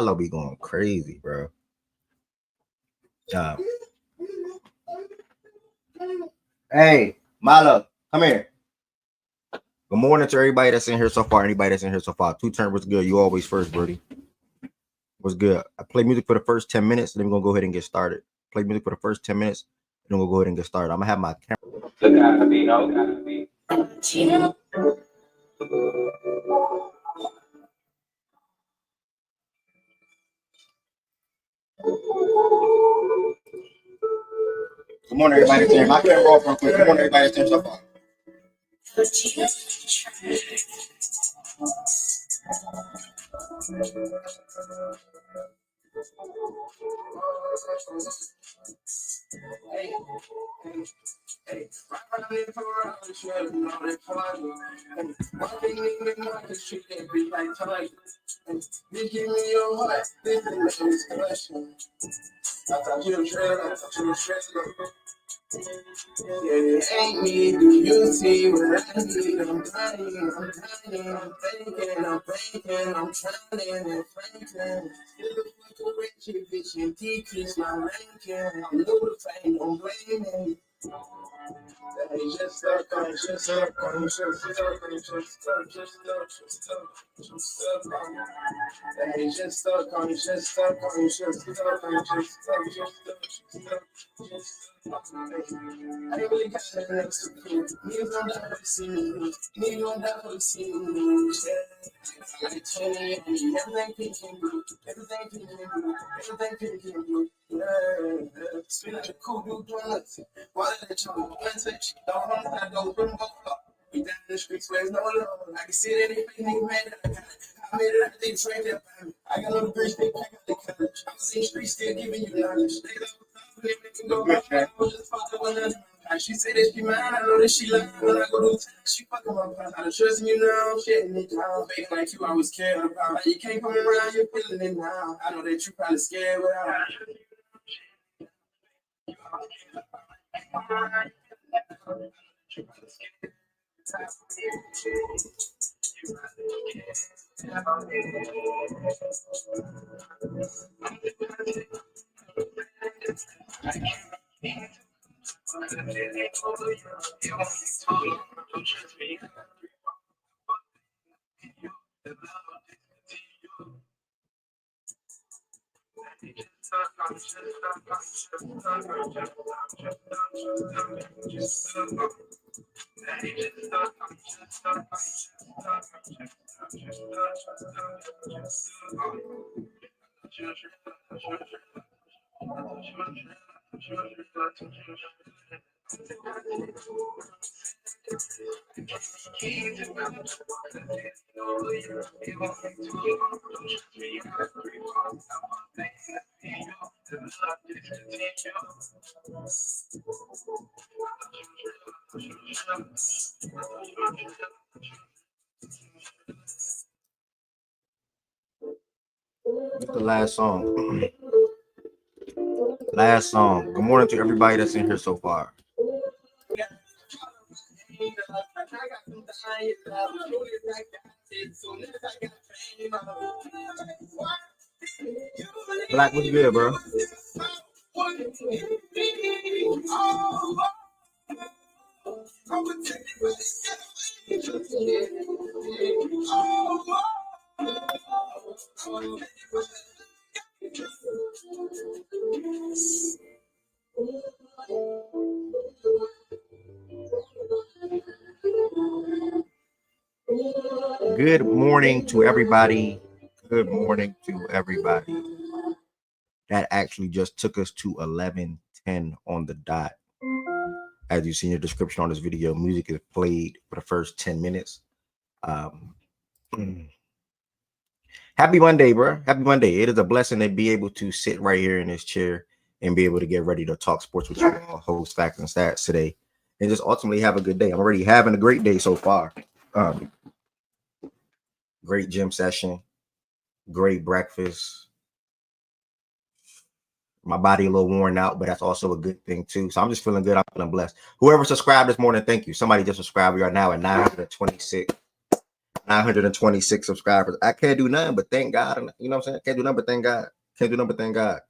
Milo be going crazy, bro. Hey, Milo, come here. Good morning to everybody that's in here so far. Anybody that's in here so far. Two turn was good. You always first, Birdie. What's good? I play music for the first 10 minutes. Then we're gonna go ahead and get started. Play music for the first 10 minutes. Then we'll go ahead and get started. I'm gonna have my camera. Good morning, everybody. That's my camera off real quick. Good morning, everybody that's in so far. It ain't me, do you see what I need? I'm trying, I'm thinking, I'm trying and thinking. Still fuck a rich bitch and decrease my ranking. I'm notifying, don't blame me. Just stuck. I ain't really got nothing else to prove. Niggas don't die for the scene. Niggas don't die for the scene. Like 20 on me, everything pink and blue. Everything pink and blue. Yeah. Spin like a cool dude doing nothing. Why did that you plantation? Don't run, I don't run up. We down in the streets where there's no love. I can see that they fake niggas mad that I got it. I made it out there, it's right there by me. I got little bridge, they pack out the college. I'm in the streets still giving you knowledge. She said that she mine, I know that she lying. When I go to town, she fucking my pants. I don't trust you now, I'm shitting it down. Baby, like you always care about. Like you can't come around, you're feeling it now. I know that you probably scared, but I the last song. Last song. Good morning to everybody that's in here so far. Black, what's good, bro? Good morning to everybody. Good morning to everybody. That actually just took us to 11:10 on the dot. As you see in the description on this video, music is played for the first 10 minutes. Happy Monday, bro. Happy Monday. It is a blessing to be able to sit right here in this chair and be able to get ready to talk sports with you all, host Facts and Stats today, and just ultimately have a good day. I'm already having a great day so far. Great gym session, great breakfast. My body a little worn out, but that's also a good thing too. So I'm just feeling good. I'm feeling blessed. Whoever subscribed this morning, thank you. Somebody just subscribed. We are now at 926. 926 subscribers. I can't do nothing but thank God. You know what I'm saying? Can't do nothing but thank God. Can't do nothing but thank God.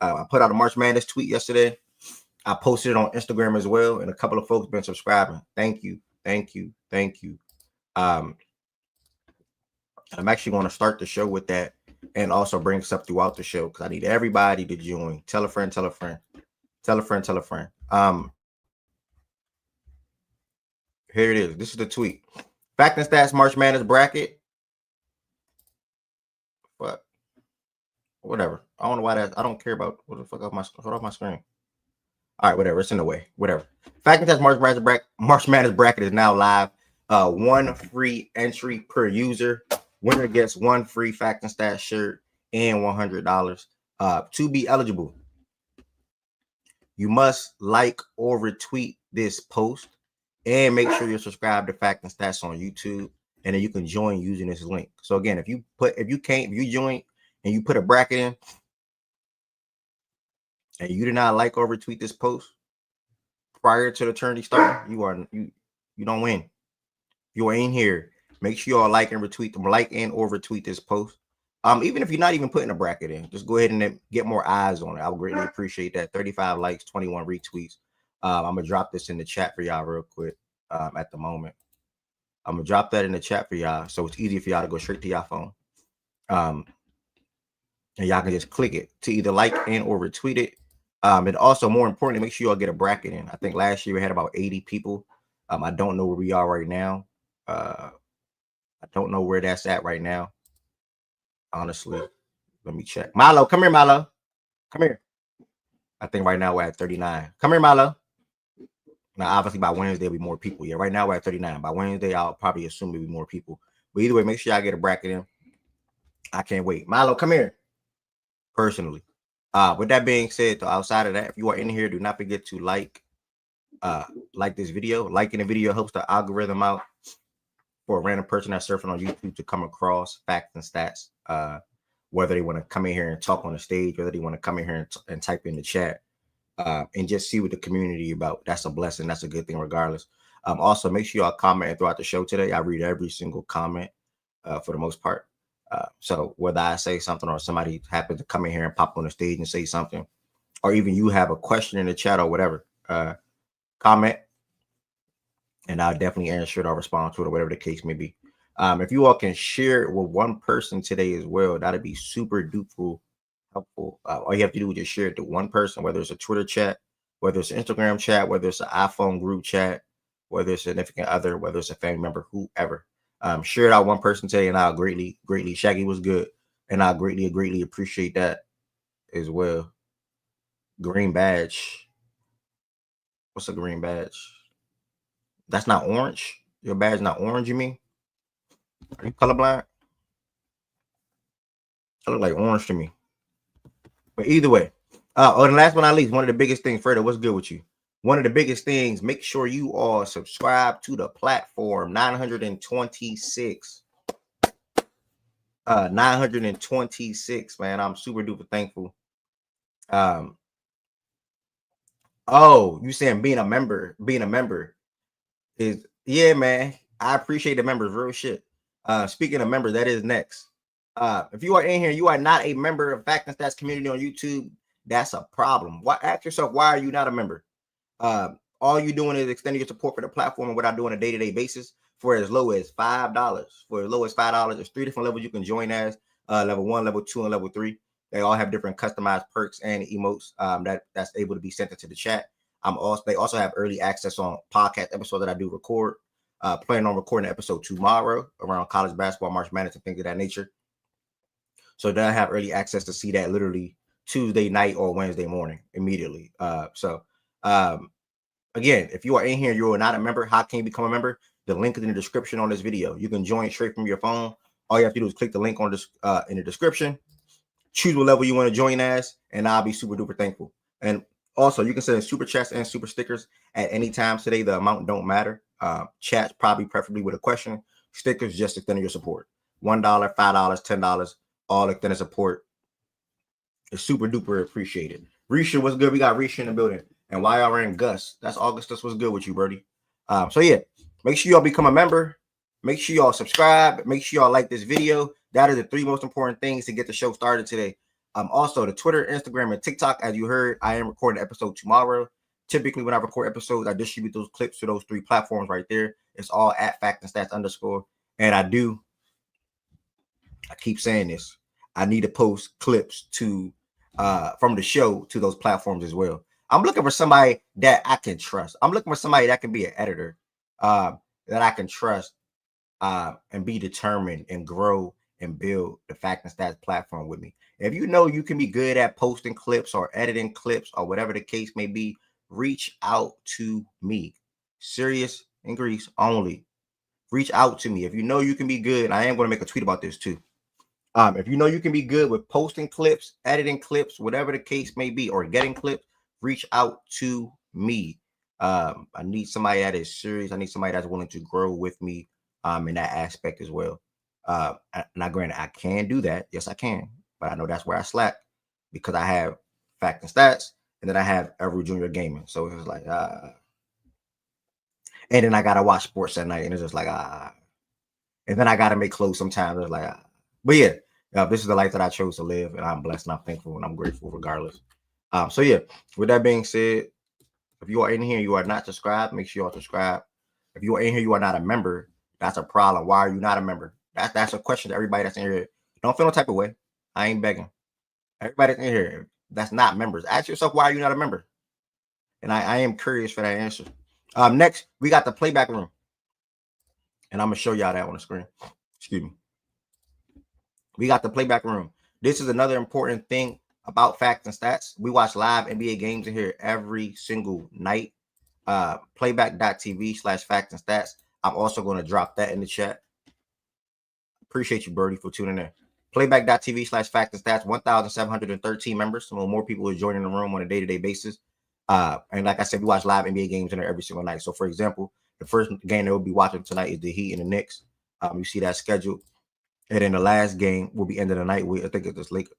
I put out a March Madness tweet yesterday. I posted it on Instagram as well, and a couple of folks been subscribing. Thank you. I'm actually going to start the show with that and also bring stuff throughout the show because I need everybody to join. Tell a friend, tell a friend, tell a friend, tell a friend. Here it is. This is the tweet. Fact and Stats March Madness bracket. What? Whatever. I don't know why that. I don't care about what the fuck off my screen. All right, whatever. It's in the way. Whatever. Fact and Stats March Madness bracket is now live. One free entry per user. Winner gets one free Fact and Stats shirt and $100. To be eligible, you must like or retweet this post and make sure you're subscribed to Fact and Stats on YouTube, and then you can join using this link. So again, if you join and you put a bracket in and you did not like or retweet this post prior to the tourney start, you don't win. You are in here. Make sure you all like and or retweet this post. Even if you're not even putting a bracket in, just go ahead and get more eyes on it. I would greatly appreciate that. 35 likes, 21 retweets. I'm gonna drop this in the chat for y'all real quick. At the moment, I'm gonna drop that in the chat for y'all, so it's easier for y'all to go straight to y'all phone. And y'all can just click it to either like and or retweet it. And also, more importantly, make sure y'all get a bracket in. I think last year we had about 80 people. I don't know where we are right now. I don't know where that's at right now. Honestly, let me check. Milo, come here, Milo. Come here. I think right now we're at 39. Come here, Milo. Now, obviously, by Wednesday, there'll be more people. Yeah, right now we're at 39. By Wednesday, I'll probably assume there'll be more people. But either way, make sure y'all get a bracket in. I can't wait. Milo, come here. Personally. With that being said, though, outside of that, if you are in here, do not forget to like this video. Liking the video helps the algorithm out for a random person that's surfing on YouTube to come across Facts and Stats. Whether they want to come in here and talk on the stage, whether they want to come in here and type in the chat. And just see what the community about. That's a blessing. That's a good thing regardless. Also, make sure y'all comment throughout the show today. I read every single comment for the most part. So whether I say something or somebody happens to come in here and pop on the stage and say something, or even you have a question in the chat or whatever, comment, and I'll definitely answer it or respond to it or whatever the case may be. If you all can share it with one person today as well, that'd be super duper helpful. All you have to do is just share it to one person, whether it's a Twitter chat, whether it's an Instagram chat, whether it's an iPhone group chat, whether it's a significant other, whether it's a family member, whoever. Share it out one person today, and I'll greatly, Shaggy was good, and I'll greatly appreciate that as well. Green badge. What's a green badge? That's not orange. Your badge not orange, you mean? Are you colorblind? It look like orange to me. But either way, and last but not least, one of the biggest things, Fredo, what's good with you? One of the biggest things, make sure you are subscribed to the platform. 926. 926, man. I'm super duper thankful. Oh, you saying being a member is, yeah, man. I appreciate the members, real shit. Speaking of members, that is next. If you are in here, you are not a member of Fact and Stats community on YouTube, that's a problem. Ask yourself, why are you not a member? All you're doing is extending your support for the platform and what I do on a day-to-day basis for as low as $5. For as low as $5, there's 3 different levels you can join as, level 1, level 2, and level 3. They all have different customized perks and emotes that's able to be sent into the chat. They also have early access on podcast episodes that I do record. Planning on recording an episode tomorrow around college basketball, March Madness, and things of that nature. So then I have early access to see that literally Tuesday night or Wednesday morning immediately. Again, if you are in here, you are not a member, how can you become a member? The link is in the description on this video. You can join straight from your phone. All you have to do is click the link on this in the description, choose what level you want to join as, and I'll be super duper thankful. And also, you can send super chats and super stickers at any time today. The amount don't matter. Chats probably preferably with a question. Stickers just extending your support. $1, $5, $10. All extended support is super duper appreciated. Risha, what's good? We got Risha in the building. And YRN Gus. That's Augustus. What's good with you, Birdie? So yeah, make sure y'all become a member. Make sure y'all subscribe. Make sure y'all like this video. That are the 3 most important things to get the show started today. Also, the Twitter, Instagram, and TikTok. As you heard, I am recording an episode tomorrow. Typically, when I record episodes, I distribute those clips to those 3 platforms right there. It's all at Fact and Stats _. And I keep saying this. I need to post clips to from the show to those platforms as well. I'm looking for somebody that I can trust. I'm looking for somebody that can be an editor, that I can trust, and be determined and grow and build the Fact and Stats platform with me. If you know you can be good at posting clips or editing clips or whatever the case may be, reach out to me. Serious and Grease only. Reach out to me. If you know you can be good, I am going to make a tweet about this too. If you know you can be good with posting clips, editing clips, whatever the case may be, or getting clips, reach out to me. I need somebody that is serious. I need somebody that's willing to grow with me in that aspect as well. Now, granted, I can do that. Yes, I can. But I know that's where I slack because I have Fact and Stats, and then I have Every Junior Gaming. So it's like, and then I got to watch sports at night, and it's just like, and then I got to make clothes sometimes. It's like, But yeah, this is the life that I chose to live, and I'm blessed and I'm thankful and I'm grateful regardless. So yeah, with that being said, if you are in here and you are not subscribed, make sure you are subscribed. If you are in here, you are not a member, that's a problem. Why are you not a member? That's a question to everybody that's in here. Don't feel no type of way. I ain't begging. Everybody that's in here that's not members, ask yourself, why are you not a member? And I am curious for that answer. Next, we got the playback room. And I'm going to show y'all that on the screen. Excuse me. We got the playback room. This is another important thing about Facts and Stats. We watch live NBA games in here every single night. Playback.tv/Facts and Stats. I'm also going to drop that in the chat. Appreciate you, Birdie, for tuning in. Playback.tv/Facts and Stats. 1,713 members. Some more people are joining the room on a day-to-day basis. And like I said, we watch live NBA games in there every single night. So, for example, the first game that we'll be watching tonight is the Heat and the Knicks. You see that schedule. And then the last game will be ending the night with, I think it's this Lakers.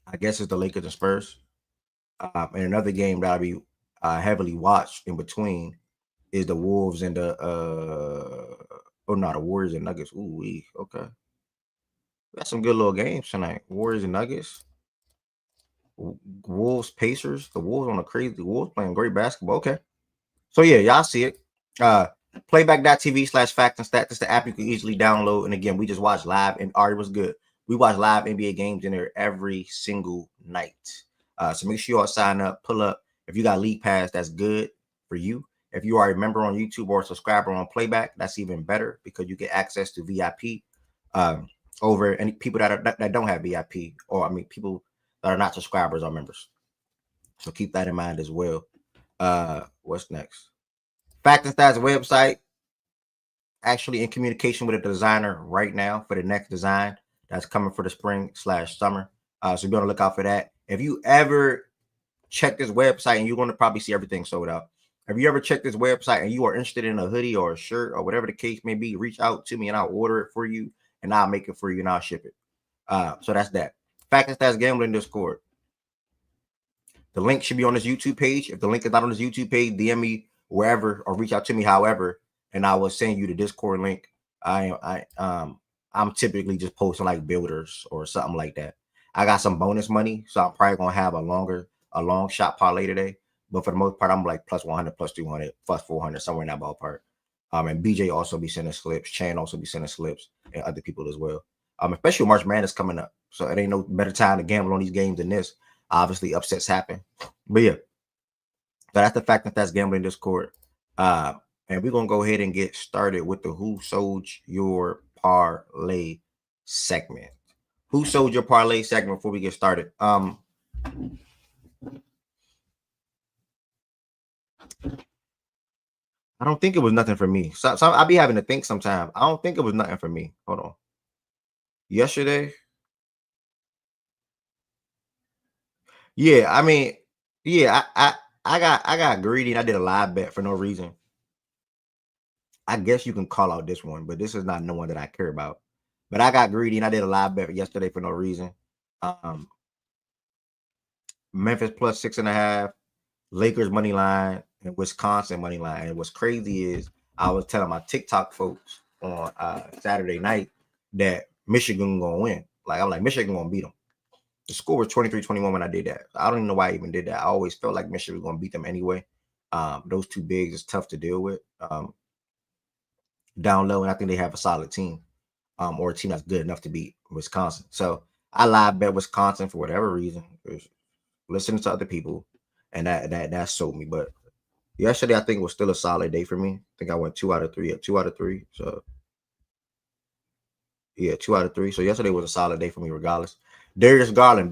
I guess it's the Lakers and Spurs. And another game that'll be heavily watched in between is the Wolves and the the Warriors and Nuggets. Ooh, okay. Got some good little games tonight. Warriors and Nuggets. Wolves, Pacers. The Wolves on a crazy. The Wolves playing great basketball. Okay. So yeah, y'all see it. Playback.tv/Facts and Stats. It's the app you can easily download. And again, we just watch live, and Ari was good. We watch live NBA games in there every single night. So make sure you all sign up, pull up. If you got League Pass, that's good for you. If you are a member on YouTube or a subscriber on Playback, that's even better because you get access to VIP over any people that don't have VIP, or people that are not subscribers or members. So keep that in mind as well. What's next? Fact and Stats website. Actually in communication with a designer right now for the next design that's coming for the spring/summer. So be on the lookout for that. If you ever check this website, and you're going to probably see everything sold out. If you ever check this website and you are interested in a hoodie or a shirt or whatever the case may be, reach out to me and I'll order it for you and I'll make it for you and I'll ship it. So that's that. Fact and Stats Gambling Discord. The link should be on this YouTube page. If the link is not on this YouTube page, DM me wherever or reach out to me however, and I will send you the Discord link. I'm typically just posting like builders or something like that. I got some bonus money, so I'm probably gonna have a long shot parlay today. But for the most part, I'm like plus 100, plus 200, plus 400, somewhere in that ballpark. And BJ also be sending slips. Chan also be sending slips, and other people as well. Especially March Madness coming up, so it ain't no better time to gamble on these games than this. Obviously, upsets happen, but yeah. So that's the Fact that that's Gambling Discord. And we're gonna go ahead and get started with the Who Sold Your Parlay segment. Who sold your parlay segment before we get started? I don't think it was nothing for me. So I'll be having to think sometime. I don't think it was nothing for me. Hold on. Yesterday. Yeah, I got greedy and I did a live bet for no reason. I guess you can call out this one, but this is not no one that I care about. But I got greedy and I did a live bet yesterday for no reason. Memphis plus 6.5, Lakers money line, and Wisconsin money line. And what's crazy is I was telling my TikTok folks on Saturday night that Michigan gonna win. Like I'm like Michigan gonna beat them. The score was 23-21 when I did that. I don't even know why I even did that. I always felt like Michigan was gonna beat them anyway. Those two bigs is tough to deal with. Down low, and I think they have a solid team, or a team that's good enough to beat Wisconsin. So I live bet Wisconsin for whatever reason. Listening to other people, and that sold me. But yesterday, I think it was still a solid day for me. I think I went 2 out of 3. 2 out of 3. So yeah, 2 out of 3. So yesterday was a solid day for me, regardless. Darius Garland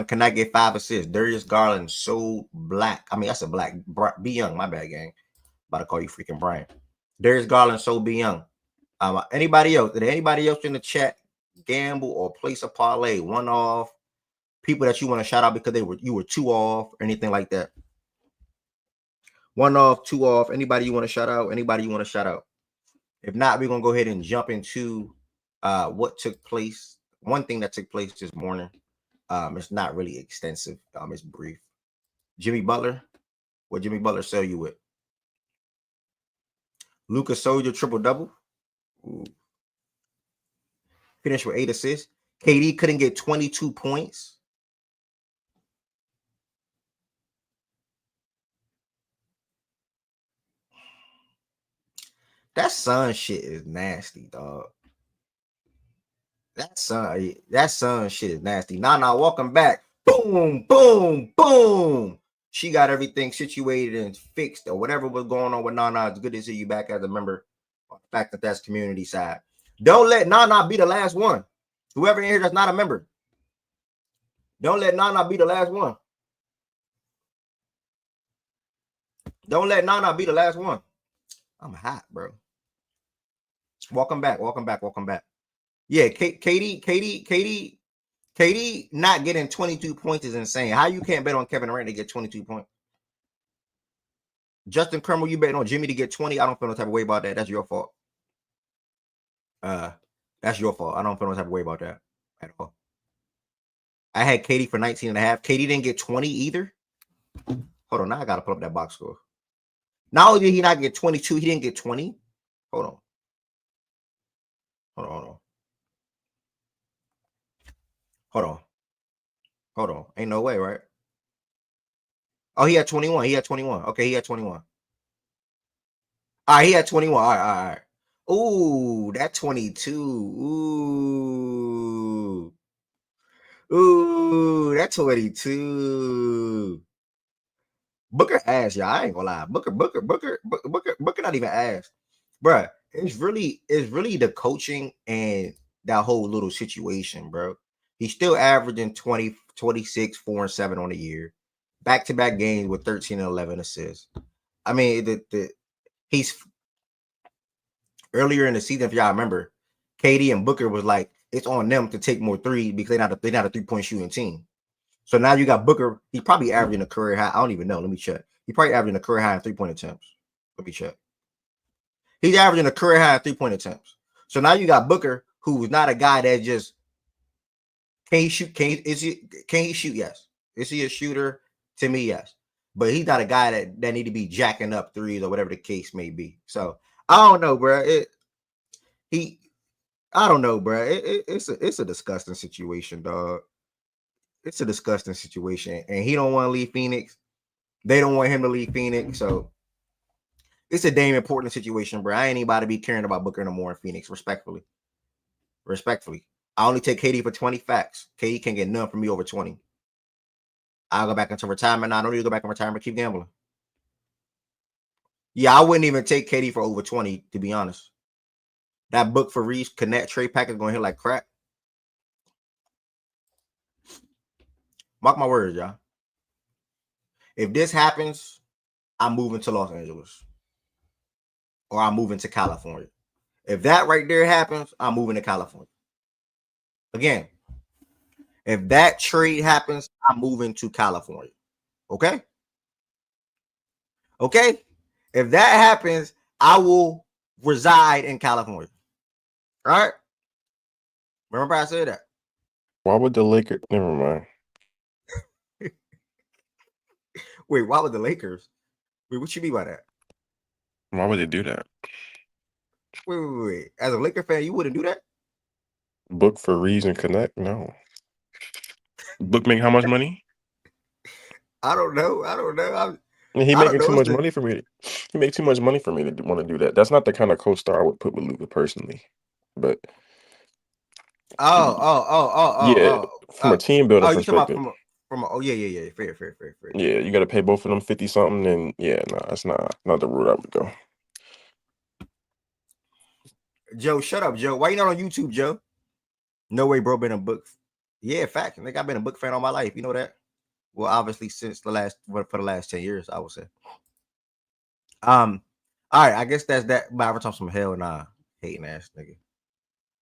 cannot get 5 assists. Darius Garland so black. I mean, that's a black. Be young, my bad, gang. About to call you freaking Brian. Darius Garland so be young. Anybody else? Did anybody else in the chat gamble or place a parlay, one off? People that you want to shout out because you were 2 off or anything like that? 1 off, 2 off. Anybody you want to shout out? Anybody you want to shout out? If not, we're gonna go ahead and jump into what took place. One thing that took place this morning. It's not really extensive. It's brief. Jimmy Butler. What Jimmy Butler sell you with? Lucas Soldier triple-double. Finished with 8 assists. KD couldn't get 22 points. That Sun shit is nasty, dog. That Sun shit is nasty. Nah, welcome back. Boom, boom, boom. She got everything situated and fixed, or whatever was going on with Nana. It's good to see you back as a member. The fact that that's community side. Don't let Nana be the last one. Whoever in here that's not a member, don't let Nana be the last one. Don't let Nana be the last one. I'm hot, bro. Welcome back. Yeah, KD not getting 22 points is insane. How you can't bet on Kevin Durant to get 22 points? Justin Kermel, you betting on Jimmy to get 20? I don't feel no type of way about that. That's your fault. That's your fault. I don't feel no type of way about that at all. I had KD for 19 and a half. KD didn't get 20 either. Hold on, now I gotta pull up that box score. Not only did he not get 22, he didn't get 20. Hold on. Ain't no way, right? Oh, he had 21. Okay, he had 21. All right, he had 21. All right. Ooh, that 22. Ooh, that 22. Booker ass, y'all. I ain't gonna lie. Booker not even ass. Bruh, it's really the coaching and that whole little situation, bro. He's still averaging 20, 26, 4 and 7 on the year. Back-to-back games with 13 and 11 assists. I mean, he's earlier in the season, if y'all remember, KD and Booker was like, it's on them to take more threes because they're not a 3-point shooting team. So now you got Booker. He's probably averaging a career high. I don't even know. Let me check. He's probably averaging a career high in 3-point attempts. Let me check. He's averaging a career high in 3-point attempts. So now you got Booker, who's not a guy that just can he shoot? Can he shoot? Yes. Is he a shooter? To me, yes. But he's not a guy that need to be jacking up threes or whatever the case may be. So I don't know, bro. I don't know, bro. It's a disgusting situation, dog. It's a disgusting situation, and he don't want to leave Phoenix. They don't want him to leave Phoenix, so it's a damn important situation, bro. I ain't anybody be caring about Booker no more in Phoenix. Respectfully, I only take KD for 20 facts. KD can't get none from me over 20. I'll go back into retirement. Now, I don't need to go back in retirement. Keep gambling. Yeah, I wouldn't even take KD for over 20, to be honest. That book for Reese Connect trade pack is going to hit like crap. Mark my words, y'all. If this happens, I'm moving to Los Angeles. Or I'm moving to California. If that right there happens, I'm moving to California. Again, if that trade happens, I'm moving to California. Okay? If that happens, I will reside in California. All right? Remember I said that. Why would the Lakers? Never mind. Wait, why would the Lakers? Wait, what you mean by that? Why would they do that? Wait. As a Laker fan, you wouldn't do that? Book for Reason Connect? No. Book make how much money? I don't know. He I don't making know. too much money for me. He make too much money for me to want to do that. That's not the kind of co-star I would put with Luka personally. But yeah, from a team building You talking about perspective, from a, oh yeah. Fair. yeah, you got to pay both of them 50 something, and yeah, no, that's not the route I would go. Joe, shut up, Joe. Why you not on YouTube, Joe? No way, bro. Been a book. Yeah, fact. I think I've been a book fan all my life. You know that? Well, obviously since for the last 10 years, I would say. All right. I guess that's that. But I talking some hell nah, hating ass nigga.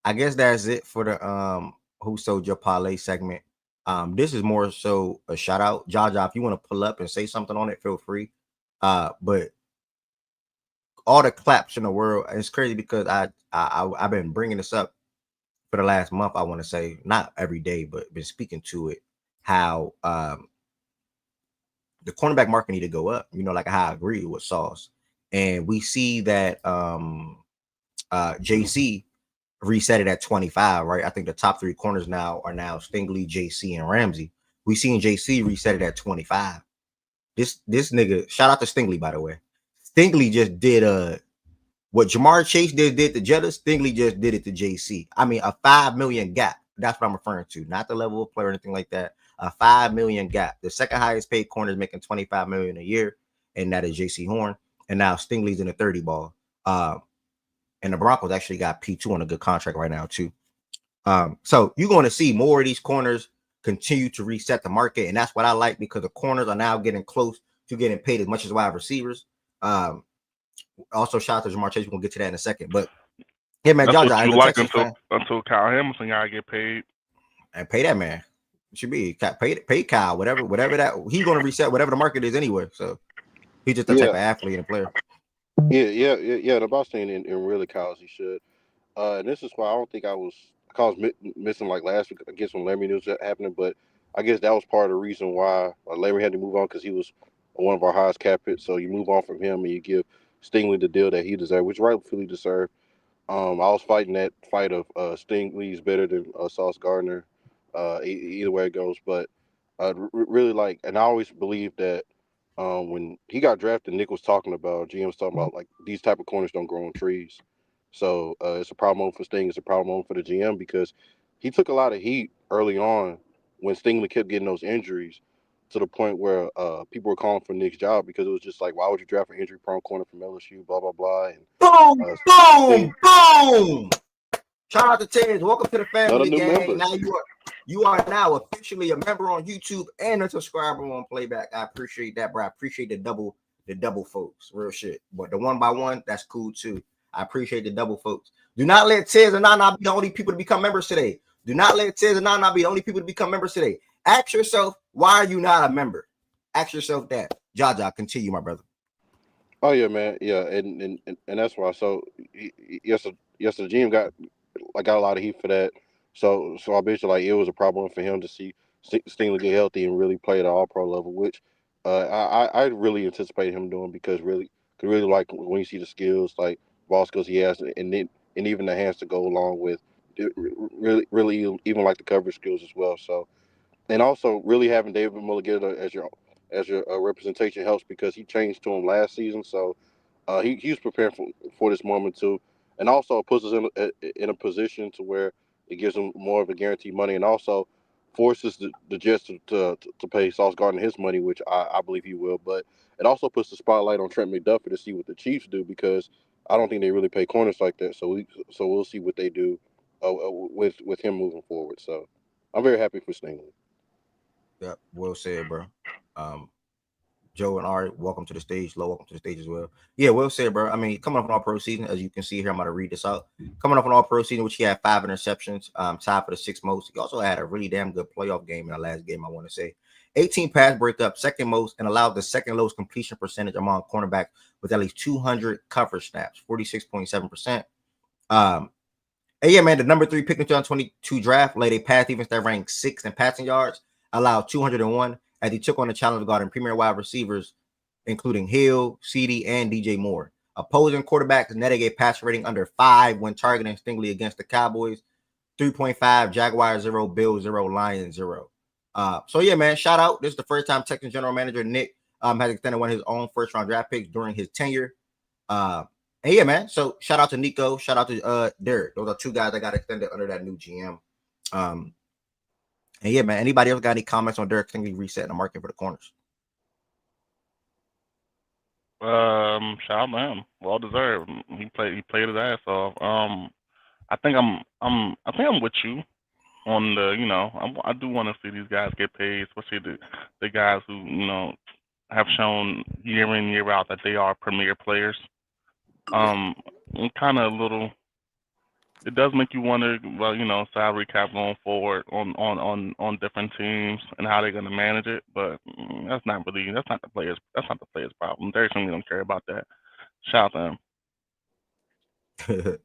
I guess that's it for the Who Sold Your Parlay segment. This is more so a shout out. Jaja, if you want to pull up and say something on it, feel free. But all the claps in the world, it's crazy because I've been bringing this up for the last month. I want to say not every day, but been speaking to it. How the cornerback market need to go up. You know, like how I agree with Sauce, and we see that JC reset it at 25, right? I think the top three corners now are Stingley, JC, and Ramsey. We seen JC reset it at 25. This nigga, shout out to Stingley, by the way. Stingley just did what Jamar Chase did to Jetta. Stingley just did it to JC. I mean, a 5 million gap. That's what I'm referring to, not the level of player or anything like that. A 5 million gap. The second highest paid corner is making 25 million a year, and that is JC Horn. And now Stingley's in the 30 ball. And the Broncos actually got P2 on a good contract right now, too. So you're going to see more of these corners continue to reset the market. And that's what I like because the corners are now getting close to getting paid as much as wide receivers. Also, shout out to Jamar Chase. We're going to get to that in a second. But yeah, man, That's Jaja, what as you a like Texas fan, until Kyle Hamilton gotta get paid. and pay that man. It should be pay Kyle, whatever that he's going to reset whatever the market is anyway. So he's just that type of athlete and player. Yeah. The boss saying in really college he should. And this is why I don't think I was missing like last week. I guess when Larry knew was happening, but I guess that was part of the reason why Larry had to move on because he was one of our highest cap hits. So you move on from him and you give Stingley the deal that he deserved, which rightfully deserved. I was fighting that fight of Stingley's better than Sauce Gardner, either way it goes. But really like, and I always believed that when he got drafted, Nick was talking about, GM was talking about like these type of corners don't grow on trees. So it's a problem for Sting. It's a problem for the GM because he took a lot of heat early on when Stingley kept getting those injuries to the point where people were calling for Nick's job because it was just like, why would you draft an injury-prone corner from LSU, blah, blah, blah. And, Boom! Shout out to Tez. Welcome to the family, gang. Now you are now officially a member on YouTube and a subscriber on Playback. I appreciate that, bro. I appreciate the double folks. Real shit. But the one by one, that's cool too. I appreciate the double folks. Do not let Tez and Nana be the only people to become members today. Do not let Tez and Nana be the only people to become members today. Ask yourself, why are you not a member? Ask yourself that. Jaja, continue, my brother. Oh yeah, man. Yeah, and that's why. So yes, the GM got a lot of heat for that. So I bet you like it was a problem for him to see Stingley get healthy and really play at an All-Pro level, which I really anticipate him doing because really like when you see the skills like ball skills he has and even the hands to go along with it, really even like the coverage skills as well. So and also really having David Mulligata as your representation helps because he changed to him last season. So he was prepared for this moment too, and also puts us in a position to where it gives him more of a guaranteed money, and also forces the Jets to pay Sauce Gardner his money, which I believe he will. But it also puts the spotlight on Trent McDuffie to see what the Chiefs do because I don't think they really pay corners like that. So we'll see what they do with him moving forward. So I'm very happy for Stingley. Yep, well said, bro. Joe and Ari, welcome to the stage. Low, welcome to the stage as well. Yeah, well said, bro. I mean, coming up on All-Pro season, as you can see here, I'm going to read this out. Coming up on All-Pro season, which he had 5 interceptions, tied for the 6th most. He also had a really damn good playoff game in the last game, I want to say. 18 pass breakup, 2nd most, and allowed the 2nd lowest completion percentage among cornerbacks with at least 200 coverage snaps, 46.7%. And yeah, man, the number 3 pick in 2022 draft laid a pass defense that ranked 6th in passing yards, allowed 201 as he took on the challenge of guarding premier wide receivers, including Hill, CD, and DJ Moore. Opposing quarterbacks netted a passer rating under 5 when targeting Stingley against the Cowboys. 3.5, Jaguars 0, Bills 0, Lions 0. So yeah, man, shout out. This is the first time Texans general manager Nick has extended one of his own first round draft picks during his tenure. And yeah, man. So shout out to Nico, shout out to Derek. Those are two guys that got extended under that new GM. And yeah, man. Anybody else got any comments on Derek Stingley resetting the market for the corners? Shout out to him. Well deserved. He played his ass off. I think I'm with you on the, I do want to see these guys get paid, especially the guys who, have shown year in, year out that they are premier players. I'm kind of a little, it does make you wonder, well, salary cap going forward on different teams and how they're going to manage it. But that's not the players' problem. They certainly don't care about that. Shout out to them.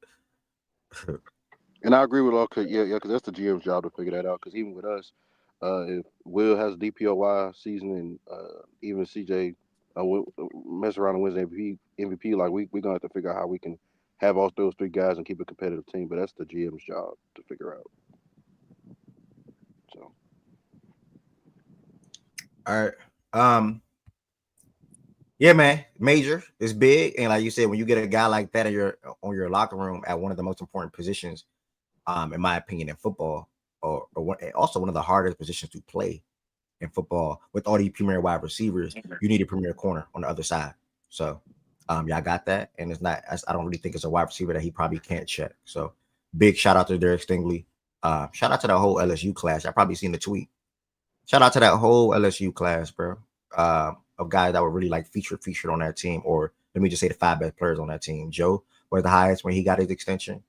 And I agree with all, cause because that's the GM's job to figure that out. Because even with us, if Will has a DPOY season and even CJ mess around and wins MVP, like we're gonna have to figure out how we can have all those three guys and keep a competitive team. But that's the GM's job to figure out. So, all right. Yeah, man, major is big, and like you said, when you get a guy like that in your locker room at one of the most important positions, in my opinion, in football, or also one of the hardest positions to play in football, with all these premier wide receivers, you need a premier corner on the other side. So, y'all got that, and it's not. I don't really think it's a wide receiver that he probably can't check. So, big shout out to Derek Stingley. Shout out to the whole LSU class. I probably seen the tweet. Shout out to that whole LSU class, bro. Of guys that were really like featured on that team, or let me just say the 5 best players on that team. Joe was the highest when he got his extension.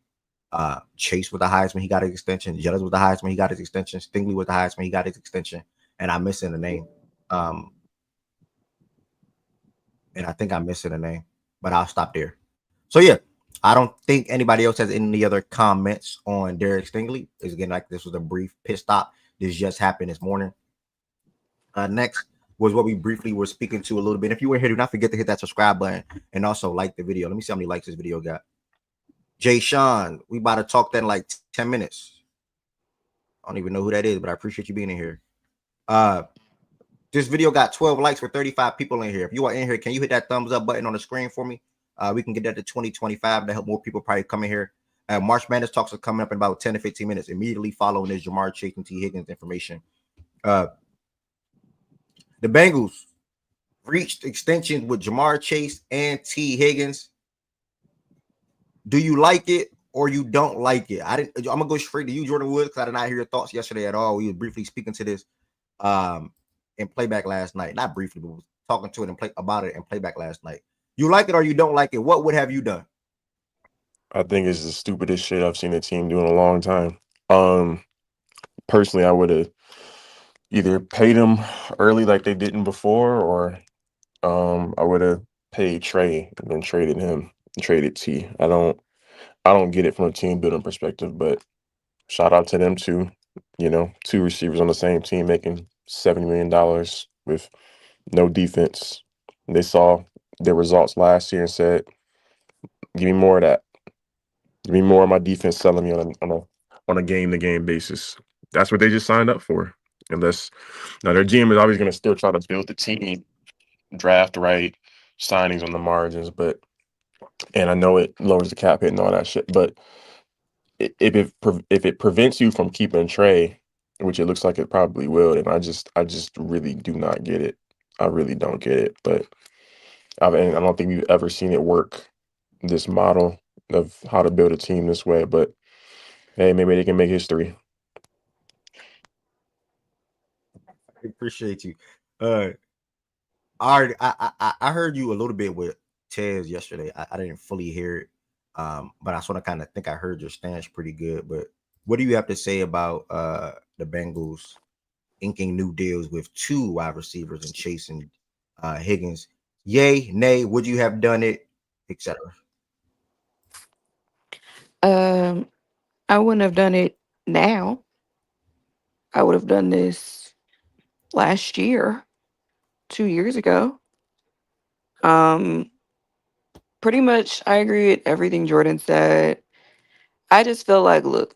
Chase was the highest when he got his extension. Jettas was the highest when he got his extension. Stingley was the highest when he got his extension. And I'm missing the name. And I think I'm missing the name, but I'll stop there. So yeah, I don't think anybody else has any other comments on Derek Stingley. It's again like this was a brief pit stop. This just happened this morning. Next was what we briefly were speaking to a little bit. If you were here, do not forget to hit that subscribe button and also like the video. Let me see how many likes this video got. Jay Sean, we about to talk that in like 10 minutes. I don't even know who that is, but I appreciate you being in here. This video got 12 likes for 35 people in here. If you are in here, can you hit that thumbs up button on the screen for me? We can get that to 2025 to help more people probably come in here. March Madness talks are coming up in about 10 to 15 minutes. Immediately following this Jamar, Chase Tee Higgins information. The Bengals reached extensions with Jamar Chase and Tee Higgins. Do you like it or you don't like it? I'm gonna go straight to you, Jordan Woods, because I did not hear your thoughts yesterday at all. We were briefly speaking to this in playback last night. Not briefly, but talking to it about it in playback last night. You like it or you don't like it? What would have you done? I think it's the stupidest shit I've seen a team do in a long time. Personally, I would have either paid him early like they didn't before, or I would have paid Trey and then traded him and traded T. I don't get it from a team building perspective, but shout out to them too. 2 receivers on the same team making $70 million with no defense. They saw their results last year and said, "Give me more of that. Give me more of my defense selling me on a game-to-game basis." That's what they just signed up for. Unless now their GM is always going to still try to build the team, draft right, signings on the margins, and I know it lowers the cap hit and all that shit, but if it prevents you from keeping Trey, which it looks like it probably will, then I just really do not get it. I really don't get it. But I don't think we've ever seen it work, this model of how to build a team this way. But hey, maybe they can make history. I appreciate you. I heard you a little bit with Tez yesterday. I didn't fully hear it. But I sort of kind of think I heard your stance pretty good. But what do you have to say about the Bengals inking new deals with 2 wide receivers and Chase and Higgins? Yay, nay, would you have done it, etc.? I wouldn't have done it now. I would have done this last year, 2 years ago. pretty much I agree with everything Jordan said. I just feel like, look,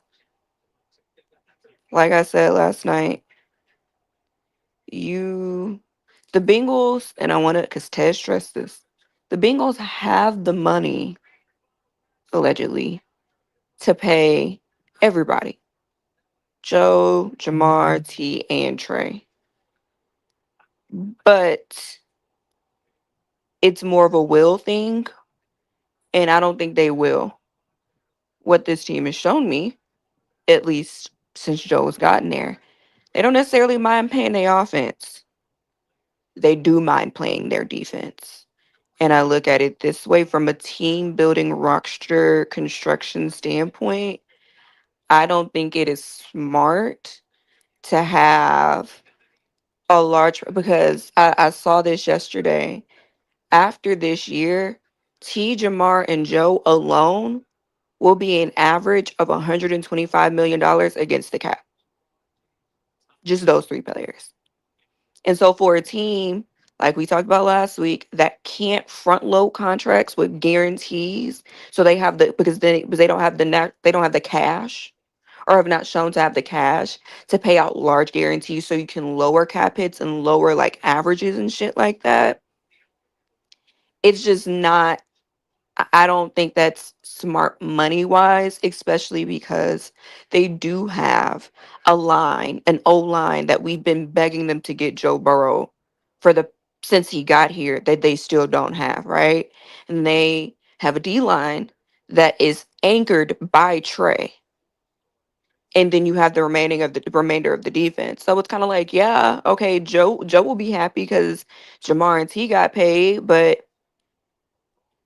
like I said last night, you, the Bengals, and I want to, because Ted stressed this, the Bengals have the money, allegedly, to pay everybody: Joe, Jamar, T, and Trey. But it's more of a will thing, and I don't think they will. What this team has shown me, at least since Joe's gotten there, they don't necessarily mind paying their offense. They do mind playing their defense. And I look at it this way: from a team building roster construction standpoint, I don't think it is smart to have a large, because I saw this yesterday. After this year, T, Jamar, and Joe alone will be an average of $125 million against the cap. Just those three players. And so for a team, like we talked about last week, that can't front load contracts with guarantees, so they have the, because they don't have they don't have the cash, or have not shown to have the cash to pay out large guarantees, so you can lower cap hits and lower like averages and shit like that. It's just not, I don't think that's smart money wise, especially because they do have a line, an O line that we've been begging them to get Joe Burrow for the since he got here, that they still don't have, right? And they have a D line that is anchored by Trey. And then you have the remainder of the defense. So it's kind of like, yeah, okay, Joe will be happy because Jamar and T got paid, but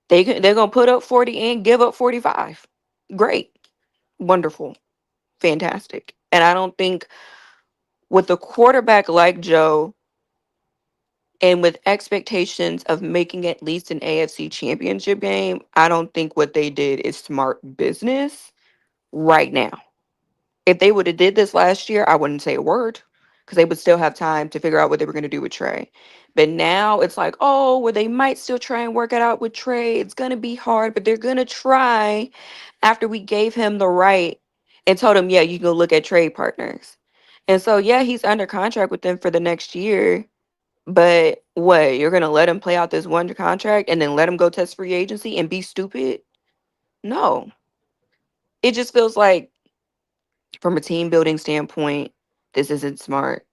they're gonna put up 40 and give up 45. Great, wonderful, fantastic. And I don't think, with a quarterback like Joe and with expectations of making at least an AFC championship game, I don't think what they did is smart business right now. If they would have did this last year, I wouldn't say a word, because they would still have time to figure out what they were going to do with Trey. But now it's like, oh, well, they might still try and work it out with Trey. It's going to be hard, but they're going to try, after we gave him the right and told him, yeah, you can go look at trade partners. And so, yeah, he's under contract with them for the next year. But what, you're going to let him play out this one contract and then let him go test free agency and be stupid? No. It just feels like, from a team building standpoint, this isn't smart.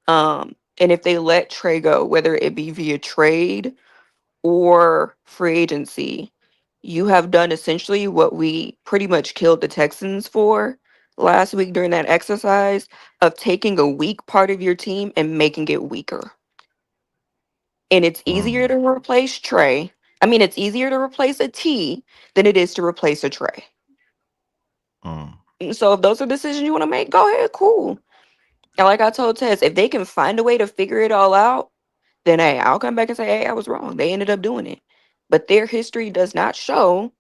And if they let Trey go, whether it be via trade or free agency, you have done essentially what we pretty much killed the Texans for last week during that exercise of taking a weak part of your team and making it weaker. And it's easier Mm, to replace Trey. I mean, it's easier to replace a T than it is to replace a Trey. mm. So if those are decisions you want to make, go ahead, cool. And like I told Tess, if they can find a way to figure it all out, then hey, I'll come back and say, hey, I was wrong. They ended up doing it. But their history does not show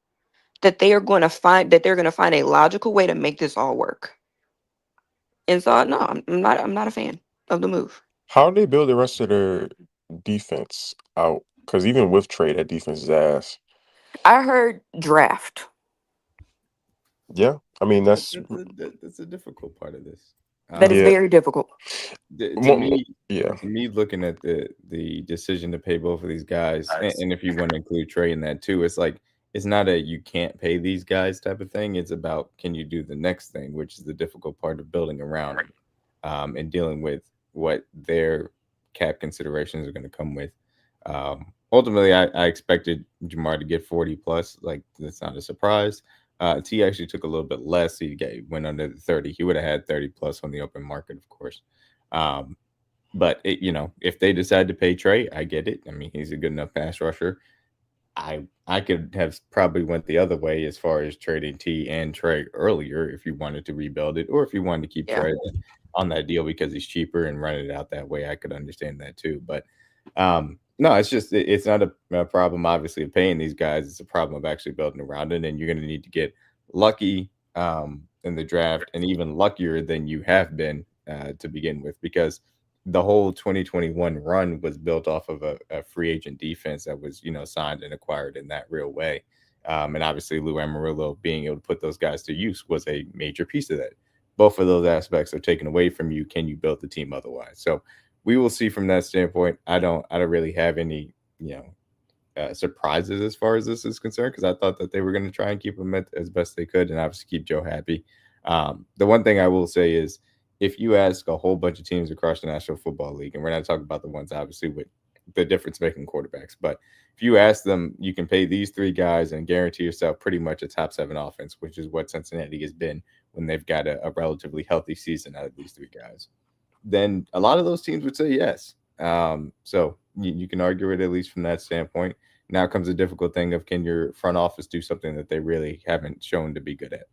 that they're going to find a logical way to make this all work. And so no, I'm not a fan of the move. How do they build the rest of their defense out? Because even with Trey, that defense is ass. I heard draft. Yeah, I mean that's That's a difficult part of this. That is yeah, very difficult. To mo- me, yeah. looking at the decision to pay both of these guys, Nice. and if you want to include Trey in that too, it's like it's not a you can't pay these guys type of thing. It's about, can you do the next thing, which is the difficult part of building around them, and dealing with what their cap considerations are going to come with. Ultimately, I expected Jamar to get 40 plus. Like, that's not a surprise. T actually took a little bit less. Went under the 30. He would have had 30 plus on the open market, of course. Um, but if they decide to pay Trey, I get it. I mean, he's a good enough pass rusher. I could have probably went the other way as far as trading T and Trey earlier if you wanted to rebuild it, or if you wanted to keep Yeah. Trey on that deal because he's cheaper and run it out that way. I could understand that too. But no, it's just it's not a problem obviously of paying these guys. It's a problem of actually building around it, and you're going to need to get lucky in the draft, and even luckier than you have been to begin with, because the whole 2021 run was built off of a free agent defense that was, signed and acquired in that real way. And obviously, Lou Amarillo being able to put those guys to use was a major piece of that. Both of those aspects are taken away from you. Can you build the team otherwise? So we will see from that standpoint. I don't really have any, surprises as far as this is concerned, because I thought that they were going to try and keep him as best they could and obviously keep Joe happy. The one thing I will say is, if you ask a whole bunch of teams across the National Football League, and we're not talking about the ones obviously with the difference making quarterbacks, but if you ask them, you can pay these three guys and guarantee yourself pretty much a top seven offense, which is what Cincinnati has been when they've got a relatively healthy season out of these three guys, then a lot of those teams would say yes. So you can argue it at least from that standpoint. Now comes a difficult thing of, can your front office do something that they really haven't shown to be good at?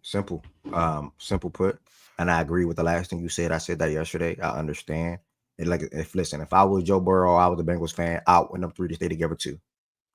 Simple. Simple put. And I agree with the last thing you said. I said that yesterday. I understand. And like, if I was Joe Burrow, I was a Bengals fan, I want them three to stay together too.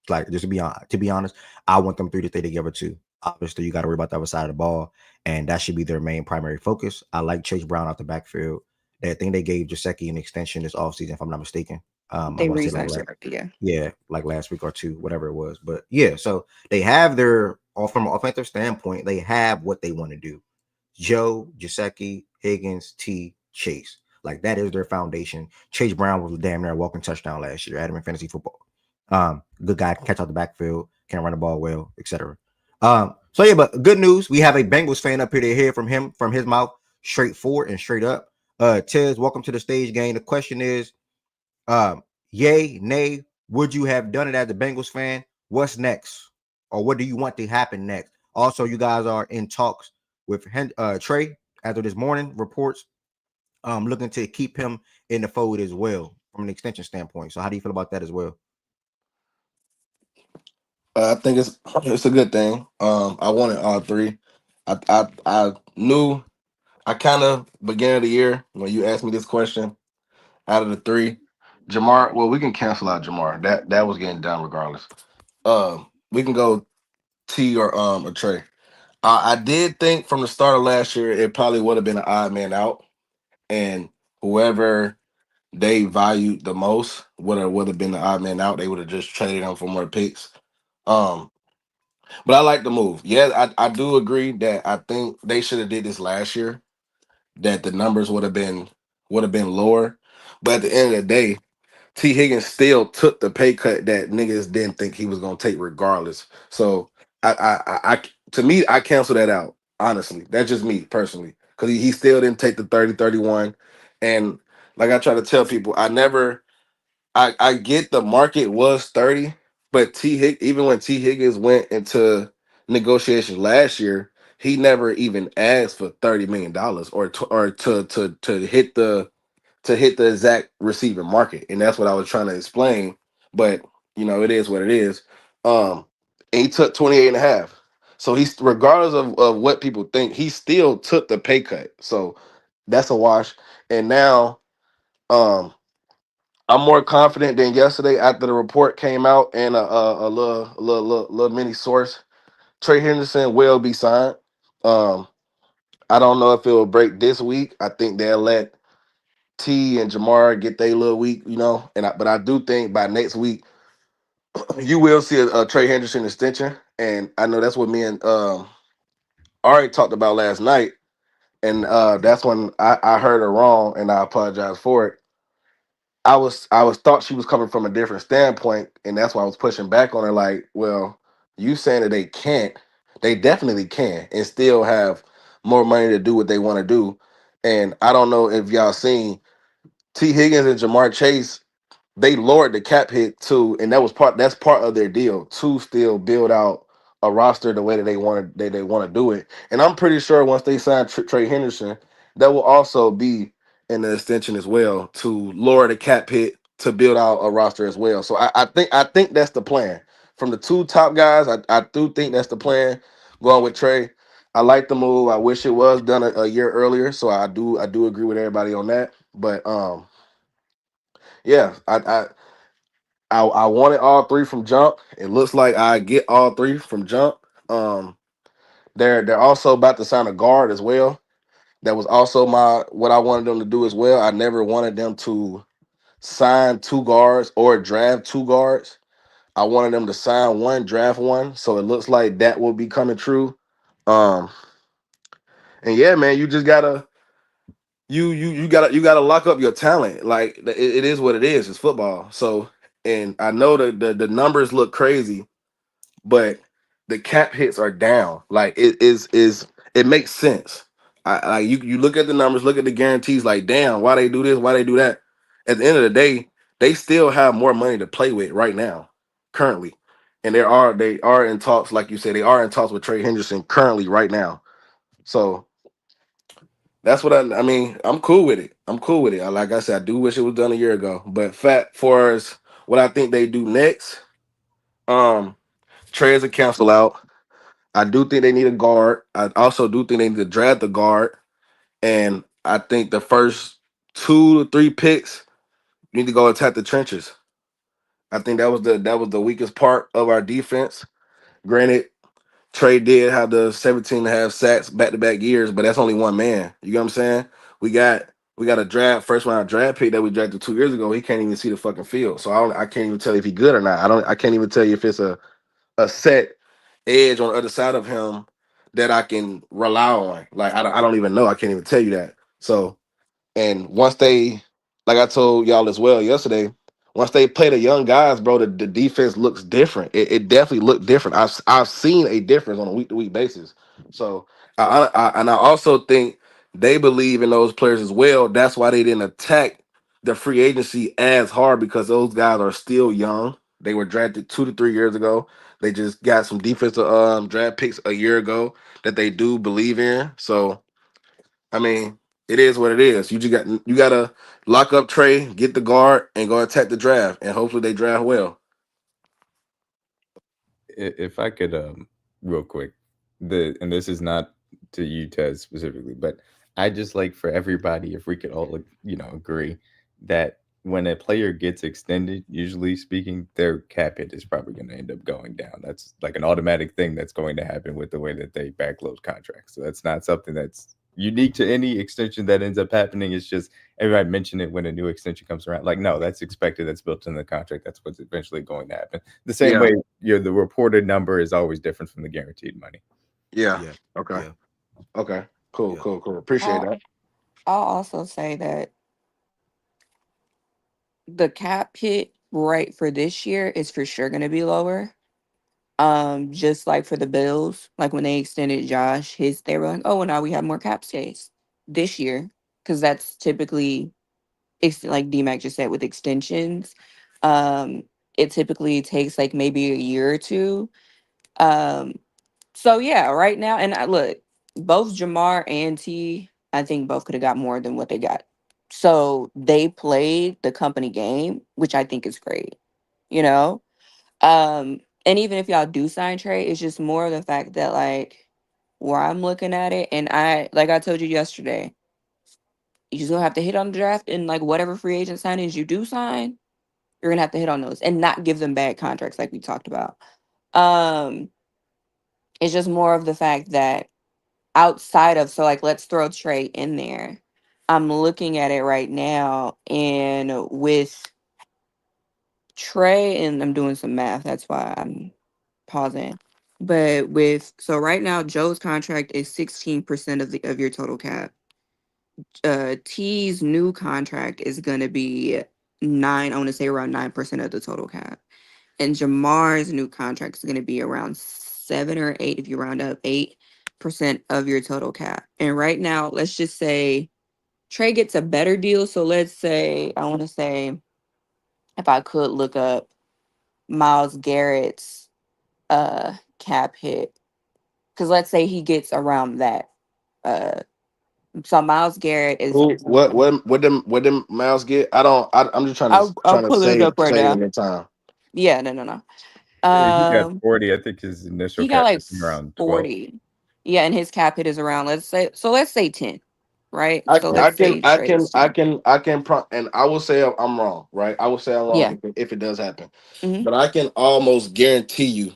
Like, just to be honest, I want them three to stay together too. Obviously, you got to worry about the other side of the ball, and that should be their main primary focus. I like Chase Brown out the backfield. I think they gave Gesicki an extension this offseason, if I'm not mistaken. I They want to say re-signed her, yeah. yeah, like last week or two, whatever it was. But yeah, so they have from an offensive standpoint, they have what they want to do. Joe, Gesicki, Higgins, T, Chase. Like, that is their foundation. Chase Brown was damn near a walking touchdown last year. I had him in fantasy football. Good guy, can catch out the backfield, can run the ball well, etc. So yeah, but good news. We have a Bengals fan up here to hear from his mouth, straightforward and straight up. Tiz, welcome to the stage, gang. The question is, yay, nay, would you have done it as a Bengals fan? What's next? Or what do you want to happen next? Also, you guys are in talks with Trey as of this morning, reports looking to keep him in the fold as well from an extension standpoint. So how do you feel about that as well? I think it's a good thing. I wanted all three. I knew, I kind of, beginning of the year when you asked me this question, out of the three, Jamar. Well, we can cancel out Jamar. That was getting done regardless. We can go T or Trey. I did think from the start of last year it probably would have been an odd man out, and whoever they valued the most would have been the odd man out. They would have just traded him for more picks. Um, but I like the move. Yeah, I do agree that I think they should have did this last year. That the numbers would have been lower. But at the end of the day, T. Higgins still took the pay cut that niggas didn't think he was gonna take regardless. So to me, I cancel that out. Honestly, that's just me personally, because he still didn't take the 30-31. And like I try to tell people, I get the market was 30, but even when T. Higgins went into negotiations last year, he never even asked for $30 million or to hit the exact receiving market, and that's what I was trying to explain. But it is what it is. And he took 28 and a half. So he's, regardless of what people think, he still took the pay cut. So that's a wash. And now, um, I'm more confident than yesterday after the report came out and a little mini source. Trey Henderson will be signed. Um, I don't know if it will break this week. I think they'll let T and Jamar get their little week, but I do think by next week you will see a Trey Henderson extension, and I know that's what me and Ari talked about last night, and that's when I heard her wrong, and I apologize for it. I was thought she was coming from a different standpoint, and that's why I was pushing back on her. Like, well, you saying that they can't, they definitely can, and still have more money to do what they want to do. And I don't know if y'all seen T. Higgins and Jamar Chase, they lowered the cap hit too, and that's part of their deal to still build out a roster the way that they want to do it. And I'm pretty sure once they sign Trey Henderson, that will also be in the extension as well to lower the cap hit to build out a roster as well. So I think that's the plan. From the two top guys, I do think that's the plan going with Trey. I like the move. I wish it was done a year earlier. So I do agree with everybody on that. But yeah, I wanted all three from jump. It looks like I get all three from jump. They're also about to sign a guard as well. That was also my what I wanted them to do as well. I never wanted them to sign two guards or draft two guards. I wanted them to sign one, draft one. So it looks like that will be coming true. Um, and yeah, man, you just gotta you gotta lock up your talent. Like it is what it is. It's football. So and I know the numbers look crazy, but the cap hits are down. Like it makes sense. Like you look at the numbers, look at the guarantees. Like damn, why they do this? Why they do that? At the end of the day, they still have more money to play with right now, currently, and they are in talks. Like you said, they are in talks with Trey Henderson currently right now. So that's what I mean. I'm cool with it. I'm cool with it. Like I said, I do wish it was done a year ago. But fat for as what I think they do next, um, Trey is a cancel out. I do think they need a guard. I also do think they need to draft the guard. And I think the first 2 to 3 picks need to go attack the trenches. I think that was the weakest part of our defense. Granted, Trey did have the 17 and a half sacks back to back years, but that's only one man. You get what I'm saying? We got we got a first round draft pick that we drafted 2 years ago. He can't even see the fucking field. So I can't even tell you if he's good or not. I can't even tell you if it's a set edge on the other side of him that I can rely on. Like I don't even know. I can't even tell you that. So and once they, like I told y'all as well yesterday, once they play the young guys, bro, the defense looks different. It definitely looked different. I've seen a difference on a week to week basis. So and I also think they believe in those players as well. That's why they didn't attack the free agency as hard because those guys are still young. They were drafted 2 to 3 years ago. They just got some defensive draft picks a year ago that they do believe in. So I mean, it is what it is. You gotta lock up Trey, get the guard, and go attack the draft, and hopefully they draft well. If I could, real quick, the and this is not to you, Ted, specifically, but I just like for everybody, if we could all, like, agree that when a player gets extended, usually speaking, their cap hit is probably going to end up going down. That's like an automatic thing that's going to happen with the way that they backload contracts. So that's not something that's unique to any extension that ends up happening. It's just everybody mention it when a new extension comes around. Like, no, that's expected. That's built in the contract. That's what's eventually going to happen. The same Yeah, way, the reported number is always different from the guaranteed money. yeah. Yeah, Okay, yeah, okay. Cool, yeah. cool, cool. Appreciate I'll that. I'll also say that the cap hit right for this year is for sure going to be lower. Just like for the Bills, like when they extended Josh, they were like, oh, well, now we have more cap space this year because that's typically like DMAC just said with extensions. Um, it typically takes like maybe a year or two. Um, so yeah, right now, and look, both Jamar and T, I think both could have got more than what they got. So they played the company game, which I think is great. You know, and even if y'all do sign Trey, it's just more of the fact that like where I'm looking at it, and like I told you yesterday, you just gonna have to hit on the draft and like whatever free agent signings you do sign, you're gonna have to hit on those and not give them bad contracts like we talked about. Um, it's just more of the fact that outside of, so like let's throw Trey in there. I'm looking at it right now, and with Trey, and I'm doing some math, that's why I'm pausing. But so right now Joe's contract is 16% of your total cap. T's new contract is gonna be I want to say around 9% of the total cap. And Jamar's new contract is gonna be around 7 or 8, if you round up, 8% of your total cap. And right now, let's just say Trey gets a better deal. So let's say, I want to say, if I could look up Miles Garrett's cap hit, because let's say he gets around that. Uh, so Miles Garrett is. Who? What them Miles get? I don't. I'm just trying to I'll pull it save up right save now. in your time. Yeah, no. He got Um, 40. I think his initial he got cap like is around 12. 40. Yeah, and his cap hit is around, let's say 10, right? I So I let's can say I Trey can is I 10. can I can and I will say I'm wrong, right? I will say I'm wrong Yeah. if it does happen, Hmm. but I can almost guarantee you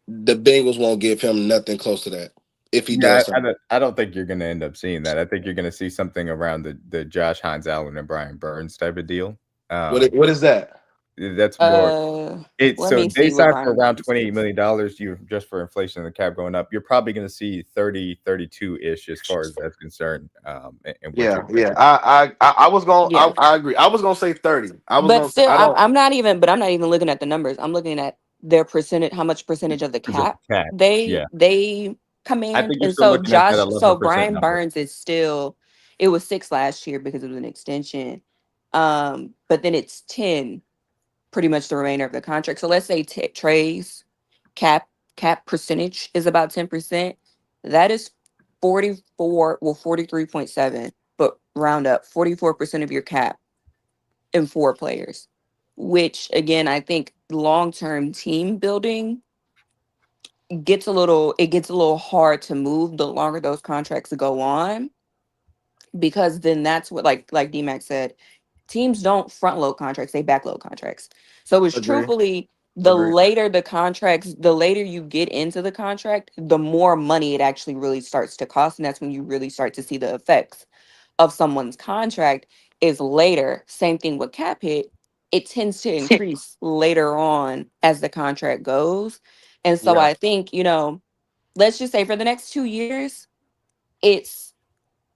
the Bengals won't give him nothing close to that. if he Yeah, does something. I don't think you're going to end up seeing that. I think you're going to see something around the Josh Hines Allen and Brian Burns type of deal. What is that? That's more. It's Let so me they see what signed for Brian around Burns $28 is. million. You just for inflation and the cap going up. You're probably going to see 30, 32 ish as far as that's concerned. And what you're Yeah. I was gonna. Yeah. I agree. I was gonna say 30. I was But gonna. still, I don't. I'm not even. But I'm not even looking at the numbers. I'm looking at their percentage, how much percentage of the the cap cap. Yeah, they I command. think you're And still so looking at that So 11% Brian number. Burns is still. It was 6 last year because it was an extension, but then it's 10 pretty much the remainder of the contract. So let's say Trey's cap cap percentage is about 10%. That is 44, well 43.7, but round up 44% of your cap in 4 players, which again, I think long-term team building gets a little hard to move the longer those contracts go on, because then that's what, like D-Max said, teams don't front load contracts, they back load contracts. So it's Agree. truthfully, Agree. the later you get into the contract, the more money it actually really starts to cost, and that's when you really start to see the effects of someone's contract is later. Same thing with cap hit. It tends to increase later on as the contract goes. And so Yeah. I think, let's just say for the next 2 years, it's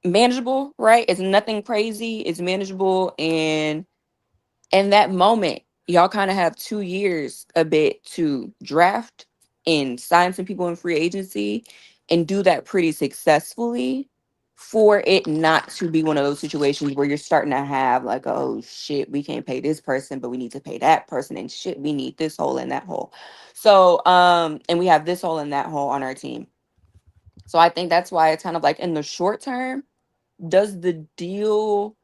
manageable, right? It's nothing crazy. It's manageable. And in that moment, y'all kind of have 2 years a bit to draft and sign some people in free agency and do that pretty successfully, for it not to be one of those situations where you're starting to have like, oh shit, we can't pay this person, but we need to pay that person, and shit, we need this hole and that hole. So, and we have this hole and that hole on our team. So I think that's why it's kind of like in the short term, does the deal,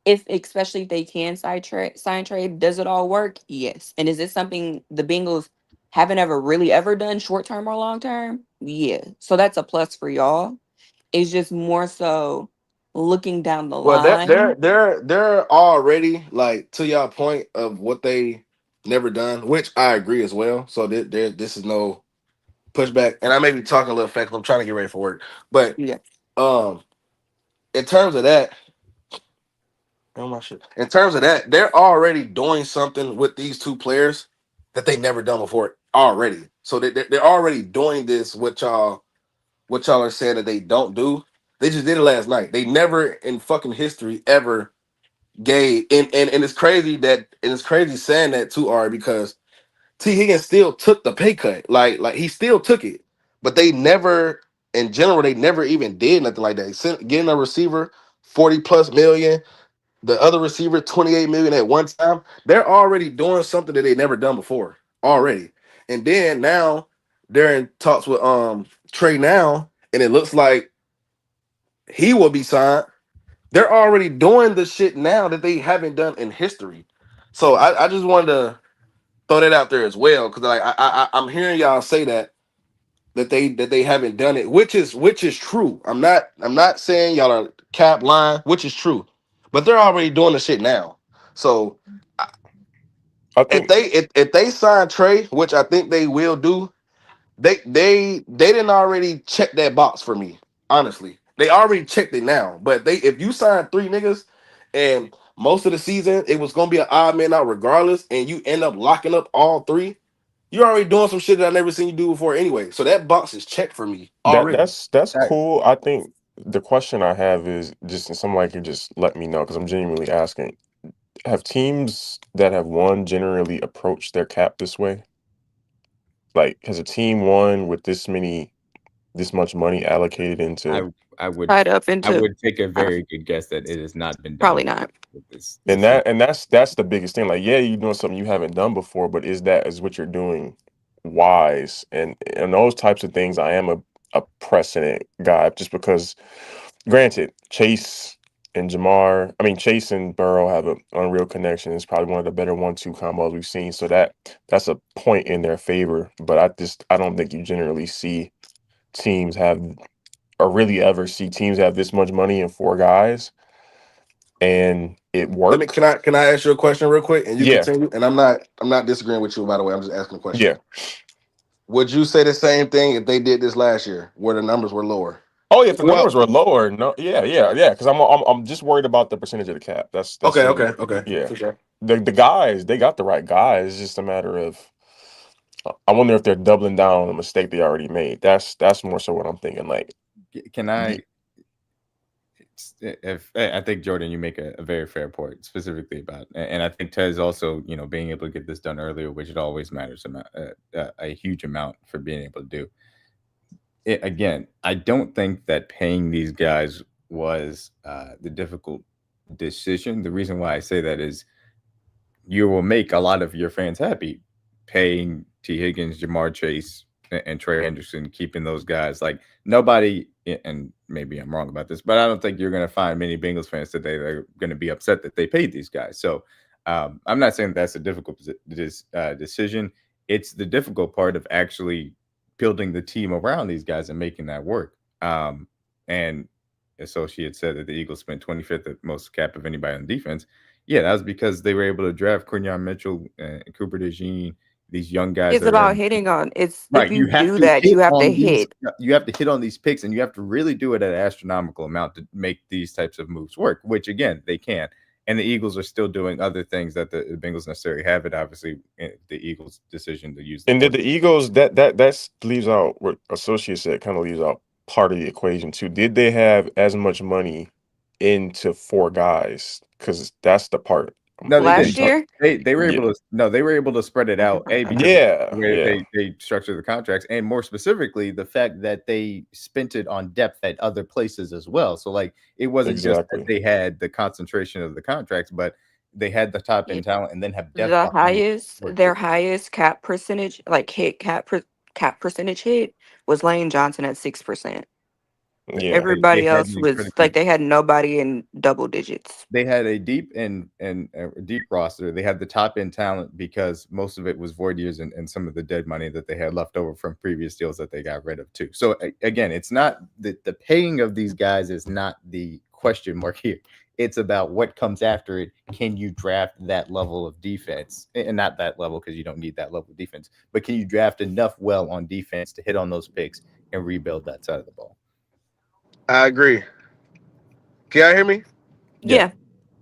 if especially if they can sign trade, does it all work? Yes. And is this something the Bengals haven't ever really ever done, short term or long term? Yeah. So that's a plus for y'all. It's just more so looking down the Well, line. they're already, like, to y'all point of what they never done, which I agree as well. So this is no pushback, and I may be talking a little fast 'cause I'm trying to get ready for work. But Yeah. um, in terms of that, oh my shit. In terms of that, they're already doing something with these two players that they never done before already. So they're already doing this. What y'all are saying that they don't do. They just did it last night. They never in fucking history ever gay, and it's crazy saying that too, Ari, because T Higgins still took the pay cut, like he still took it, but they never, in general, they never even did nothing like that. Getting a receiver 40 plus million, the other receiver 28 million at one time. They're already doing something that they never done before already, and then now they're in talks with Trey now, and it looks like he will be signed. They're already doing the shit now that they haven't done in history. So I just wanted to throw that out there as well, because like I'm hearing y'all say that they haven't done it, which is true. I'm not saying y'all are cap line, which is true, but they're already doing the shit now. So I if think they sign Trey, which I think they will do, they didn't already check that box for me. Honestly, they already checked it now. But if you sign 3 niggas and most of the season it was gonna be an odd man out regardless, and you end up locking up all 3, you're already doing some shit that I never seen you do before anyway. So that box is checked for me that already. that's That- cool. I think the question I have is just, and somebody can just let me know because I'm genuinely asking. Have teams that have won generally approached their cap this way? Like, has a team won with this much money allocated into, I I would Tied up I into, would take a uh, very good guess that it has not been probably done not. with this and this season. that's the biggest thing. Like, yeah, you're doing something you haven't done before, but is what you're doing wise? And those types of things, I am a precedent guy, just because, granted, Chase and Burrow have an unreal connection. It's probably one of the better 1-2 combos we've seen. So that's a point in their favor. But I don't think you generally see teams have, or really ever see teams have this much money in 4 guys and it Let me work. can I ask you a question real quick and you Yeah, continue? And I'm not disagreeing with you, by the way. I'm just asking a question. yeah. Would you say the same thing if they did this last year, where the numbers were lower? Oh yeah, if the Well, numbers were lower, no, yeah. Because I'm just worried about the percentage of the cap. That's Okay, really okay. yeah. For sure. The guys, they got the right guys. It's just a matter of I wonder if they're doubling down on a mistake they already made. That's more so what I'm thinking. Like, Can I? If I think Jordan, you make a very fair point specifically about, and I think Tez also, being able to get this done earlier, which it always matters a huge amount for being able to do. Again, I don't think that paying these guys was the difficult decision. The reason why I say that is you will make a lot of your fans happy paying Tee Higgins, Jamar Chase, and Trey Henderson, keeping those guys. Like nobody, and maybe I'm wrong about this, but I don't think you're going to find many Bengals fans today that are going to be upset that they paid these guys. So I'm not saying that's a difficult decision. It's the difficult part of actually building the team around these guys and making that work. And Associate said that the Eagles spent 25th at most cap of anybody on defense. Yeah, that was because they were able to draft Quinyon Mitchell and Cooper DeJean, these young guys. It's about hitting on. It's right. If you do that, you have to hit. You have to hit on these picks, and you have to really do it at an astronomical amount to make these types of moves work. Which again, they can. And the Eagles are still doing other things that the Bengals necessarily haven't. Obviously, the Eagles' decision to use. And did the Eagles that leaves out what Associate said? Kind of leaves out part of the equation too. Did they have as much money into 4 guys? Because that's the part. No, they Last didn't. year, They were able to. No, they were able to spread it out. Because they structured the contracts, and more specifically, the fact that they spent it on depth at other places as well. So, like, it wasn't just that they had the concentration of the contracts, but they had the top end talent, and then have depth. Their highest cap percentage, like hit cap percentage hit, was Lane Johnson at 6%. Yeah, everybody else was like they had nobody in double digits. They had a deep roster. They had the top end talent because most of it was void years and some of the dead money that they had left over from previous deals that they got rid of too. So again, it's not the paying of these guys is not the question mark here. It's about what comes after it. Can you draft that level of defense? And not that level because you don't need that level of defense, but can you draft enough well on defense to hit on those picks and rebuild that side of the ball? I agree. Can y'all hear me? Yeah.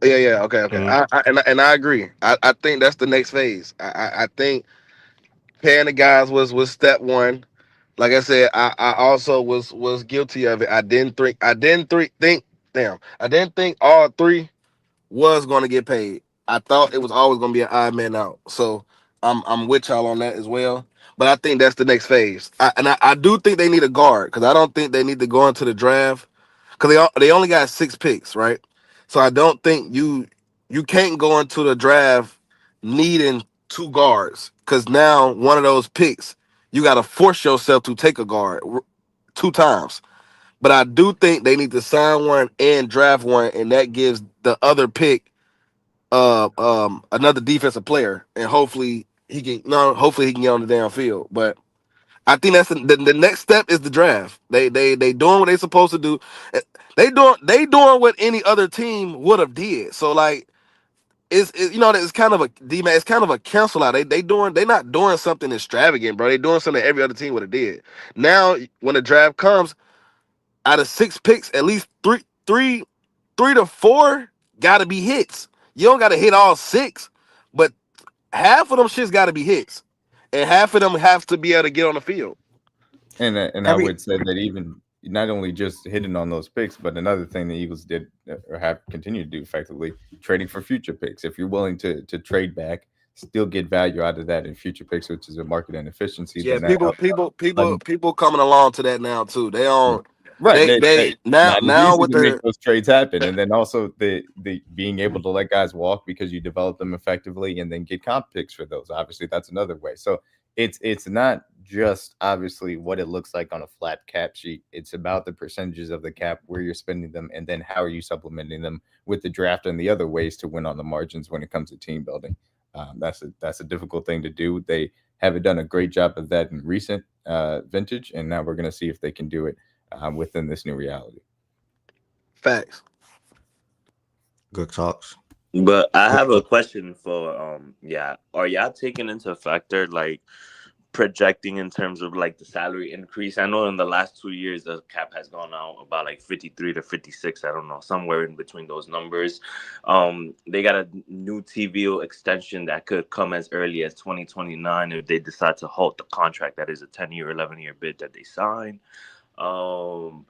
Yeah. Okay. Mm-hmm. I agree. I think that's the next phase. I think paying the guys was step one. Like I said, I also was guilty of it. I didn't think all 3 was going to get paid. I thought it was always going to be an odd man out. So I'm with y'all on that as well. But I think that's the next phase. I do think they need a guard because I don't think they need to go into the draft because they only got 6 picks, right? So I don't think you can't go into the draft needing 2 guards because now one of those picks you got to force yourself to take a guard 2 times. But I do think they need to sign one and draft one, and that gives the other pick another defensive player, and hopefully he can get on the damn field. But I think that's the next step is the draft. They doing what they supposed to do. They doing what any other team would have did. So like it's kind of a D-man, it's kind of a cancel out. They not doing something extravagant, bro. They doing something every other team would have did. Now when the draft comes, out of 6 picks, at least three to 4 gotta be hits. You don't gotta hit all 6, but half of them shits gotta be hits. And half of them have to be able to get on the field. And I would say that even not only just hitting on those picks, but another thing the Eagles did or have continued to do effectively, trading for future picks. If you're willing to trade back, still get value out of that in future picks, which is a market inefficiency. Yeah, people coming along to that now too. They don't right. They now with make those trades happen, and then also the being able to let guys walk because you develop them effectively, and then get comp picks for those. Obviously, that's another way. So it's not just obviously what it looks like on a flat cap sheet. It's about the percentages of the cap, where you're spending them, and then how are you supplementing them with the draft and the other ways to win on the margins when it comes to team building. That's a difficult thing to do. They haven't done a great job of that in recent vintage, and now we're going to see if they can do it within this new reality. Facts. Good talks. But I have a question for are y'all taking into factor like projecting in terms of like the salary increase? I know in the last 2 years the cap has gone out about like 53 to 56. I don't know, somewhere in between those numbers. They got a new TV extension that could come as early as 2029 if they decide to halt the contract. That is a 10-year, 11-year bid that they sign. Um,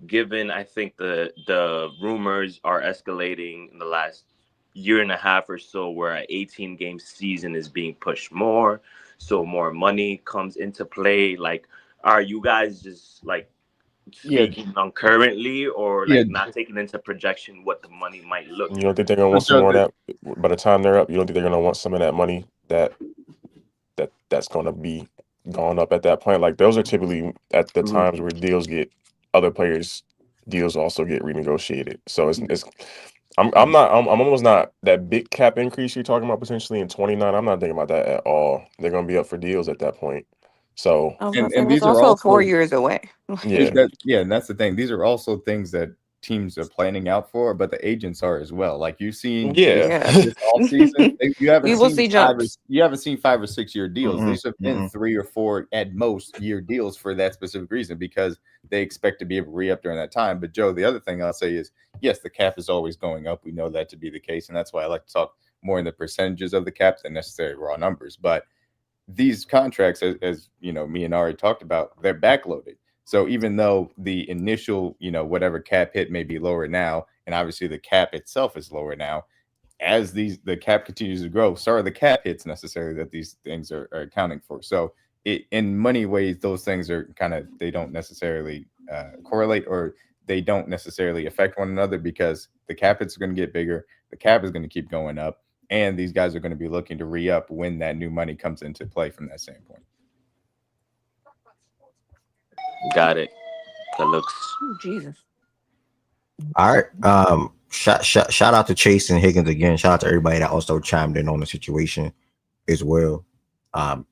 Given I think the rumors are escalating in the last year and a half or so, where an 18 game season is being pushed more, so more money comes into play. Like, are you guys just like Yeah, speaking on currently, or yeah. like not taking into projection what the money might look You don't like? think they're gonna So want some Joe, more of that by the time they're up? You don't think they're gonna want some of that money that's gonna be gone up at that point? Like those are typically at the times where other players deals also get renegotiated. So it's I'm almost not that big cap increase you're talking about potentially in 29. I'm not thinking about that at all. They're gonna be up for deals at that point. So I was gonna say and that's these are also 4 also years away. yeah, and that's the thing. These are also things that teams are planning out for, but the agents are as well. Like you've seen yeah. Yeah. this off season, you haven't We will seen see jumps. 5 or 6 year deals. Mm-mm, These have been mm-mm. 3 or 4 at most year deals for that specific reason because they expect to be able to re-up during that time. But Joe, the other thing I'll say is yes, the cap is always going up. We know that to be the case, and that's why I like to talk more in the percentages of the cap than necessarily raw numbers. But these contracts, as you know, me and Ari talked about, they're backloaded. So even though the initial, whatever cap hit may be lower now, and obviously the cap itself is lower now, as the cap continues to grow, so are the cap hits necessarily that these things are accounting for. So in many ways, those things are they don't necessarily correlate, or they don't necessarily affect one another because the cap hits are going to get bigger, the cap is going to keep going up, and these guys are going to be looking to re-up when that new money comes into play from that standpoint. Got it. That looks Oh, Jesus. All right. Shout out to Chase and Higgins again. Shout out to everybody that also chimed in on the situation as well.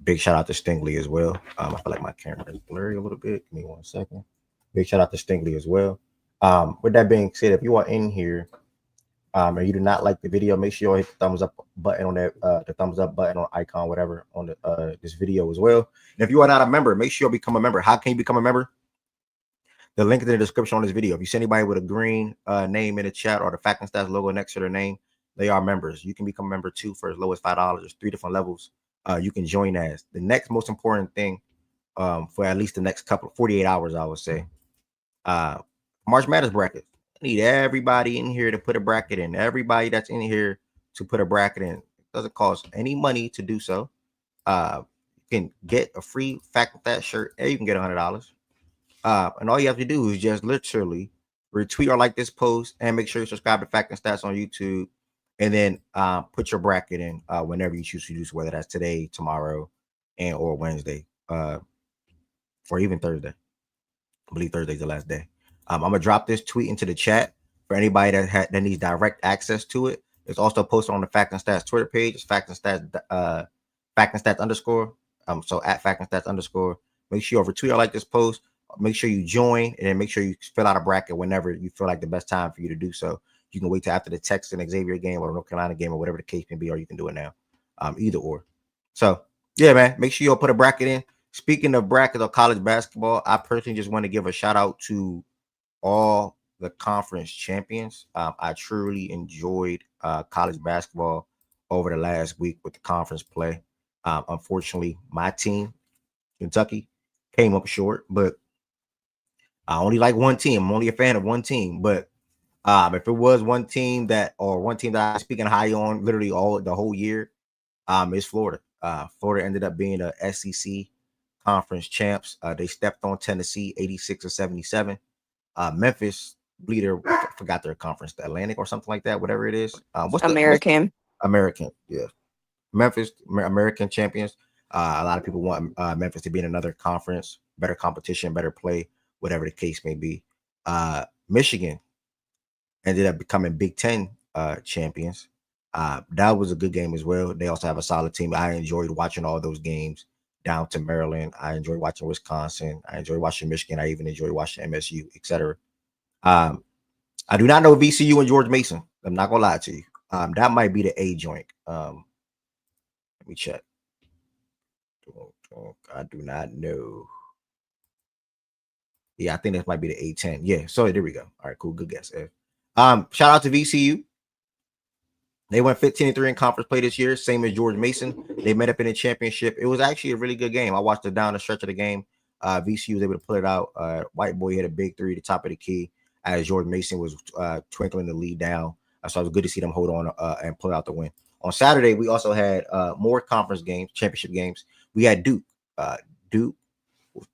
Big shout out to Stingley as well. I feel like my camera is blurry a little bit. Give me 1 second. Big shout out to Stingley as well. With that being said, if you are in here and you do not like the video, make sure you hit the thumbs up button on that, the thumbs up button or icon, whatever, on the this video as well. And if you are not a member, make sure you become a member. How can you become a member? The link in the description on this video. If you see anybody with a green name in the chat or the Fact and Stats logo next to their name, they are members. You can become a member too for as low as $5. There's 3 different levels you can join as. The next most important thing for at least the next 48 hours, I would say, March Madness bracket. I need everybody in here to put a bracket in. Everybody that's in here to put a bracket in. It doesn't cost any money to do so. You can get a free Fact and Stats shirt, and you can get $100. And all you have to do is just literally retweet or like this post and make sure you subscribe to Fact and Stats on YouTube, and then put your bracket in whenever you choose to do so, whether that's today, tomorrow, and or Wednesday, or even Thursday. I believe Thursday's the last day. I'm gonna drop this tweet into the chat for anybody that needs direct access to it. It's also posted on the Fact and Stats Twitter page. It's Fact and Stats, Fact and Stats underscore. So at Fact and Stats underscore. Make sure you retweet or like this post. Make sure you join, and then make sure you fill out a bracket whenever you feel like the best time for you to do so. You can wait till after the Texas and Xavier game or North Carolina game or whatever the case may be, or you can do it now. Either or. So yeah, man, make sure you'll put a bracket in. Speaking of brackets of college basketball, I personally just want to give a shout out to all the conference champions. I truly enjoyed college basketball over the last week with the conference play. Unfortunately, my team, Kentucky, came up short, but I only like one team. I'm only a fan of one team. But if it was one team that I'm speaking high on literally the whole year, it's Florida. Florida ended up being the SEC conference champs. They stepped on Tennessee 86-77. Memphis bleeder, forgot their conference, the Atlantic or something like that, whatever it is. What's American. American? Yeah, Memphis American champions. A lot of people want Memphis to be in another conference, better competition, better play, whatever the case may be. Michigan ended up becoming Big Ten champions. That was a good game as well. They also have a solid team. I enjoyed watching all those games down to Maryland. I enjoyed watching Wisconsin. I enjoyed watching Michigan. I even enjoyed watching MSU, etc. I do not know VCU and George Mason. I'm not gonna lie to you. That might be the A joint. Let me check. I do not know. Yeah, I think this might be the A10. Yeah, so there we go. All right, cool. Good guess. Shout out to VCU. They went 15-3 in conference play this year, same as George Mason. They met up in the championship. It was actually a really good game. I watched it down the stretch of the game. VCU was able to pull it out. White boy hit a big three at the top of the key as George Mason was twinkling the lead down. So it was good to see them hold on and pull out the win. On Saturday, we also had more conference games, championship games. We had Duke. Duke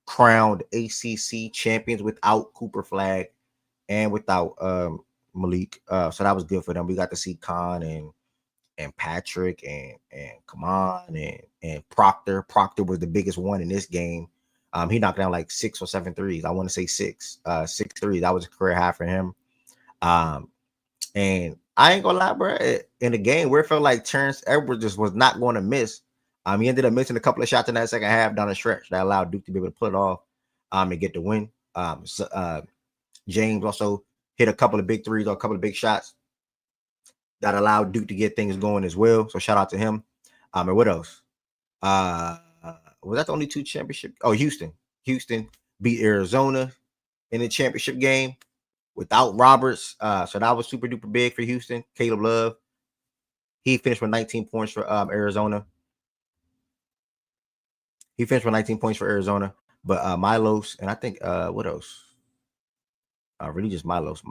crowned ACC champions without Cooper Flag and without Malik. So that was good for them. We got to see Khan and Patrick and Kaman and Proctor. Proctor was the biggest one in this game. He knocked down like 6 or 7 threes. I want to say 6 threes. That was a career high for him. And I ain't gonna lie, bro. In the game where it felt like Terrence Edwards just was not going to miss, he ended up missing a couple of shots in that second half down the stretch that allowed Duke to be able to pull it off and get the win. James also hit a couple of big threes or a couple of big shots that allowed Duke to get things going as well. So shout out to him. And what else? Was that the only 2 championship? Oh, Houston beat Arizona in the championship game without Roberts. So that was super duper big for Houston. Caleb Love, he finished with 19 points for Arizona. He finished with 19 points for Arizona. But Milos and I think what else? Really just Milos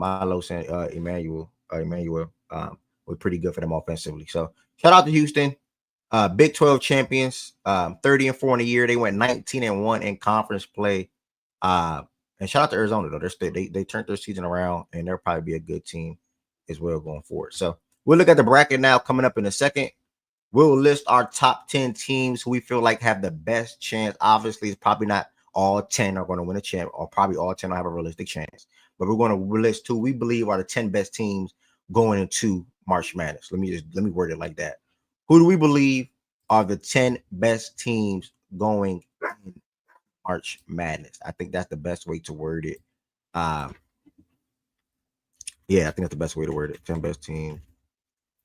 and Emmanuel were pretty good for them offensively. So shout out to Houston. Big 12 champions, 30-4 in a year. They went 19-1 in conference play. And shout out to Arizona though. They turned their season around and they'll probably be a good team as well going forward. So we'll look at the bracket now coming up in a second. We'll list our top 10 teams who we feel like have the best chance. Obviously, it's probably not all 10 are going to win a champ, or probably all 10 will have a realistic chance. But we're going to list who we believe are the 10 best teams going into March Madness. Let me word it like that. Who do we believe are the 10 best teams going in March Madness? I think that's the best way to word it. Yeah, I think that's the best way to word it. 10 best teams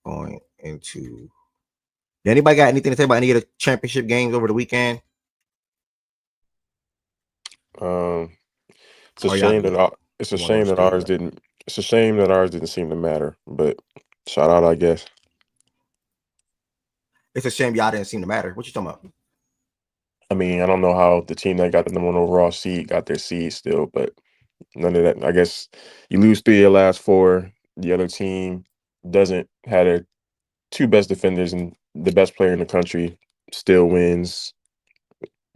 going into. Did anybody got anything to say about any of the championship games over the weekend? It's a shame that ours didn't. It's a shame that ours didn't seem to matter. But shout out, I guess. It's a shame y'all didn't seem to matter. What you talking about? I mean, I don't know how the team that got the number 1 overall seed got their seed still, but none of that. I guess you lose 3 of your last 4. The other team doesn't have their 2 best defenders and the best player in the country still wins.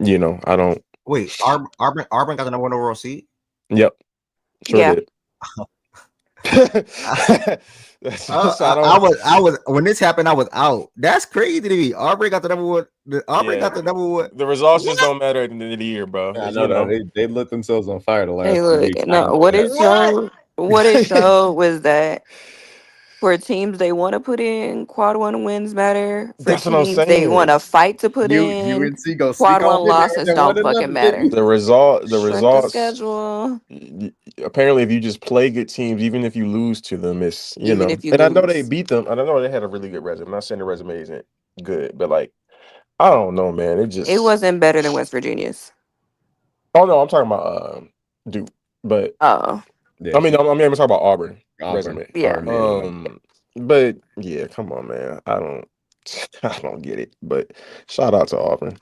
I don't. Wait, Auburn got the number 1 overall seed? Yep, sure Yeah. did. I was when this happened. I was out. That's crazy to me. Auburn got the number 1. Got the number 1. The results just don't matter at the end of the year, bro. I know. They lit themselves on fire the last 2 Look, weeks. no, what it showed was that for teams they want to put in quad 1 wins matter. For That's what I'm teams saying. they want to fight to put in UNC go quad 1 losses don't fucking matter. The results. The schedule. Apparently, if you just play good teams, even if you lose to them, it's If you and I know lose. they beat them. And I know they had a really good resume. I'm not saying the resume isn't good, but like I don't know, man. It wasn't better than West Virginia's. Oh no, I'm talking about Duke, but Oh. Yeah, I'm talking about Auburn resume. Yeah. But yeah, come on, man. I don't get it. But shout out to Auburn.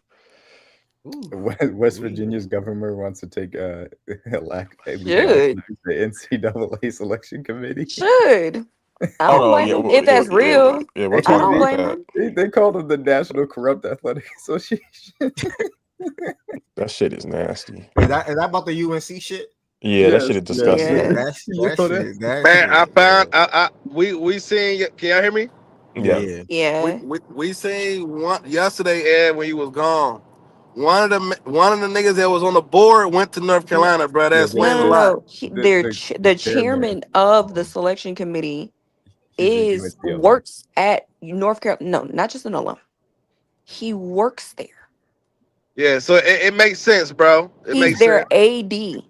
West Virginia's governor wants to take the NCAA selection committee. Should. I don't blame him if that's real. Yeah, we're I talking don't about blame that. him. They called him the National Corrupt Athletic Association. That shit is nasty. Is that about the UNC shit? Yeah, that shit is disgusting. Yeah, that Man, shit, I found we seen. Can y'all hear me? Yeah. We seen one yesterday, Ed, when you was gone. One of the niggas that was on the board went to North Carolina, bro. That explains a lot. The chairman of the selection committee works at North Carolina. No, not just Enola. He works there. Yeah, so it makes sense, bro. He's their AD.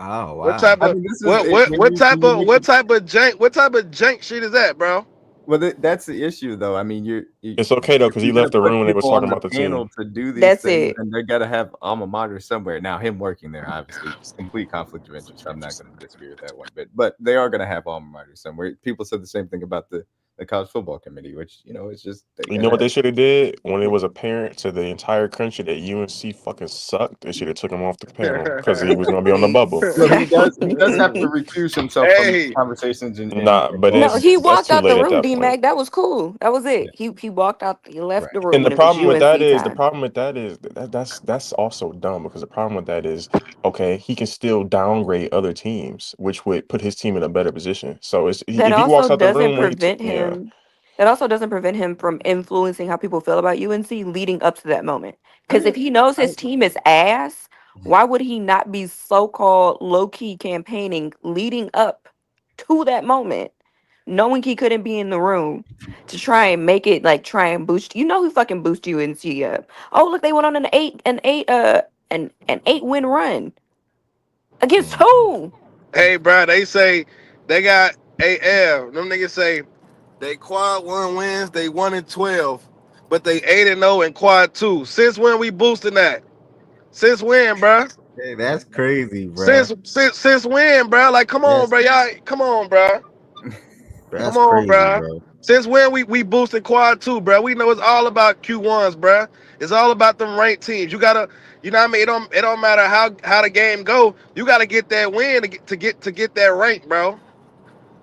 Oh wow! What type of jank shit is that, bro? Well, that's the issue, though. I mean, It's okay though, if because he you're gonna left the put room when they was people on talking the about the panel team. to do these That's things, it. and they got to have alma mater somewhere. Now, him working there, obviously, it's complete conflict of interest. I'm not going to disagree with that one bit, but they are going to have alma mater somewhere. People said the same thing about the college football committee, which it's just You know what they should have did when it was apparent to the entire country that UNC fucking sucked? They should have took him off the panel because he was gonna be on the bubble. Well, he does have to recuse himself from Hey, conversations Nah, but No, he that's walked too out the late at room, that D point. Mac. That was cool. That was it. Yeah. He walked out, he left Right. the room And the when it was problem with UNC that is that's also dumb because the problem with that is okay, he can still downgrade other teams, which would put his team in a better position. So That if he also walks out the doesn't room when prevent him. That also doesn't prevent him from influencing how people feel about UNC leading up to that moment. Because if he knows his team is ass, why would he not be so-called low-key campaigning leading up to that moment, knowing he couldn't be in the room to try and make it like try and boost? You know who fucking boost UNC up? Oh, look, they went on an 8-win run against who? hey, bro. They say they got AF. Them niggas say they quad 1 wins. They 1-12, but they 8-0 in quad 2. Since when we boosting that? Since when, bro? Hey, that's crazy, bro. Since when, bro? Like, come on, Yes, bro. Y'all, come on, bro. that's Come on, crazy, bro. bro. Since when we boosted quad 2, bro? We know it's all about Q1s, bro. It's all about them ranked teams. You gotta, you know what I mean? It don't matter how the game go. You gotta get that win to get that rank, bro.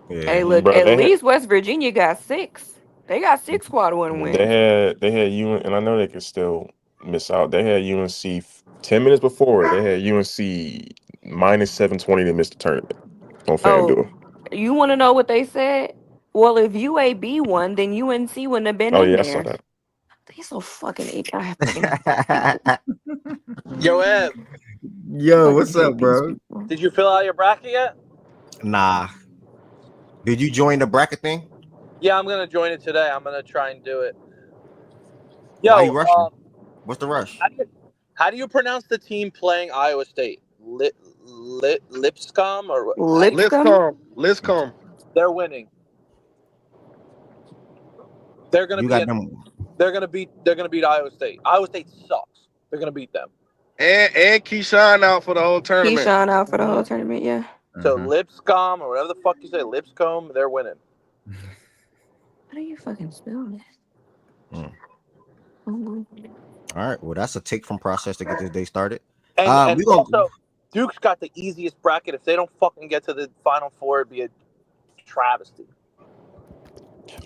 Hey, Yeah. look, bro, at least West Virginia got 6. They got 6 quad 1 wins. they had UN, and I know they could still miss out. They had UNC 10 minutes before. They had UNC minus 720 to miss the tournament on Oh, FanDuel. you want to know what they said? Well, if UAB won, then UNC wouldn't have been Oh in yeah, I saw there. that. They so fucking I fucking hate these people. Yo, Ev, Yo, Fucking what's up, hate these bro? people. did you fill out your bracket yet? Nah. Did you join the bracket thing? Yeah, I'm gonna join it today. I'm gonna try and do it. Why Yo, you rushing? What's the rush? how do you pronounce the team playing Iowa State? Lipscomb or Lipscomb? Let's come. they're winning. They're gonna You be got in. them. They're gonna beat Iowa State. Iowa State sucks. They're gonna beat them. And Keyshawn out for the whole tournament. Keyshawn out for the whole Mhm. tournament, yeah. So Mhm. Lipscomb or whatever the fuck you say, Lipscomb, they're winning. How do you fucking spell this? Mm. Oh my. All right. Well, that's a take from process to get this day started. And We gonna. also, Duke's got the easiest bracket. If they don't fucking get to the Final Four, it'd be a travesty.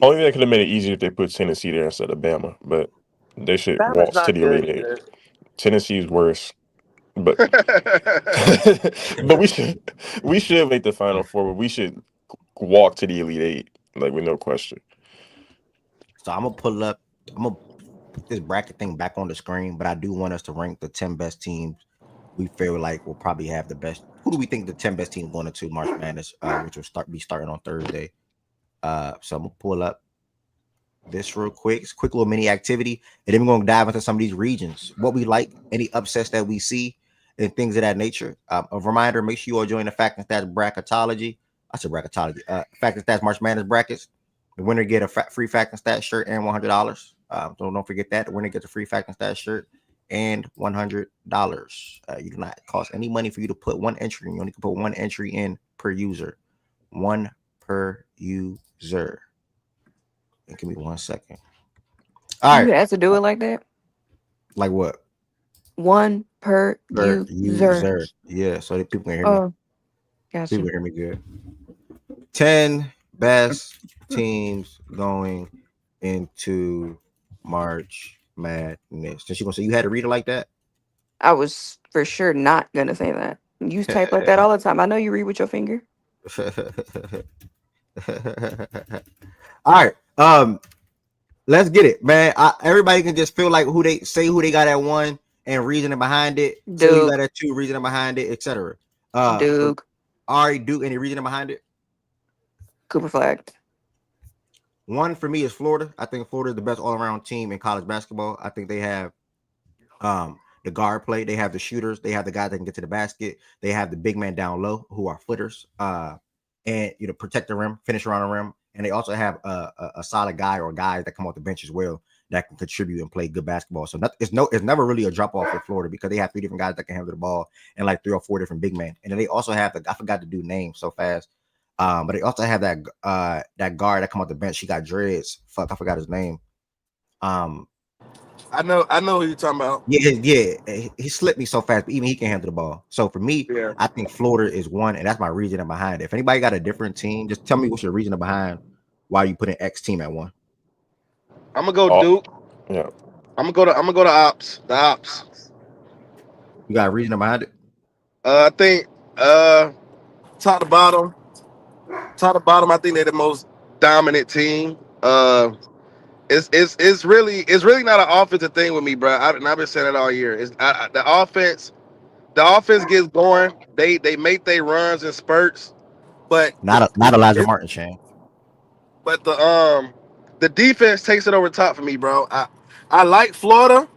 Only thing that could have made it easier if they put Tennessee there instead of Bama, but they should Bama's waltz to not the good Elite Eight. either. Tennessee's worse, but but we should make the Final Four. But we should walk to the Elite Eight, like with no question. So I'm gonna pull up. I'm gonna put this bracket thing back on the screen, but I do want us to rank the 10 best teams we feel like will probably have the best. Who do we think the 10 best teams going into March Madness, which will be starting on Thursday? So I'm gonna pull up this real quick. It's a quick little mini activity, and then we're gonna dive into some of these regions, what we like, any upsets that we see, and things of that nature. A reminder: make sure you all join the Fact and Stats bracketology. I said bracketology. Fact and Stats March Madness brackets. The winner get a free Fact and Stats shirt and $100. So don't forget that the winner gets a free Fact and Stats shirt and $100. You do not cost any money for you to put one entry in. You only can put one entry in per user. One per user. Give me 1 second. All right. You have to do it like that? Like what? One per user. User. Yeah, so that people can hear me. Oh, gotcha. People can hear me good. 10 best teams going into March Madness. So she gonna say you had to read it like that? I was for sure not gonna say that. You type like that all the time. I know you read with your finger. All right. Let's get it, man. Everybody can just feel like who they got at 1 and reasoning behind it. So you got at 2, reasoning behind it, etc. Duke. Ari, Duke, any reasoning behind it? Cooper Flag. 1 for me is Florida. I think Florida is the best all-around team in college basketball. I think they have the guard play, they have the shooters, they have the guys that can get to the basket, they have the big man down low who are footers, and protect the rim, finish around the rim, and they also have a solid guy or guys that come off the bench as well that can contribute and play good basketball. So it's never really a drop off for Florida because they have 3 different guys that can handle the ball and like 3 or 4 different big men. And then they also have I forgot to do names so fast. But they also have that guard that come off the bench. He got dreads. Fuck, I forgot his name. I know who you're talking about. Yeah. He slipped me so fast, but even he can handle the ball. So for me, Yeah. I think Florida is one, and that's my reasoning behind it. If anybody got a different team, just tell me what's your reasoning behind why you put an X team at 1. I'm gonna go Oh, Duke. yeah. I'm gonna go to ops. The ops. You got a reasoning behind it? I think top to bottom, I think they're the most dominant team. It's really not an offensive thing with me, bro. And I've been saying it all year. The offense. The offense gets going. They make their runs and spurts, but Not Elijah Martin, Shane. but the defense takes it over top for me, bro. I like Florida.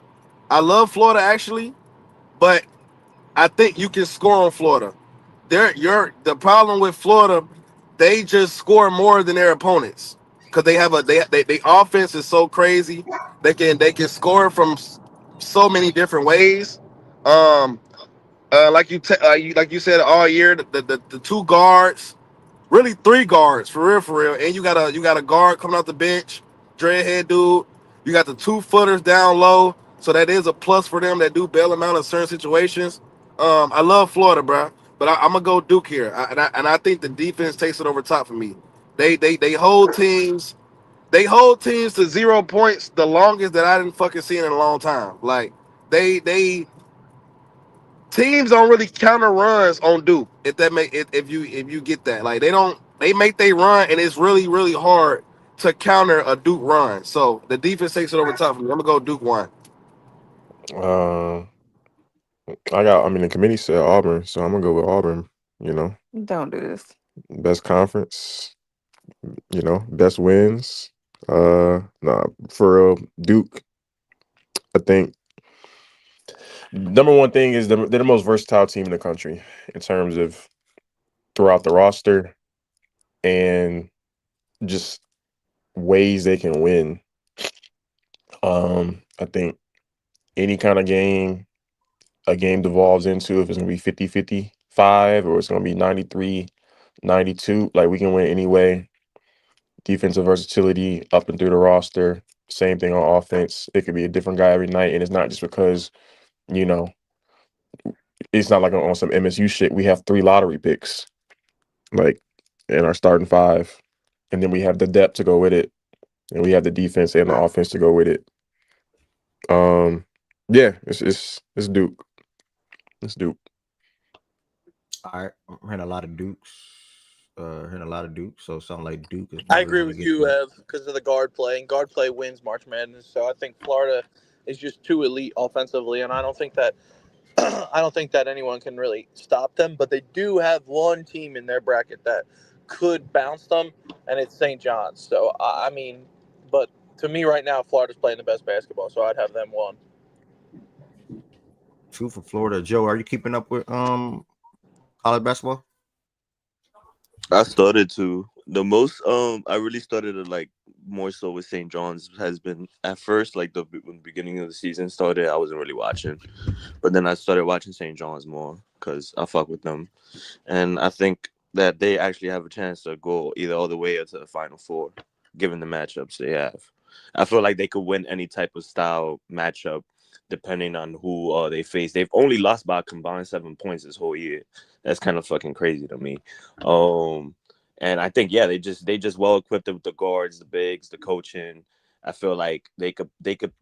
I love Florida actually, but I think you can score on Florida. The problem with Florida, they just score more than their opponents because they have they offense is so crazy. They can score from so many different ways. Um, like you said all year, the 2 guards, really 3 guards for real, and you got a guard coming off the bench, dreadhead dude. You got the 2-footers down low, so that is a plus for them that do bail them out in certain situations. I love Florida, bro, but I'm gonna go Duke here, and I think the defense takes it over top for me. They hold teams. They hold teams to 0 points the longest that I didn't fucking see in a long time. Like they teams don't really counter runs on Duke. If you get that, like they make they run, and it's really hard to counter a Duke run. So the defense takes it over top for me. I'm gonna go Duke 1. Uh, I mean, the committee said Auburn, so I'm gonna go with Auburn. You know, Don't do this. best conference. Best wins. Nah, for real, Duke. I think number one thing is they're the most versatile team in the country in terms of throughout the roster and just ways they can win. I think any kind of game a game devolves into, if it's going to be 50-55 or it's going to be 93-92, like we can win anyway. Defensive versatility up and through the roster. Same thing on offense. It could be a different guy every night, and it's not just because, you know, it's not like on some MSU shit. We have 3 lottery picks, like in our starting 5, and then we have the depth to go with it, and we have the defense and the offense to go with it. Yeah, it's Duke. It's Duke. All right, I'm hearing a lot of Dukes. So something like Duke is I probably agree going to with get you, there. Ev, because of the guard play. And guard play wins March Madness. So I think Florida is just too elite offensively, and I don't think that anyone can really stop them. But they do have one team in their bracket that could bounce them, and it's St. John's. So I mean, but to me right now, Florida's playing the best basketball, so I'd have them 1. 2 for Florida. Joe, are you keeping up with college basketball? I started to. The most I really started to like more so with St. John's has been at first, like when the beginning of the season started, I wasn't really watching. But then I started watching St. John's more because I fuck with them. And I think that they actually have a chance to go either all the way or to the Final Four, given the matchups they have. I feel like they could win any type of style matchup depending on who they face. They've only lost by a combined 7 points this whole year. That's kind of fucking crazy to me. And I think they just well equipped with the guards, the bigs, the coaching. I feel like they could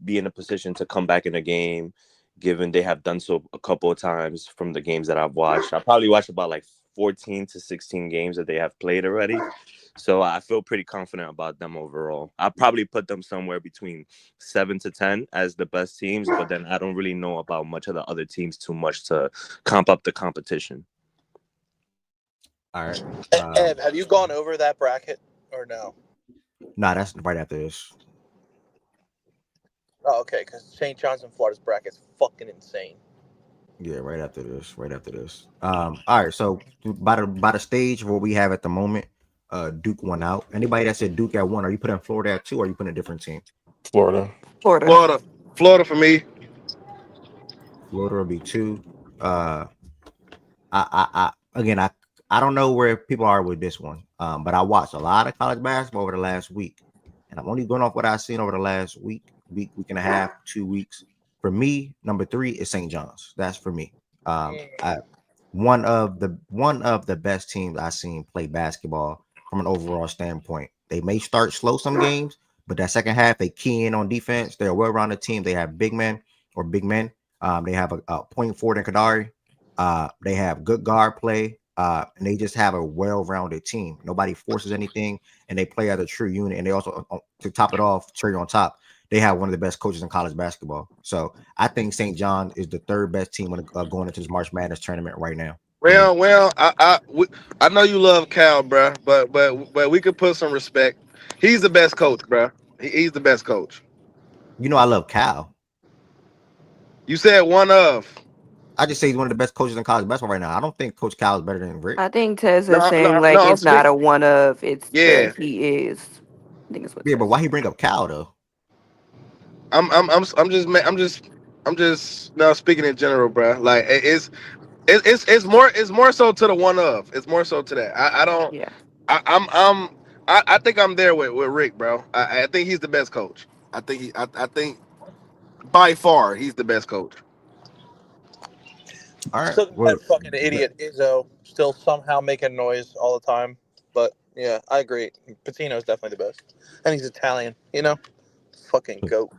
be in a position to come back in a game, given they have done so a couple of times from the games that I've watched. I probably watched about like 14 to 16 games that they have played already. So I feel pretty confident about them overall. I probably put them somewhere between 7 to 10 as the best teams, but then I don't really know about much of the other teams too much to comp up the competition. All right. Ev, have you gone over that bracket or no? Nah, that's right after this. Oh, okay, because St. John's and Florida's bracket's fucking insane. Yeah, right after this. All right. So by the stage of what we have at the moment, Duke won out. Anybody that said Duke at 1, are you putting Florida at 2, or are you putting a different team? Florida. Florida. Florida for me. Florida will be 2. I don't know where people are with this one. But I watched a lot of college basketball over the last week, and I'm only going off what I've seen over the last week and a half, 2 weeks. For me, number 3 is St. John's. That's for me. One of the best teams I've seen play basketball from an overall standpoint. They may start slow some games, but that second half they key in on defense. They're a well-rounded team. They have big men. They have a point forward in Kadari. They have good guard play. And they just have a well-rounded team. Nobody forces anything, and they play as a true unit. And they also, to top it off, cherry on top, they have one of the best coaches in college basketball. So I think St. John is the third best team going into this March Madness tournament right now. Well, I know you love Cal, bro, but we could put some respect. He's the best coach, bro. He's the best coach. You know I love Cal. You said one of. I just say he's one of the best coaches in college basketball right now. I don't think Coach Cal is better than Rick. I think Tez is saying it's not a one of. It's that he is. I think it's what. Yeah, but why he bring up Cal though? I'm just now speaking in general, bro. Like it's more so to the one of. It's more so to that. I don't. Yeah. I think I'm there with Rick, bro. I think he's the best coach. I think by far he's the best coach. All right. Still that fucking idiot Izzo still somehow making noise all the time. But yeah, I agree. Patino is definitely the best, and he's Italian. You know, fucking goat.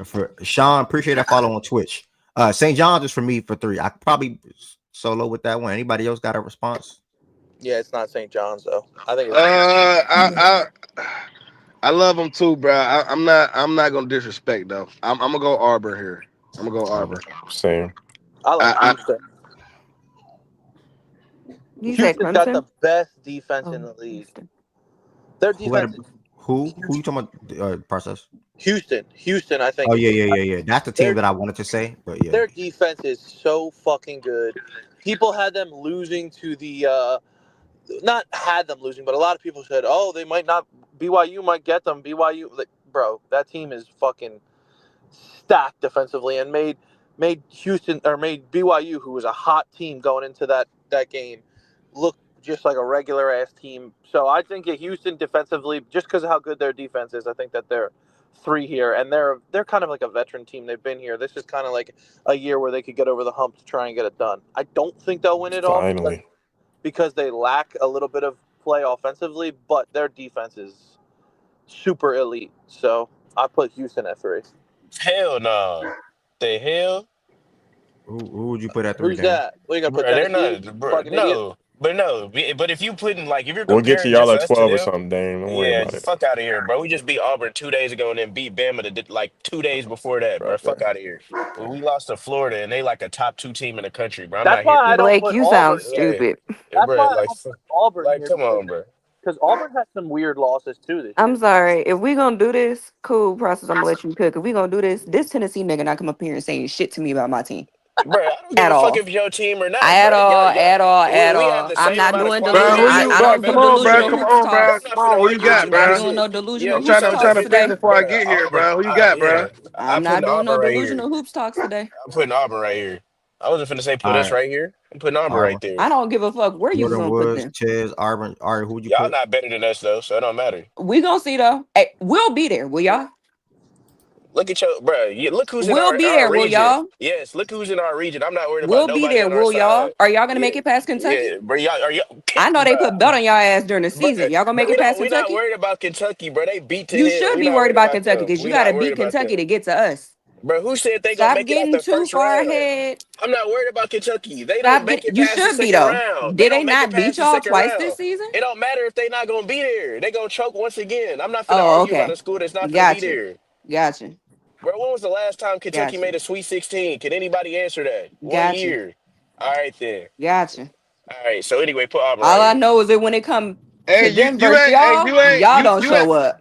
For Sean, appreciate that follow on Twitch. St. John's is for me for 3. I probably solo with that one. Anybody else got a response? Yeah, it's not St. John's though. I think. I love him too, bro. I'm not gonna disrespect though. I'm gonna go Auburn here. I'm gonna go Auburn. Same. I like Houston. Houston's got the best defense in the league. Their defense. Who you talking about? Process. Houston, I think. Oh yeah. That's the team that I wanted to say, but yeah. Their defense is so fucking good. People had them losing to the. Not had them losing, but a lot of people said, "Oh, they might not. BYU might get them." BYU, like, bro, that team is fucking stacked defensively and made Houston or made BYU, who was a hot team going into that game, look just like a regular ass team. So I think Houston defensively, just because of how good their defense is, I think that they're 3 here, and they're kind of like a veteran team. They've been here. This is kind of like a year where they could get over the hump to try and get it done. I don't think they'll win it all. Finally. Because they lack a little bit of play offensively, but their defense is super elite. So I put Houston at 3. Hell no. The hell? Who would you put at 3? Who's that? What you gonna put? They're not. Bro, no. But if you putting if you're comparing We'll get to y'all at just us 12 to or them, something, Dane. Don't worry about it. fuck out of here, bro. We just beat Auburn 2 days ago and then beat Bama like 2 days before that, bro. Fuck out of here. Well, we lost to Florida and they like a top 2 team in the country, bro. That's why I don't Blake, put you Auburn. sound stupid. That's bro, why I don't put Auburn like here. come on, bro. Because Auburn has some weird losses too this year. I'm sorry. If we gonna do this, cool process. I'm gonna let you cook. If we gonna do this Tennessee nigga not come up here and saying shit to me about my team. Bro, I don't give a fuck if your team or not. At bro. all. I'm not doing Bro, delusional. I don't do come on, bro. delusional Come hoops on, bro. talks. Come on. Who you got, I'm bro? not doing no delusional I'm hoops trying talks to today. finish before I get here, bro. Who you got, bro? I'm not doing no delusional hoops talks today. I'm putting Auburn right here. I wasn't finna say put us right here. I'm putting Auburn right there. I don't give a fuck where you Northern gonna put Woods, them. Chaz, Auburn. All right, who would you Y'all put? not better than us though, so it don't matter. We gonna see though. Hey, we'll be there, will y'all? Look at your bro. Look who's in We'll our be there, will region. y'all? Yes, look who's in our region. I'm not worried We'll about be nobody there, on our will y'all? side. Are y'all gonna make it past Kentucky? Yeah, bro. I know they put belt on y'all ass during the season. Y'all gonna make it past We're Kentucky? not worried about Kentucky, bro. They beat to You him. should We be not worried about Kentucky because you We gotta not worried beat about Kentucky them. to get to us. Bro, who said they Stop gonna make it out getting the too first far round? ahead. I'm not worried about Kentucky. They Stop don't make it you past the should be second though. round. Did they don't make not it beat past the y'all second twice round. this season? It don't matter if they not gonna be there. They gonna choke once again. I'm not finna Oh, argue about okay. a school that's not gonna be Gotcha. there. Gotcha. Bro, when was the last time Kentucky Gotcha. made a Sweet 16? Can anybody answer that? 1 Gotcha. year. All right then. Gotcha. All right. So anyway, put Auburn All right I here. know is that when it comes Hey, to them versus y'all don't show up.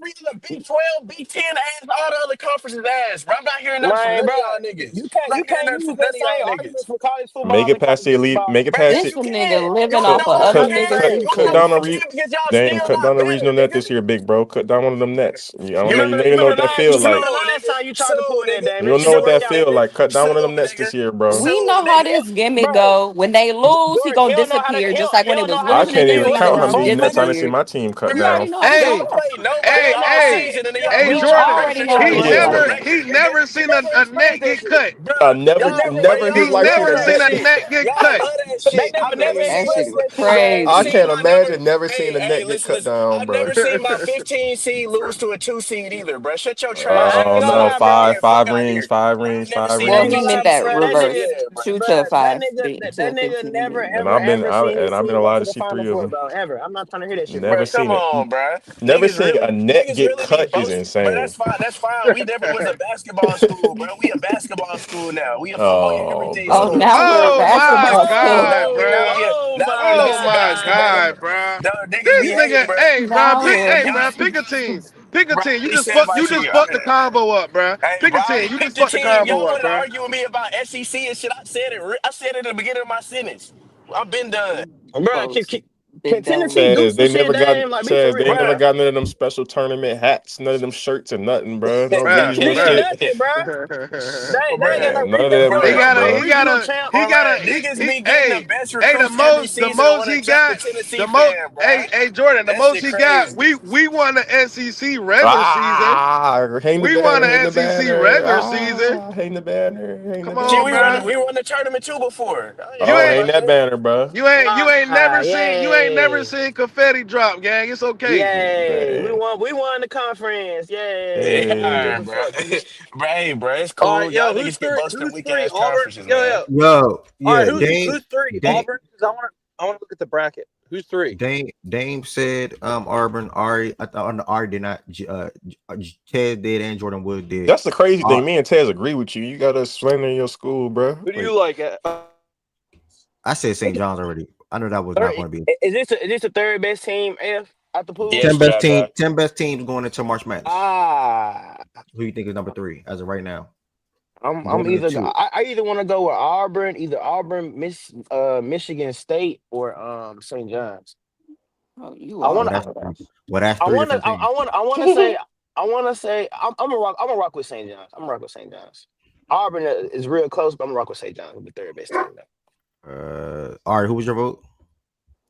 every other B12, B10 ass, all the other conferences ass, bro. I'm not hearing nothing from Man, none bro, of y'all niggas. you I'm can't not you hearing can't nothing use from that none of same y'all arguments niggas. for college Make football it and past the college elite. basketball. Make it Bro, past yes, This it. you nigga can. living Y'all off Cut, know of why you other cut, can? niggas' cut, You cut know down why a you success. re. can? Because y'all Dame, still cut not down the better, regional net nigga. this year, big bro. Cut down one of them nets. I You don't remember? know. You You know remember what the that last? feel You like. remember the Sure, last nigga. time you tried to Sure, pull that, nigga. damn You it? don't It know didn't what work that Sure, out feel for nigga. you. like. Cut down one of them Sure, nets nigga. this year, bro. We Sure, know how nigga. this gimmick Bro, go. When they lose, he Jordan, gonna he don't know how to disappear he just don't, like he when it don't know was how to I winning can't again. even he We like count a how know he many folk nets I nigga. done seen disappeared. my team cut We down. already know he Nigga, gonna y'all Hey, left. play nobody hey, He don't know all how hey, season, and then y'all hey, he beat don't y'all Jordan. ass Already in know y'all he He Jordan, wins gonna on left. the never, it. he regular, nigga. never seen a explained net that get shit. cut. Bruh, He y'all never play, He he y'all don't play never explain that that seen a shit. shit. net get Y'all cut. love that They shit. never I've they never never seen That explained shit this. is that shit, I've gang. never I crazy. seen can't my number. imagine never seeing Hey, a hey, net get listen, cut listen. down, I've bro. never seen my 15 seed lose to a 2 seed either, bruh. Shut your But trash I I ain't don't ass gonna know. up, lie, bruh. bro. Five, Yeah, fuck five out of rings, here. five I ain't rings, never five seen I Well, ain't that he gonna rings. 15 lie, meant bro. that seed That lose nigga, shit, reverse. bruh. 2 to bro, 5 beat to that a nigga 15 never again. And ever ever seen a I've seed been go to allowed to the see final three of four, them. bro. Ever. I'm not trying to hear that shit, bro. Never Bruh, come seen it. on, bruh. Never Niggas seen really. a net niggas get really be cut is boasting, but insane. that's fine. That's fine. We never was a basketball school, bro. We a basketball school now. We a football and Oh, everything Oh, brother. school. now we're a Oh my basketball school. God, No, we bro. now we Oh now my Oh it's a my God. basketball. God, bro. No, niggas be This hating, nigga, bro. hey, bro, Now we're a pick a team. Pick a Bro, team. I already said my You just shit. fucked the combo up, bro. Hey, Pick bro, a I team. already You just picked the fucked the team. combo Y'all up, want to bro. argue with me about SEC and shit? I said it in the beginning of my sentence. I've been done. Bro, Folks, can big Tennessee dome. do Chaz, some they shit? never got Damn, like be for Chaz, they real. ain't never Bruh. got none of them special tournament hats, none of them shirts or nothing, bro. No Bruh, regional Nigga, bruh. shit. nothing, bro. They ain't got no Man, none of that Bro, He merch, got a, bro. regional champ. niggas be getting the best hey, recruits every the season and most want to he trust the got, Tennessee the most, fan, bro. hey, Jordan, the That most shit he got, crazy. we won the SEC regular season. Hang the We won banner, hang the the SEC banner. regular season. Hang the banner, hang the Come Shit, on, banner. bruh. we won the tournament too before. I ain't You Oh, hating ain't, hang about that that. banner, bro. you ain't never Yay. seen confetti drop, gang. It's okay. Yay. Man. We won the conference. Yay. Yeah, I don't Hey. give alright, a bro. fuck, nigga. Bro, hey, bro, it's All cool. right, yo, Y'all niggas get busted in who's weak three? ass Auburn? conferences, Yo, man. yo. Yo, All right, yeah, Dame, who's three? Dame, Auburn? Because I want to look at the bracket. Who's three? Dame said Auburn. Ari, I thought Ari did not. Ted did and Jordan Wood did. That's the crazy thing. Me and Tez agree with you. You gotta slander your school, bro. Who do Like, you like? I said St. John's already. I know that was Third, not going to be is this the third best team at the pool? Yes, Jack. 10 best teams going into March Madness. Ah, Who you think is number 3 as of right now? I'm Going either into I either want to go with Auburn, Michigan State, or St. John's. Oh, you I all want well, to that's over there. that's I 3 want to different things. I want to say I'm gonna rock with St. John's. I'm gonna rock with St. John's. Auburn is real close, but I'm gonna rock with St. John's with the third best team. All right, who was your vote?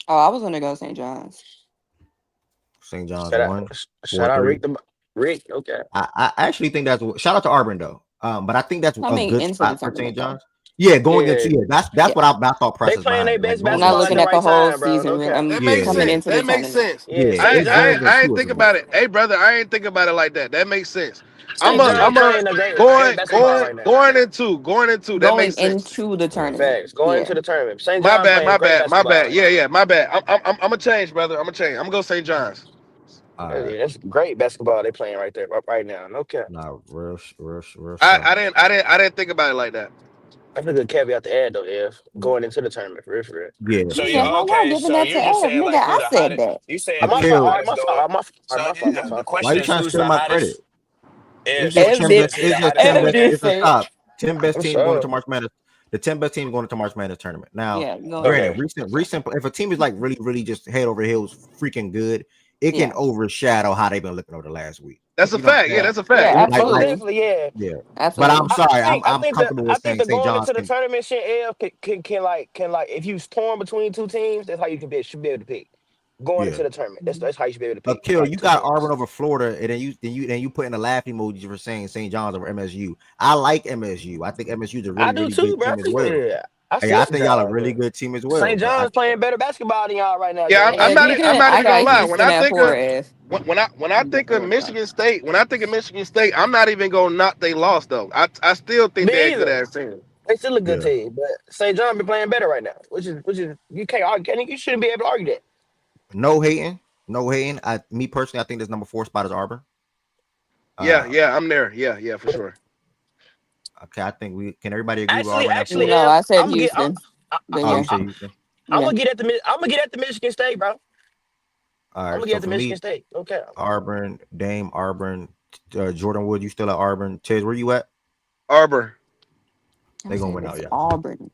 Oh, I was gonna go St. John's. St. John's Shout out, 1, 4, shout out 3. Rick. Okay. I actually think that's shout out to Auburn though. But I think that's I a mean, good into the spot for St. tournament though. John's. Yeah, going Yeah, into that's Yeah, what my thought they process playing behind their it. Like best I'm going not basketball into at looking the at the right whole time, bro. season. Okay. I'm That makes yeah, coming sense. into the That makes tournament. sense. Yeah, yeah. St. It's John, going I against ain't you at the think moment. about it. Hey, brother, I ain't think about it like that. That makes sense. St. Yeah, John playing a great basketball right now. Going into. That Going makes sense. into the tournament. Facts. Going Yeah. into the tournament. St. My John bad, playing my great bad, my basketball bad. right now. Yeah, my bad. I'm gonna change, brother. I'm gonna change. I'm gonna go St. John's. all right. Yeah, that's great basketball they playing right there, right now. No cap. Nah, real stuff. I didn't think about it like that. That's a good caveat to add though, if going into the tournament for real, for real. Yeah, So for He you said, sure. "How y'all okay? giving So that to you're just Ed, saying nigga?" like who I the said hottest? that. You saying My who's the fault. All Akil, right, hottest my fault. going? All So right, my fault. the why question you is trying to who's steal the my credit? hottest? It's If just Ev 10 did. best. who the It's just hottest 10 going Ev best. did in? It's a say, top 10 best I'm teams going into sure. March Madness. The 10 best teams going into March Madness tournament. Now, "Yeah, going granted, Okay. in." recent. If a team is like really just head over heels, freaking good, it can Yeah, overshadow how they've been looking over the last week. That's a You know what fact. I'm Yeah, saying? that's a yeah, fact. Most Like, absolutely, definitely, yeah. yeah. But I'm absolutely. sorry. I I'm think the comfortable with saying the St. going John's into the can. tournament shit, L can like if you torn between two teams, that's how you should be able to pick. Going Yeah. into the tournament. That's how you should be able to pick Kill, like you two got teams. Auburn over Florida, and then you put in a laugh emoji for saying St. John's over MSU. I like MSU. I think MSU is a I really do really too, good bro. team as well. Yeah. I Hey, see I St. think y'all a John's, really but good team as well. St. But John's playing better basketball than y'all right now, Yeah, gang. I'm Ev, not. you I'm can. not I even gonna got lie. When Houston I at think 4. of Ev. when I think of Michigan State, I'm not even gonna knock they lost though. I still think they're Me a good either. ass team. They still a good yeah, team, but St. John been playing better right now, which is you can't argue. You shouldn't be able to argue that. no hating, no hating. Me personally, I think this number 4 spot is Auburn. Yeah, Uh, yeah, I'm there. Yeah, for sure. okay, I think we can. Everybody agree with Auburn at Actually, 4. No, if I said I'm gonna get, Houston, but Oh, you yeah, say Houston? I'm yeah. gonna get at I'm gonna get at the Michigan State, bro. All I'm right. gonna get So at the for Michigan me, State. Okay. Auburn, Dame, Auburn, Jordan Wood. You still at Auburn? Ches, where you at? Arbor. I They gonna said win out, it's yeah. Auburn,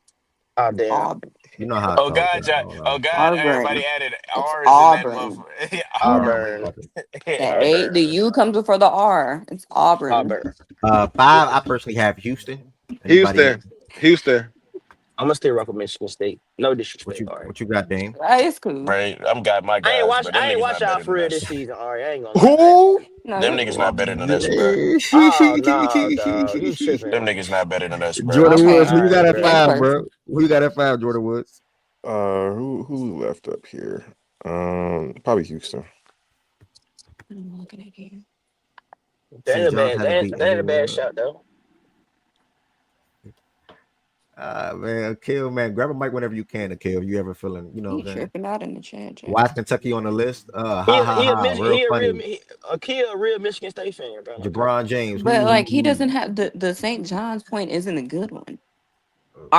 Oh damn. Auburn, You know how I Oh talk. God, Yeah, I don't Oh know. God, everybody Auburn. added It's R's in that Auburn. motherfucker. Yeah, I'm Auburn. talking. The A, the Auburn. U comes before the R. It's Auburn. Auburn. 5. I personally have Houston. Anybody else? Houston. Houston. I'm gonna still rock with Michigan State. No disrespect. All right. What you got, Dame? It's cool. Right, I'm got my guys, but them I ain't niggas watch not y'all better for than real this us. season. All right, I ain't gonna lie. who? No, Them you're niggas cool. not better than us, bro. Oh no, dog. You Them tripping. niggas not better than us, bro. Jordan Woods, Okay, who All you right, got at bro. next 5, bro? person. Who you got at 5, Jordan Woods? Who left up here? Probably Houston. I'm looking at you. That ain't St. a John's bad. hasn't beat That ain't a bad anyone. shot though. Man, Akil, man, grab a mic whenever you can, Akil. If you ever feeling, you know He what I'm saying? tripping out in the chat. Why is Kentucky on the list? Ha He a, ha he a, ha. Mich- Real he a real funny. a real Michigan State fan, bro. Okay. Jabron James. But like he doesn't have the St. John's point isn't a good one.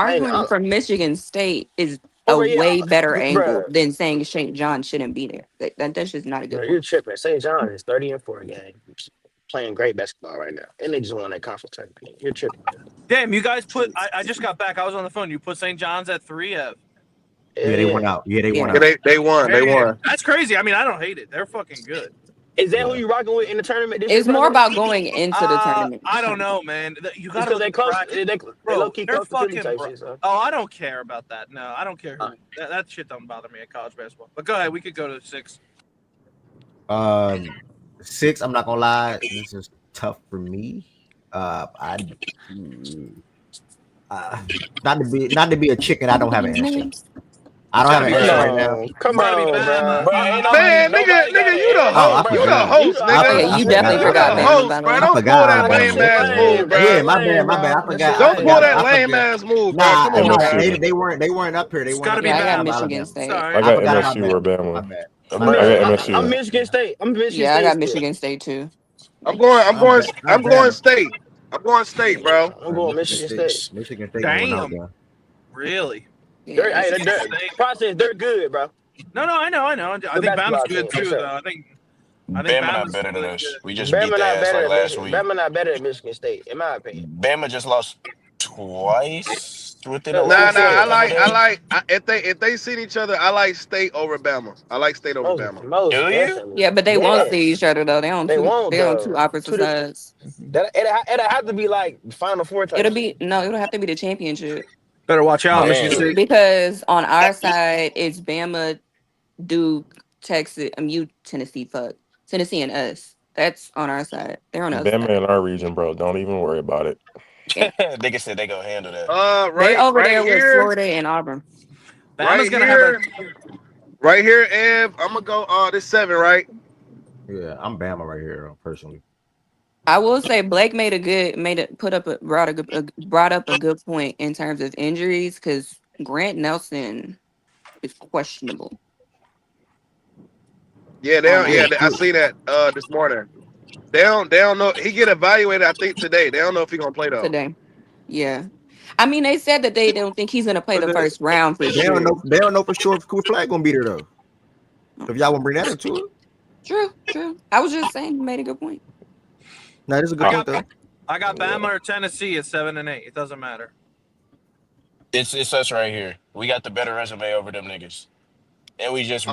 Man, Arguing for Michigan State is a bro, yeah, way better angle bro, than saying St. John shouldn't be there. That's just not a good bro, point. you're tripping. St. John is 30-4 game, playing great basketball right now, and they just won that conference tournament. You're tripping. Damn, you guys put. I just got back. I was on the phone. You put St. John's at 3. Yeah, they won out. Yeah, they won Yeah. out. They won. They Damn, won. that's crazy. I mean, I don't hate it. They're fucking good. Is that who you rocking with in the tournament? This It's year, more brother? about going into the tournament. I don't know, man. You got to Because look they at close. bracket. They Bro, low key they're close to Philly fucking. type shit. So. Oh, I don't care about that. No, I don't care who. That shit don't bother me at college basketball. But go ahead. We could go to 6. 6. I'm not gonna lie. This is tough for me. Not to be a chicken. I don't have an answer. I don't have an answer right now. Come on, bro. Ain't Man, nigga, you the host. I You the forgot. host, nigga. Okay, you definitely You forgot the Bama, host, by the bro. way. Don't pull that Bama. lame ass move, bro. Yeah, my bad. I forgot. Don't pull that I lame forgot. ass move, bro. Nah, Come on, MSU. man. they weren't up here. They It's weren't gotta up be here. Yeah, I got Bama. Michigan Alabama. State. Sorry. I I got forgot about MSU or My Bama. bad. I'm My bad. MSU. Michigan State. I'm Michigan Yeah, I State. got still. Michigan State too. I'm going Bama. state. I'm going state, bro. I'm going Michigan State. Michigan State going out Damn. there. Really? Yeah, They're good, bro. No, I know. I think basketball Bama's good team, for too, sure. though. I think Bama not Bama's better than really us. good. We just beat Bama their not ass better like than last Michigan. week. Bama not better than Michigan State, in my opinion. Bama just lost twice within the Look, Nah, last couple days. if they see each other, I like state over Bama. I like state over Bama. Most Do you? definitely. yeah, but they won't Yes. see each other though. They on They won't, two though. opposite Two di- sides. It'll have to be like Final Four type It'll shit. have to be the championship Better watch out, Michigan Man. State. because on our side it's Bama, Duke, Texas, Tennessee and us. That's on our side. They're on the other Bama side. in our region, bro. Don't even worry about it. Nigga said they gonna handle that. They over Right there with here, Florida and Auburn. Bama's right gonna have here, right here, Ev. I'm gonna go. This 7, right? Yeah, I'm Bama right here personally. I will say Blake brought up a good point in terms of injuries because Grant Nelson is questionable. Yeah, I see that this morning. They don't know. He get evaluated, I think, today. They don't know if he gonna play though. Today. Yeah. I mean, they said that they don't think he's gonna play the first round for They sure. don't know for sure if Cool Flag gonna be there though. If y'all want to bring that into it. True. I was just saying you made a good point. No, this is a good point though. I got Bama or Tennessee at 7 and 8. It doesn't matter. It's us right here. We got the better resume over them niggas. And we just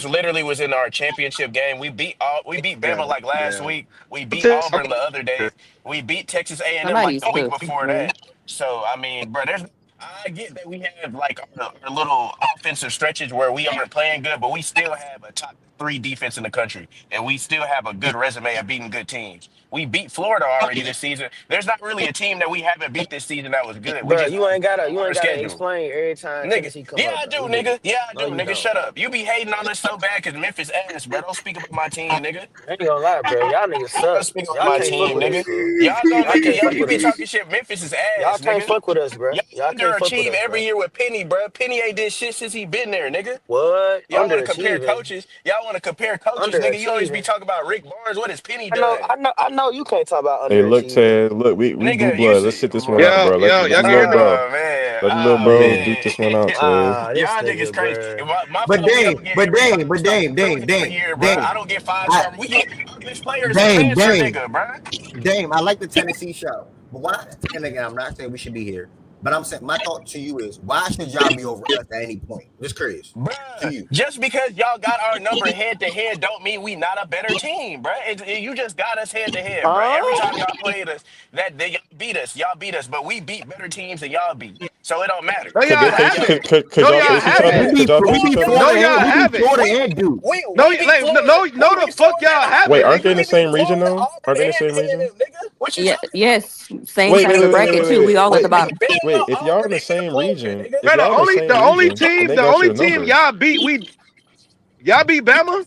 literally was in our championship game. We beat Bama like last week. We beat Auburn the other day. We beat Texas A&M like the week before that. So I mean, bro, I get that we have like our little offensive stretches where we aren't playing good, but we still have a top 3 defense in the country, and we still have a good resume of beating good teams. We beat Florida already this season. There's not really a team that we haven't beat this season that was good. Bro, you ain't gotta explain every time Tennessee come Yeah, up, I do, bro. nigga. Yeah, I do, No, you nigga. don't, Shut bro. up. You be hating on us so bad because Memphis ass, bro. Don't speak about my team, nigga. I ain't gonna lie, bro. Y'all niggas suck. Don't speak about Y'all my can't fuck team, with nigga. us, bro. You be talking shit. Memphis is ass, Y'all nigga. can't fuck with us, bro. Y'all Y'all can't fuck with underachieve us, every bro. year with Penny, bro. Penny ain't did shit since he been there, nigga. What? Y'all want to compare Underachieving. coaches? Y'all want to compare coaches, nigga? You always be Underachieving. talking about Rick Barnes. What has Penny done? I know you can't talk about Hey, look, underachieving. Ted. Look, we blue Nigga, blood. Let's sit this one out, Yo, bro. Let y'all the can hear little me? bro. Man. Let the little Oh, bro man. duke this one out, Ted. This Y'all nigga, niggas crazy. bro. My But fault we Dame, don't get every 5-star recruiting every year, bro. I don't get 5-star. We get our best players a transfer, nigga, bro. Dame, I like the Tennessee show, but why? And again, I'm not saying we should be here, but I'm saying my thought to you is why should y'all be over us at any point? Just curious. To Bruh, you. just because y'all got our number head to head don't mean we not a better team, bruh. You just got us head to head, bruh. Every time y'all played us, y'all beat us, but we beat better teams than y'all beat. So it don't matter. No, Could y'all they face? haven't. Could No, y'all y'all face each other? haven't. Could y'all face each other? No, y'all haven't. Florida and Duke. No, we beat like, Florida. no, the fuck y'all haven't. Wait, aren't they in Nigga. the same region though? Aren't they in the same region? Nigga. What you Yeah, talking yes. Same Wait, side of the bracket too. We all at the bottom. about? wait. If y'all in Auburn the ain't even same closer, region, nigga. if y'all in the same region, and they The got only your team number, y'all beat Bama.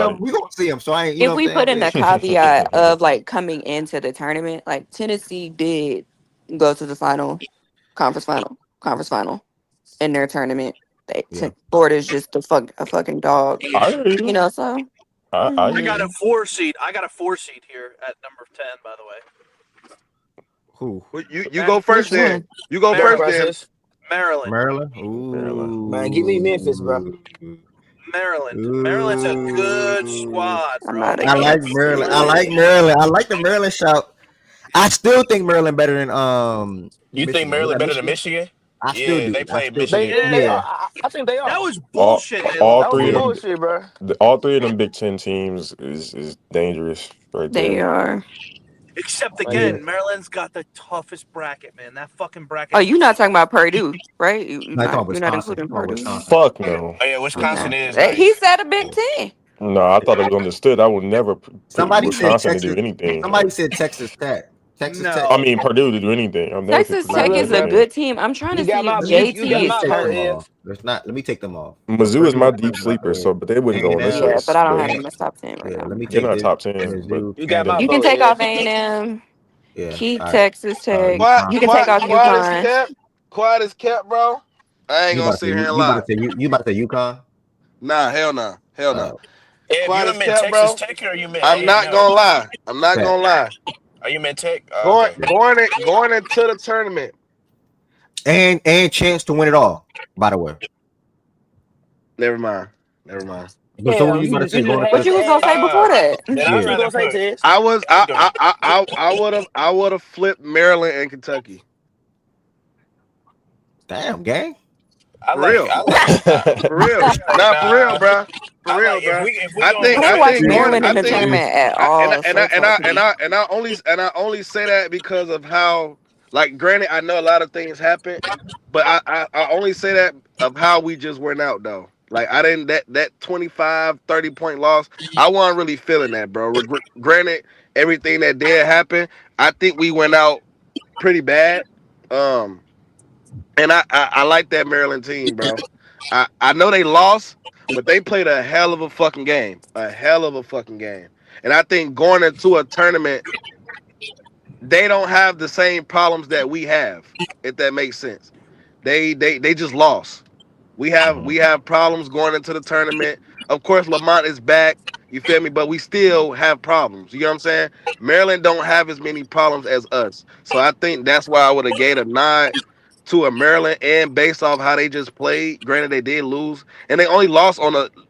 him. fight. We gonna see him. So I ain't. You If know we what I'm put in the saying? caveat of like coming into the tournament, like Tennessee did go to the conference final in their tournament. Yeah. Florida is just a fucking dog, I hear you. So I I hear got a you. 4 seed. I got a 4 seed here at number 10. By the way, Who? Well, you Matt, go which first then. one? You go Maryland. first then. Process. Maryland. Maryland. Maryland. Man, give me Memphis, bro. Maryland. Maryland's a good squad, I'm bro. not I like against Maryland. I it. like Maryland. I like the Maryland shout. I still think Maryland better than You think Michigan. Was Maryland that better than Michigan? Michigan? I still Yeah, do. they I played still think Michigan. it. Yeah, They Yeah. are. I think they That are. was All, bullshit. They all That lost. was three some of them, bullshit, bro. all three of them Big Ten teams is dangerous right They there. are. Except Yeah. again, Maryland's got the toughest bracket, man. That fucking Oh, bracket. you're not talking about Purdue, right? No, I talking about You're not Wisconsin. including I'm talking about Purdue. Wisconsin. Fuck no. Oh yeah, Okay. Wisconsin is He nice. said a Big Ten. No, I thought it was understood. I would never pick Somebody said Wisconsin to do Texas. anything. Somebody said Texas Tech. Texas Tech. I No. mean Purdue to do anything. I've never picked Texas Purdue to Tech Man, do look, is a bro. anything. good team. I'm trying You to got see if my Let you got JT me is my take vote, them hurt. Ev. off. Let me take them off. Mizzou is my Purdue. deep sleeper, so but they wouldn't go A&M. on this Yeah, but list. I don't have But him as top 10 right Yeah. now. Let me they're take not this. top 10. But Mizzou, You got my You Kansas. can vote, take Ev. off A&M. Yeah. Keep All right. Texas Tech. Quiet, UConn. You can take quiet, off quiet as UConn. kept. Quiet as kept, bro. I ain't You gonna about to sit say here and you about lie. to say you about to say UConn? Nah, hell nah. Hell nah. If Quiet you as meant kept, Texas bro. Tech or you meant I'm A and not M? gonna lie. I'm not Tech. gonna lie. Are you meant Tech? Oh, Going okay. going into the tournament. And chance to win it all. By the way. Never mind. Never mind. But so what Damn, you about to say you just going into What had the you to was gonna add say that. before that? Then What I'd you yeah. was rather gonna say, put. Tiz? I would have flipped Maryland and Kentucky. Damn, gang. I For like. real. I like. For real. Nah, for real, Nah. bro. For I real, like bro. if we gonna I go didn't straight watch to Maryland I in the think tournament at I, all, so it's hard for me. I only say that because of how, like, granted, I know a lot of things happen, but I only say that of how we just went out though. Like, I didn't, that 25-30 point loss, I wasn't really feeling that, bro. Granted, everything that did happen, I think we went out pretty bad. And I like that Maryland team, bro. I know they lost, but they played a hell of a fucking game. A hell of a fucking game. And I think going into a tournament, they don't have the same problems that we have, if that makes sense. They just lost. We have problems going into the tournament. Of course, Lamont is back. You feel me? But we still have problems. You know what I'm saying? Maryland don't have as many problems as us. So I think that's why I would have gave a nod to a Maryland, and based off how they just played. Granted, they did lose, and they only lost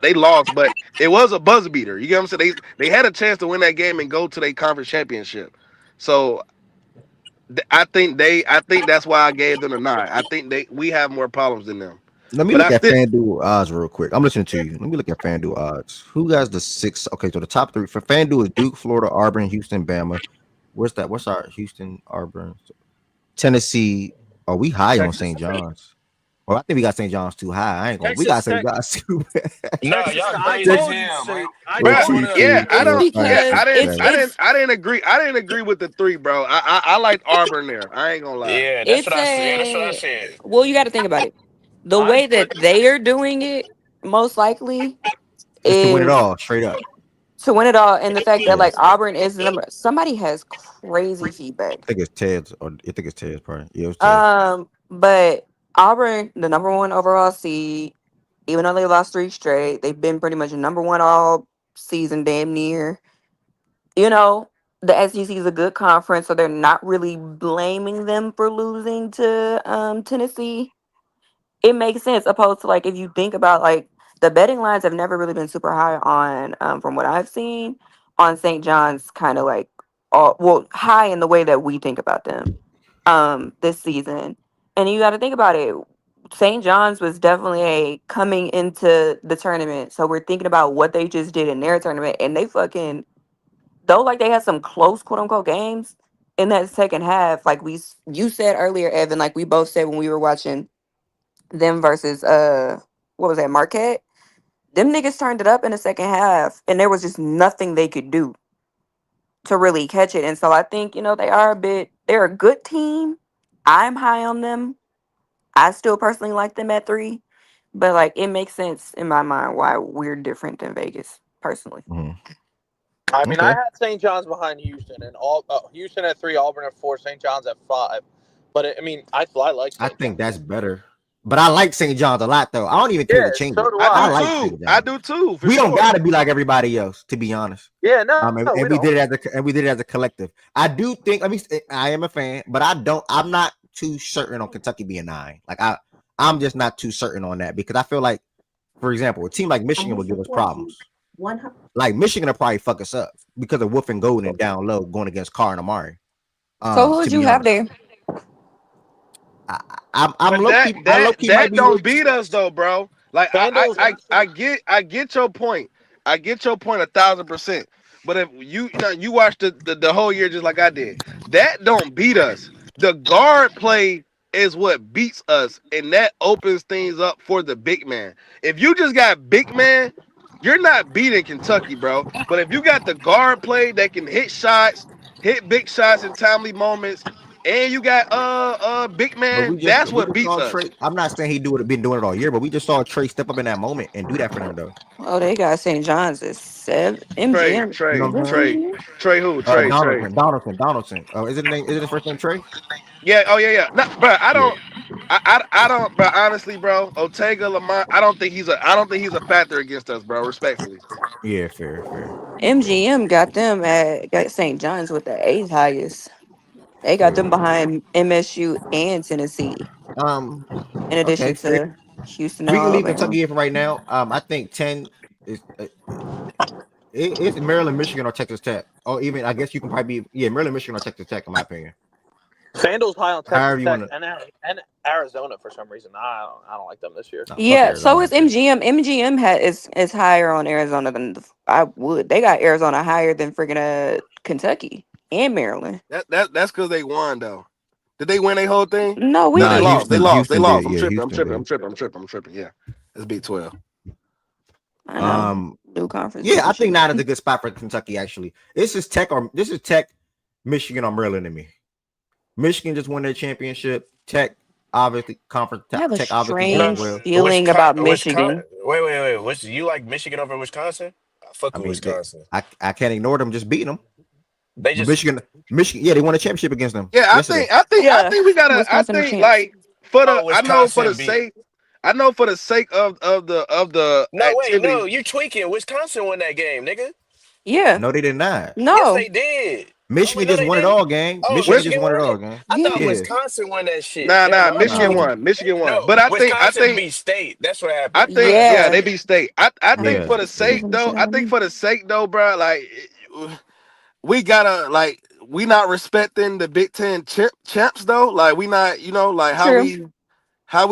they lost, but it was a buzzer beater. You get what I'm saying? They had a chance to win that game and go to their conference championship. So I think that's why I gave them a nod. I think we have more problems than them. Let me But look I at still FanDuel odds real quick. I'm listening to you. Let me look at FanDuel odds. Who has the six? Okay, so the top three for FanDuel is Duke, Florida, Auburn, Houston, Bama. Where's that? What's our Houston, Auburn, Tennessee? Are we high on Texas St. Tech. John's? Well, I think we got St. John's too high. I ain't gonna. We got Texas St. Tech. John's too bad. No, Texas y'all Tech. I crazy as told you, hell, man. say. I Bro, Which told one you. of yeah, them? I It's don't. Yeah, because I didn't agree with the three, bro. I like Auburn there. I ain't gonna lie. Yeah, that's it's what I said. Yeah, that's what I a said. well, you got to think about it. The I'm way put. that they are doing it, most likely, Just to win it is all, straight up. to win it all, and the fact that Yeah, like Auburn is the number. Somebody has crazy feedback. I think it's Ted's, or I think it's Ted's part. Yeah, it was Ted. But Auburn, the number one overall seed, even though they lost three straight, they've been pretty much number one all season, damn near. You know, the SEC is a good conference, so they're not really blaming them for losing to Tennessee. It makes sense, opposed to like if you think about like the betting lines have never really been super high on from what I've seen on St. John's, kind of like well, high in the way that we think about them this season. And you got to think about it. St. John's was definitely a coming into the tournament. So we're thinking about what they just did in their tournament, and they fucking, though, like they had some close quote unquote games in that second half. Like you said earlier, Evan, like we both said when we were watching them versus what was that, Marquette? Them niggas turned it up in the second half, and there was just nothing they could do to really catch it. And so I think, they're a good team. I'm high on them. I still personally like them at 3, but like it makes sense in my mind why we're different than Vegas, personally. Mhm. I mean, I Okay, had St. John's behind Houston, and Houston at 3, Auburn at 4, St. John's at 5. But I mean, I like I St. think John's. that's better. But I like St. John's a lot, though. I don't even care Yeah, to change so it. do I I do I. like too. St. I John's. do too, for We don't sure. gotta be like everybody else, to be honest. Yeah, no, we And we don't. did it as a collective. I do think. I am a fan, but I'm not too certain on Kentucky being 9. Like I'm just not too certain on that because I feel like, for example, a team like Michigan will give us problems. Like Michigan will probably fuck us up because of Wolf and Golden down low going against Carr and Amari. So who To would you be have honest, there? I'm But low key. I low key might that be don't with. beat us though, bro. Like Vandals. I get your point. I get your point 1,000%. But if you watch the whole year just like I did, that don't beat us. The guard play is what beats us, and that opens things up for the big man. If you just got big man, you're not beating Kentucky, bro. But if you got the guard play that can hit shots, hit big shots in timely moments, and you got big But man, we just that's what beats saw us. Trey. I'm not saying he been doing it all year, but we just saw Trey step up in that moment and do that for them though. Oh, they got St. John's at 7. Trey, MGM. You know Trey, what I'm What's saying? Trey, MGM? Trey, who? Trey, Trey. Donaldson. Oh, is it name? Is it his first name Trey? Yeah. Oh yeah, yeah. No, bro. I Yeah. don't. I don't. But honestly, bro, Ortega Lamont. I don't think he's a factor against us, bro. Respectfully. Yeah, fair. MGM got St. John's with the 8th highest. They got them Yeah. behind MSU and Tennessee, Um. in Okay, addition fair. to Houston and We can leave Alabama. Kentucky here for right now. I think 10 is it's Maryland, Michigan, or Texas Tech. Or even I guess you can probably be Maryland, Michigan, or Texas Tech in my opinion. Vandals high on Texas However you Tech want to. and Arizona for some reason. I don't like them this year. No, fuck Yeah, so is Arizona. MGM. MGM is higher on Arizona than I would. They got Arizona higher than freaking Kentucky and Maryland. That's because they won though. Did they win their whole thing? No, we No, they Nah, lost. didn't. They lost. They Houston lost. did. I'm Yeah, tripping. Houston did. I'm tripping. Yeah, it's Big 12. I know. Um, New conference yeah, I think championship. that is a good spot for Kentucky. Actually, this is Tech, Michigan or Maryland to me. Michigan just won their championship. Tech obviously conference. I have a Tech obviously did as strange No, well. feeling about Wisconsin. Michigan. Wait. Which you like Michigan over Wisconsin? I fuck I with mean, Wisconsin. I can't ignore them just beating them. They But just Michigan, yeah, they won a championship against them Yeah, yesterday. I Yeah, think we gotta. I Wisconsin the think champs. like for the. Wisconsin beat. I know for the sake of the No, wait, activity. no, you tweaking. Wisconsin won that game, nigga. Yeah, No, they did not. Yes, no, they did. Oh wait, Michigan no, just they won it didn't. all game. Oh, Michigan just Michigan won won it all it. game. I thought yeah, Yes. Wisconsin won that shit. Never Nah, mind. I'm Michigan tweaking. no, won. Michigan won. No, But I Wisconsin think beat State. That's what I happened. think yeah, yeah. they beat State. I I think Yeah. for the they sake beat the though, shit out of me. bro, like we gotta like we not respecting the Big Ten champs though. Like we not, like True. how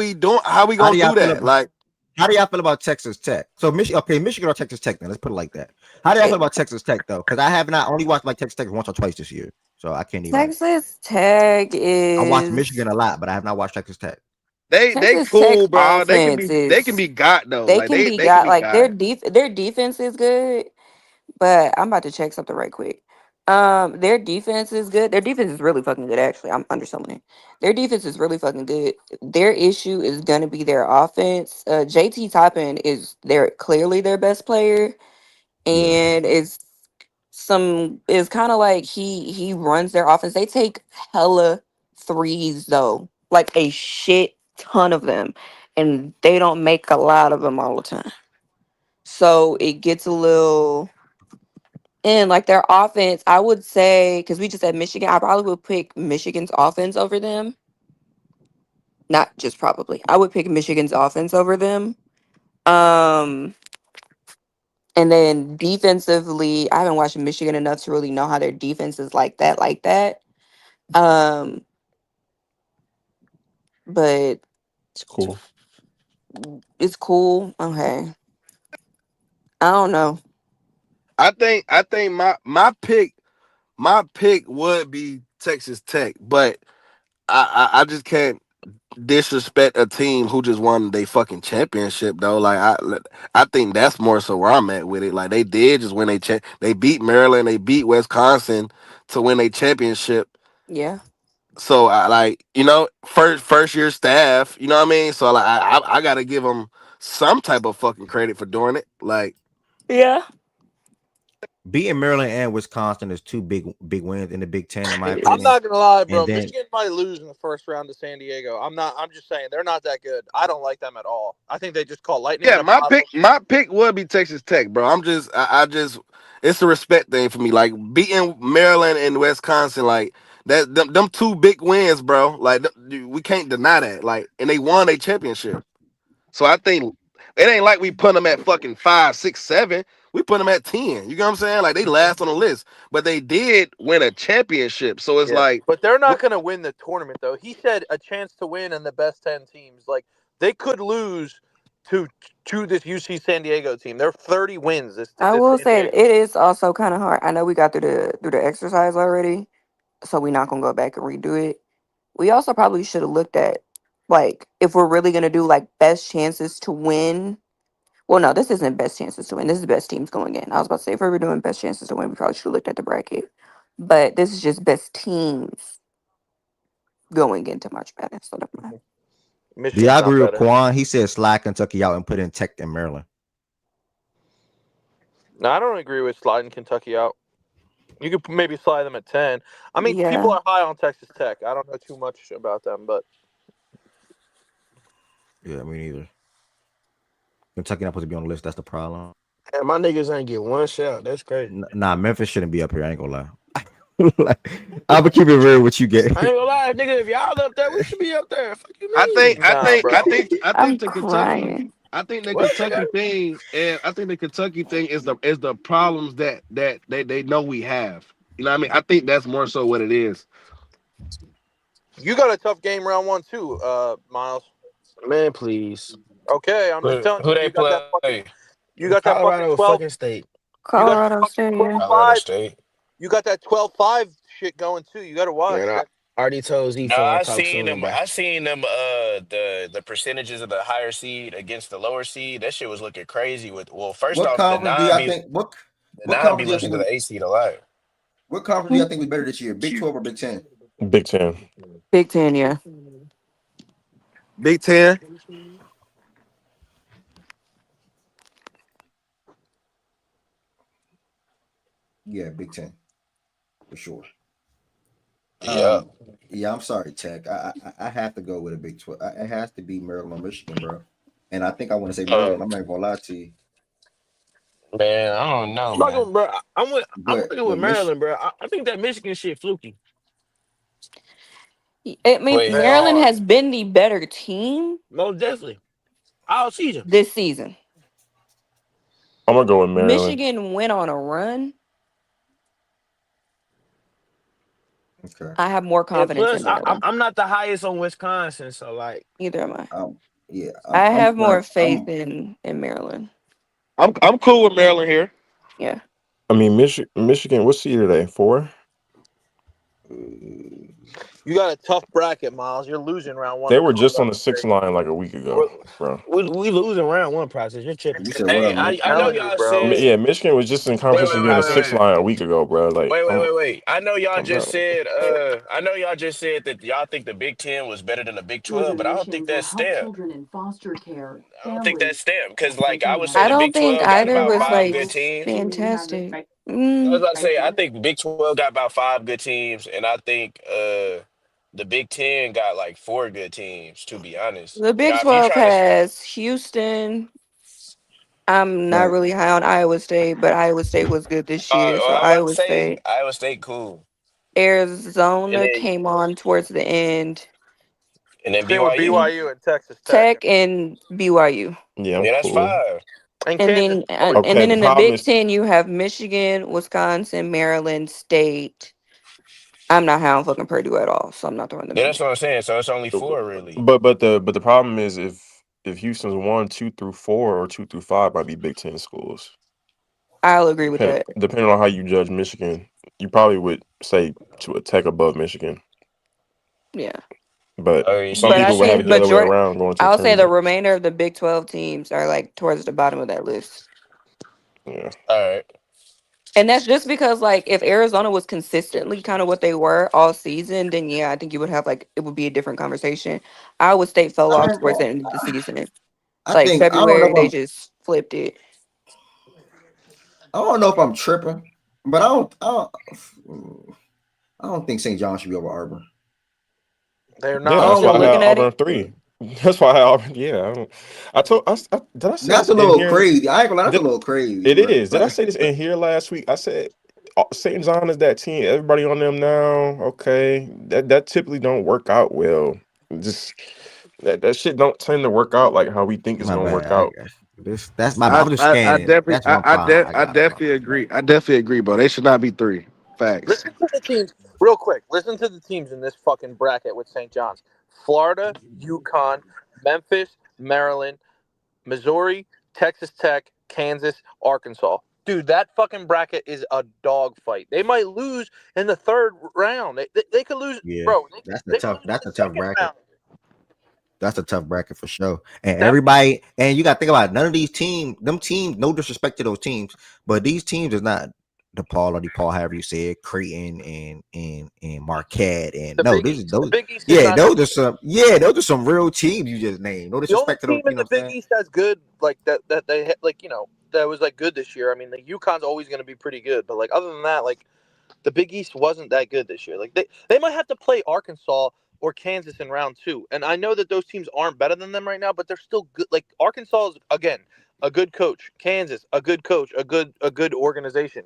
we How do gonna y'all do feel that? about Like How do y'all feel about Texas Tech? So Michigan or Texas Tech then? Let's put it like that. How do y'all feel It, about Texas Tech though? Because I have not only watched like Texas Tech once or twice this year. So I can't even Texas Tech I watched is Michigan a lot, but I have not watched Texas Tech. they Texas Tech cool, bro. offense They can is be got though. they Like can be they can got be like got. their defense is good, but I'm about to check something right quick. Their defense is good. Their defense is really fucking good. Actually, I'm underselling it. Their defense is really fucking good. Their issue is gonna be their offense. JT Toppin is clearly their best player, Yeah. and is kind of like he runs their offense. They take hella threes though, like a shit ton of them, and they don't make a lot of them all the time. So it gets a little. And like their offense, I would say, because we just said Michigan, I probably would pick Michigan's offense over them. Not just probably. I would pick Michigan's offense over them. Um, and then defensively, I haven't watched Michigan enough to really know how their defense is like that, like that. Um, but It's cool. it's cool. Okay. I don't know. I think my pick would be Texas Tech, but I just can't disrespect a team who just won their fucking championship though. Like I think that's more so where I'm at with it. Like they did just win they beat Maryland, they beat Wisconsin to win a championship. Yeah. So I like first year staff. You know what I mean? So like I gotta give them some type of fucking credit for doing it. Like Yeah. Beating Maryland and Wisconsin is two big wins in the Big Ten, in my I'm opinion. not gonna lie, And bro. then Michigan might lose in the first round to San Diego. I'm not. I'm just saying they're not that good. I don't like them at all. I think they just caught lightning in yeah, a bottle. my pick would be Texas Tech, bro. I just it's a respect thing for me. Like beating Maryland and Wisconsin, like That them two big wins, bro. Like we can't deny that. Like, and they won a championship. So I think it ain't like we put them at fucking 5, 6, 7. We put them at 10. You get what I'm saying? Like they last on the list, but they did win a championship. So it's Yeah, like, but they're not going to win the tournament though. He said a chance to win in the best 10 teams. Like they could lose to this UC San Diego team. They're 30 wins. This I will San say Diego. it is also kind of hard. I know we got through the exercise already, so we're not gonna go back and redo it. We also probably should have looked at like if we're really gonna do like best chances to win. Well, no, this isn't best chances to win. This is best teams going in. I was about to say if we were doing best chances to win, we probably should have looked at the bracket. But this is just best teams going into March Madness. So never mind. Do Michigan's y'all not agree with better. Quan? He said slide Kentucky out and put in Tech and Maryland. No, I don't agree with sliding Kentucky out. You could maybe slide them at 10. I mean, people Yeah, are high on Texas Tech. I don't know too much about them, but Yeah, me neither. Kentucky not supposed to be on the list. That's the problem. And my niggas ain't get one shot. That's crazy. Nah, Memphis shouldn't be up here. I ain't gonna lie. Like, I'm gonna keep it real with you, get. I ain't gonna lie, nigga. If y'all up there, we should be up there. Fuck you I think, mean? I nah, think, I bro. think, I I'm think the Kentucky, crying. I think the What, nigga? Kentucky thing, and I think the Kentucky thing is the problems that they know we have. You know what I mean? I think that's more so what it is. You got a tough game round 1 too, Miles. Man, please. Okay, I'm just telling Who you. they play? You got that fucking Colorado 12. fucking state. You got that Colorado fucking State. Yeah. 12 Colorado 5. State. You got that 12-5 shit going too. You got to watch Man, I that. already told Z4 No, and I talk seen soon, them. bro. I seen them. The percentages of the higher seed against the lower seed. That shit was looking crazy. First What off, the conference do nine y'all be think? What the what nine be conference do y'all losing think? to the A seed a lot. What conference do y'all think was better this year? Big 12 or Big 10? Big Ten. Big Ten. Yeah. Big Ten. Yeah, Big 10 for sure. Yeah, Yeah, I'm sorry, Tech. I have to go with a Big 12. It has to be Maryland or Michigan, bro. And I think I want to say Maryland. I'm not gonna lie to you, man. I don't know, I'm not man. gonna, bro. I'm but gonna go with but Mich Maryland, bro. I think that Michigan shit fluky. I mean, Play Maryland hard. has been the better team Most definitely. All season. this season. I'm gonna go with Maryland. Michigan went on a run. okay. I have more And confidence plus, in Maryland. I'm not the highest on Wisconsin, so like, Neither am I. Yeah, I I'm have more glad. faith in Maryland. I'm cool with Maryland here. Yeah. I mean, Michigan. What seed are they? 4. Uh, You got a tough bracket, Miles. You're losing round 1 They to were just on the Colorado 6 State. line like a week ago, we're, bro. we losing round 1 process. You're tripping. you said what Hey, up, I'm Mitch? I know telling you, y'all bro. said. Yeah, Michigan was just in Wait, conference wait, to be wait, on the wait, sixth wait. line a week ago, bro. Like, Wait. I know y'all I'm just not. said. I know y'all just said that y'all think the Big Ten was better than the Big 12, but I don't think that's stamp. I don't think that's stamp because, like, I would say I the don't Big think 12 got either about was five like good teams. fantastic. I was Mm, about to say I think the Big 12 got about five good teams, and I think the Big Ten got like four good teams. To be honest, the Big now if you 12 trying to, has Houston. I'm not Right. really high on Iowa State, but Iowa State was good this year. So I was about to Iowa say State. Iowa State, cool, and Arizona then came on towards the end. Same with BYU. BYU and Texas Tech. Tech and BYU. Yeah, I'm Yeah, that's cool. five. And And Kansas then is and, fourth. and Okay, then the in the problem Big is, Ten you have Michigan, Wisconsin, Maryland, State. I'm not high on fucking Purdue at all, so I'm not throwing them Yeah, in that's there. what I'm saying. So it's only four really. but the problem is if Houston's 1, 2 through 4 or 2 through 5 might be Big Ten schools. I'll agree with that. Depending on how you judge Michigan, you probably would say to a Tech above Michigan. Yeah. But some But I people would have think it the other way majority around going to the I'll say the tournament. remainder of the Big 12 teams are like towards the bottom of that list. Yeah. All right. And that's just because like if Arizona was consistently kind of what they were all season, then yeah, I think you would have like it would be a different conversation. Iowa State fell I off ain't towards the gonna. end of the season. I Like think I don't know February, if they I'm. just flipped it. I don't know if I'm tripping, but I don't think St. John should be over Auburn. They're Yeah, I not. that's don't why know I what. had Looking at Auburn it, 3. That's why I had Auburn. Yeah, did I say That's this a in little here? crazy. I ain't gonna lie. That's a Did, little crazy, it bro. is. Did I say this in here last week? I said St. John is that team. Everybody on them now. Okay, that typically don't work out well. Just that shit don't tend to work out like how we think it's My gonna work bad. out. That's my bad. I'm just scanning. That's one problem I I got, bro. definitely agree. I definitely agree, bro. They should not be 3. Facts. Listen to the teams real quick. Listen to the teams in this fucking bracket with St. John's: Florida, UConn, Memphis, Maryland, Missouri, Texas Tech, Kansas, Arkansas. Dude, that fucking bracket is a dogfight. They might lose in the third round. They could lose, Yeah, bro. that's a They could tough. lose in That's the a tough second bracket. round. That's a tough bracket for sure. And That everybody, and you got to think about it, none of these teams, them teams, no disrespect to those teams, but these teams is not DePaul, however you say it, Creighton and Marquette, and the no, Big this is East. The those. Big East is Yeah, not that. those are some real teams you just named. No The only disrespect to those, team you in know the what I'm Big saying? East that's good, like that they like that was like good this year. I mean, the UConn's always going to be pretty good, but like other than that, like the Big East wasn't that good this year. Like they might have to play Arkansas or Kansas in round 2, and I know that those teams aren't better than them right now, but they're still good. Like Arkansas is again a good coach, Kansas a good coach, a good organization.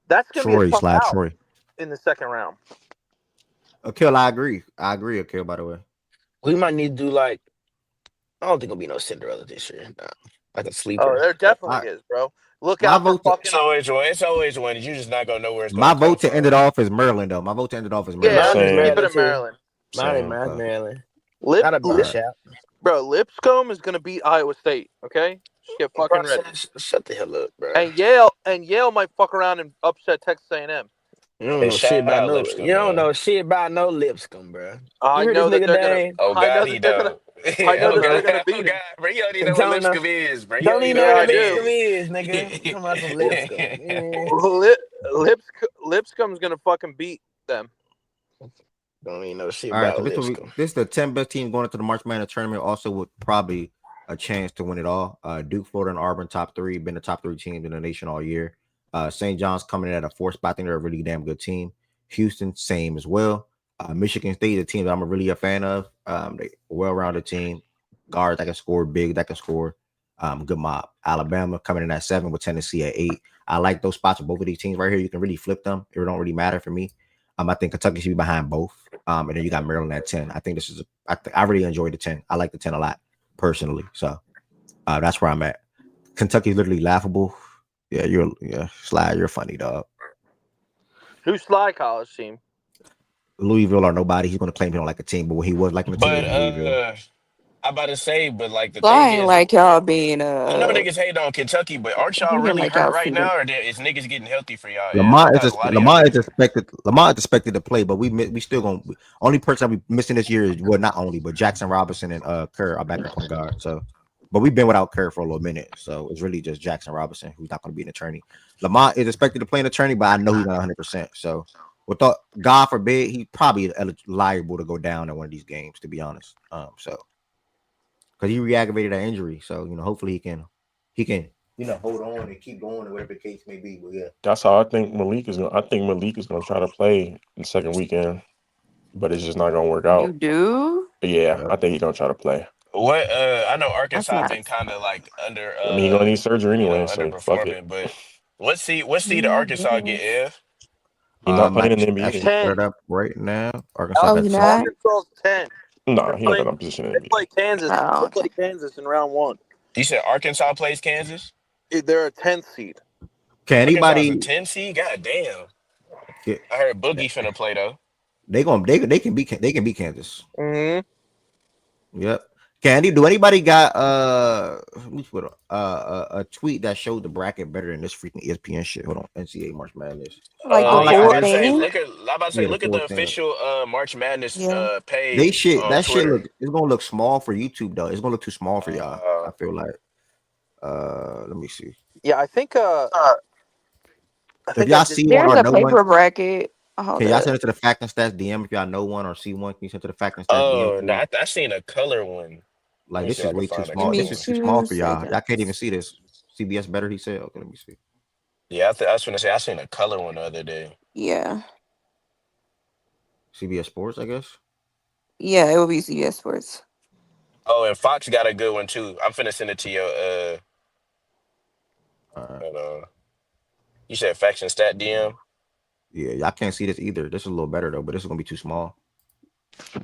That's going to be a Troy, tough slide out Troy. in the second round. Akil, I agree. Akil, by the way. We might need to do like I don't think it'll be no Cinderella this year. Nah. Like a Oh, sleeper. there definitely I, is, bro. Look my out for vote to fucking It's always one. You're just not gonna know where it's my gonna come vote to end it from. off is Maryland, though. My vote to end it off is yeah. Maryland. Let's Mine is just keep So, it Maryland in too. Maryland. Same. Mine's uh, Maryland. Lip, Not a bad lip, shout. bro. Lipscomb is going to beat Iowa State. Okay, just get Bro, fucking ready. shut the hell up, bro. And Yale might fuck around and upset Texas A&M. You don't Hey, know shit shout about out no. Lipscomb, You don't man. know shit about no Lipscomb, bro. You I heard this know that nigga they're gonna. name? Oh I know God, that he they're gonna. don't. I know Oh that they're god. gonna Oh beat him. God, bro, you don't even know what Don't know. Lipscomb is, bro. You Don't don't even even know know Yeah, what what I that do. Lipscomb is. is, nigga. Talking about some Lipscomb. Lipscomb's gonna fucking beat them. Don't even know shit all right, so about Lipscomb. this is the 10 best teams going into the March Madness tournament. Also, with probably a chance to win it all. Duke, Florida, and Auburn, top 3, been the top 3 teams in the nation all year. St. John's coming in at a 4th spot. I think they're a really damn good team. Houston, same as well. Michigan State, a team that I'm really a fan of. They well-rounded team, guards that can score big, that can score. Good mob. Alabama coming in at 7 with Tennessee at 8. I like those spots of both of these teams right here. You can really flip them. It don't really matter for me. I think Kentucky should be behind both. And then you got Maryland at 10. I think this is I really enjoy the 10. I like the 10 a lot personally. So that's where I'm at. Kentucky's literally laughable. Yeah, Slide, you're funny, dog. Who's Sly College team? Louisville or nobody. He's gonna claim he don't like a team, but when he was liking the team, it But was Louisville. I'm about to say, but like the So I thing ain't is, like y'all being I know niggas hate on Kentucky, but aren't y'all he didn't really like hurt y'all right feeling. now, or is niggas getting healthy for y'all ass? I Lamar thought a lot of y'all niggas hurt. Lamar is expected to play, but we still gonna only person that we missing this year is well not only but Jackson Robinson and Kerr are back at point guard. So, but we've been without Kerr for a little minute, so it's really just Jackson Robinson who's not going to be an attorney. Lamar is expected to play an attorney, but I know he's not 100%. So, without God forbid, he probably liable to go down in one of these games. To be honest, so because he re-aggravated that injury, so hopefully he can hold on and keep going or whatever the case may be. But yeah. That's how I think Malik is gonna. I think Malik is gonna try to play the second weekend, but it's just not gonna work You out. do? But yeah, I think he's gonna try to play. What I know That's Arkansas not. been kind of like under I mean, he's gonna need surgery anyway, so fuck it. underperforming, but what seed did Arkansas get in? He's not I playing in the actually NBA. put 10. it up right now. Arkansas Oh, got you 10. not? Arkansas's 10. They're Nah, he don't got playing. no position in They the play NBA. Kansas. Oh, They play okay. Kansas in round 1. You said Arkansas plays Kansas. They're a 10th seed. Can Arkansas is a anybody 10 seed. God damn! get? I heard Boogie finna play though. They can beat Kansas. Mm-hmm. Yep. Candy, do anybody got let me put a tweet that showed the bracket better than this freaking ESPN shit? Hold on, NCAA March Madness. Like I the don't like Yeah, I how was full about they to say thing? look at full the thing. official March Madness Yeah. page on That shit Twitter. it's gonna look small for YouTube though. It's gonna look too small for y'all. Uh, I feel like let me see. Yeah, I think. I If think I y'all just. see one There's or a know one, paper bracket. can Hold y'all up. send it to the Fact and Stats DM if y'all know one or see one? Can you send it to the Fact and Stats DM, oh no, please? I seen a color one. Let Like me see this if is I can way too find a Give small. color me This is one. too small 2 for y'all. Y'all can't even seconds. see this. CBS better, he said. Okay, let me see. Yeah, I was gonna say I seen a color one the other day. Yeah. CBS Sports, I guess. Yeah, it will be CBS Sports. Oh, and Fox got a good one too. I'm finna send it to your All right. hold on. You said faction stat DM. Yeah, y'all can't see this either. This is a little better though, but this is gonna be too small.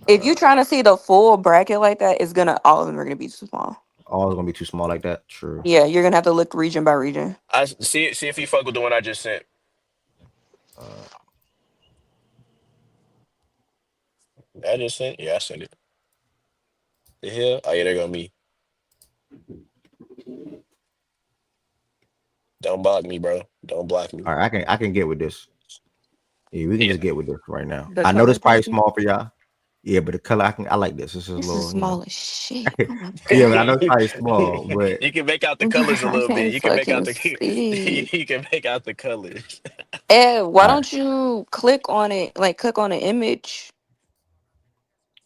If you're trying to see the full bracket like that, it's gonna all of them are gonna be too small. All is gonna be too small like that. True. Yeah, you're gonna have to look region by region. I see if you fuck with the one I just sent. Uh, I just sent. Yeah, I sent it. The hell? Oh yeah, they're gonna be. Don't block me, bro. Don't block me. all right, I can get with this. Yeah, we can Yeah. just get with this right now. The I know color this probably package. small for y'all. Yeah, but the color I like this. This is a This is little, small as shit. Oh my Yeah, but I god. know it's probably small, but You can make out the colors a I little bit. can't You can make out fucking the see. you can make out the colors. Ed, why all right. don't you click on it? Like click on the image.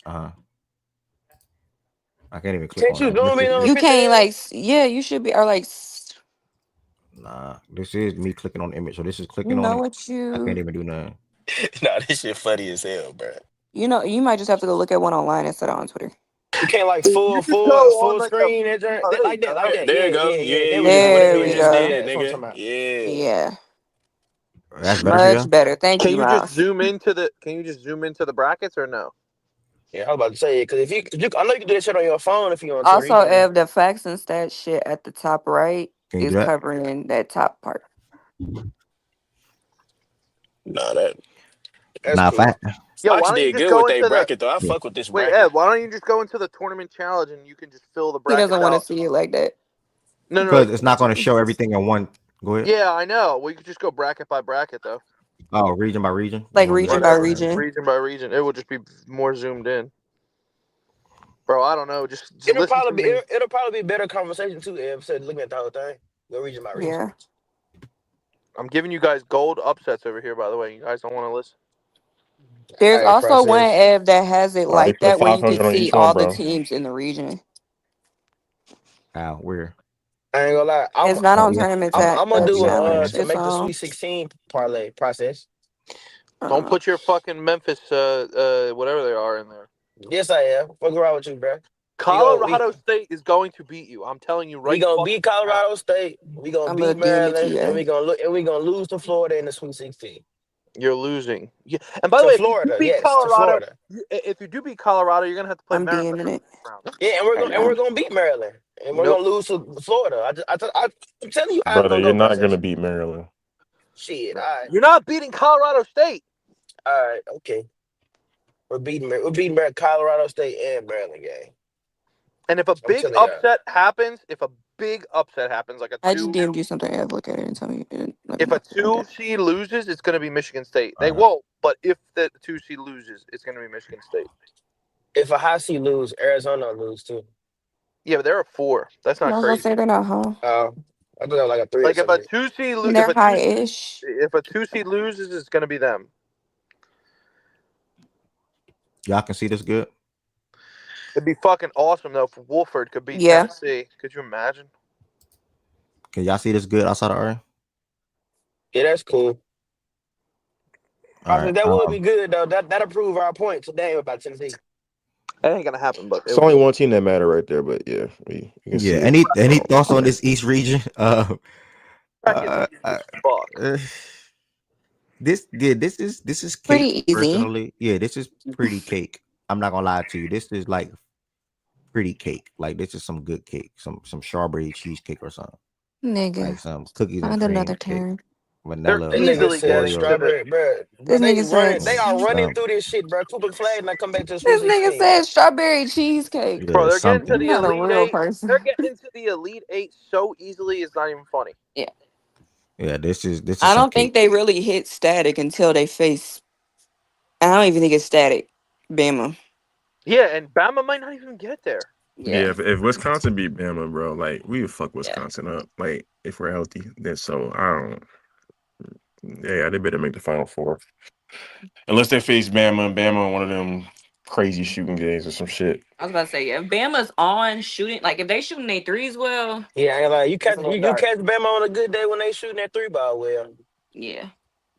Uh, I can't even click Can't on you it. This zoom in on the is You picture can't there? like yeah, you should be or like nah. This is me clicking on the image. So this is you clicking on know it. what I can't you even do nothing. Nah, this shit funny as hell, bro. you know you might just have to go look at one online instead of on Twitter. You can't like You just go on full like a. screen and Oh, there you go. like There. that. There Yeah, you go. yeah, yeah. Yeah, There we yeah, go. There Whatever yeah, you we just yeah, go. yeah. did. That's what I'm Nigga. talking about. Yeah. Yeah. That's better for Much y'all. better. Thank Can you, you just Mouse. zoom into the? Can you just zoom into the brackets or no? Yeah, I was about to say because if you, I know you can do that shit on your phone if you on Twitter. You Also, can. if the facts and stats shit at the top right Can you is do that? covering that top part. Nah, that's Nah, cool. fact. Yo, why Fox don't you did just good go with their into the? bracket though. I Yeah. fuck with this Wait, Ed, bracket. why don't you just go into the tournament challenge and you can just fill the He doesn't brackets want to out? see it like that. No, no, no. Because it's not gonna show everything in one. Go ahead. Yeah, I know. We could just go bracket by bracket though, Oh, region by region. You Like want to do or region that? by no, Go ahead. region. region by region. It will just be more zoomed in, bro. I don't know. Just It'll listen to probably be me. it'll probably be better conversation too. If said looking at the whole thing, go region by region. Yeah. I'm giving you guys gold upsets over here. By the way, you guys don't want to listen. There's All right, also one process. Ev that has it All right, like put that where you can 500 on see each one, all the bro. teams in the region. Where? I ain't gonna lie. It's not Oh on yeah. tournament Yeah. I'm gonna Oh, do challenge. to It's make the on Sweet 16 parlay process. Don't uh, put your fucking Memphis, whatever they are in there. Yes, I am. Fuck around with you, bro. Colorado State is going to beat you. I'm telling you We right gonna fucking beat now. Colorado State. We gonna I'm gonna beat DM it to Maryland, and you. we gonna lose to Florida in the Sweet 16. You're losing. Yeah. And by the To way, if you do Florida, beat yes, to Colorado, Florida. if you do beat Colorado, you're gonna have to play I'm Maryland DMing in the it next round. Yeah, right and we're now. gonna beat Maryland, and we're Nope. gonna lose to Florida. I'm telling you how it's Brother, gonna you're go. not gonna Process. beat Maryland. Shit. You're not beating Colorado State. All right, okay. We're beating Colorado State and Maryland game. And if a I'm big telling y'all. upset happens, like a I just two, DM'd you something. Ev, look at it and tell me. Let me if a know. two seed loses, it's gonna be Michigan State. They All right. won't, but if the 2 seed loses, it's gonna be Michigan State. If a high seed lose, Arizona lose too. Yeah, but they're a 4. That's I not was gonna crazy. say they're not home. I think I'm like a 3 or Like if a something. 2 seed, They're high-ish. if a 2 seed loses, it's gonna be them. Y'all can see this good. It'd be fucking awesome though if Wolford could beat Yeah. Tennessee. Could you imagine? Can y'all see this good outside of RA? Yeah, that's cool. All right. That would be good though. That'll prove our point today about Tennessee. That ain't gonna happen, but It's only one team that matter right there, but yeah, you can see Yeah. it. Any thoughts on this East region? fuck. This is cake Pretty easy. personally. Yeah, this is pretty cake. I'm not gonna lie to you. This is like pretty cake. Like this is some good cake, some strawberry cheesecake or something. Nigga. Like some cookies and Find cream another cake, term. vanilla, That nigga Easily said getting Oreo. to the. strawberry, bro. This nigga said They are running Some, through this shit, bro. Cooper Flag not come back to the Sweet this nigga 16, bro. said strawberry cheesecake. Bro, yeah, they're getting to something. the You're not a Elite real Eight. person. They're getting into the Elite Eight so easily. It's not even funny. Yeah. Yeah, this is I some don't think cake. they really hit static until they face. I don't even think it's static. Bama. Yeah, and Bama might not even get there. Yeah, Yeah. if Wisconsin beat Bama, bro, like we would fuck Yeah. Wisconsin up. Like if we're healthy, then so I don't. Yeah, they better make the Final Four, unless they face Bama and Bama in one of them crazy shooting games or some shit. I was about to say, if Bama's on shooting, like if they shooting their threes well, Yeah, I ain't like you it's catch a little you dark. catch Bama on a good day when they shooting that 3-ball well. Yeah.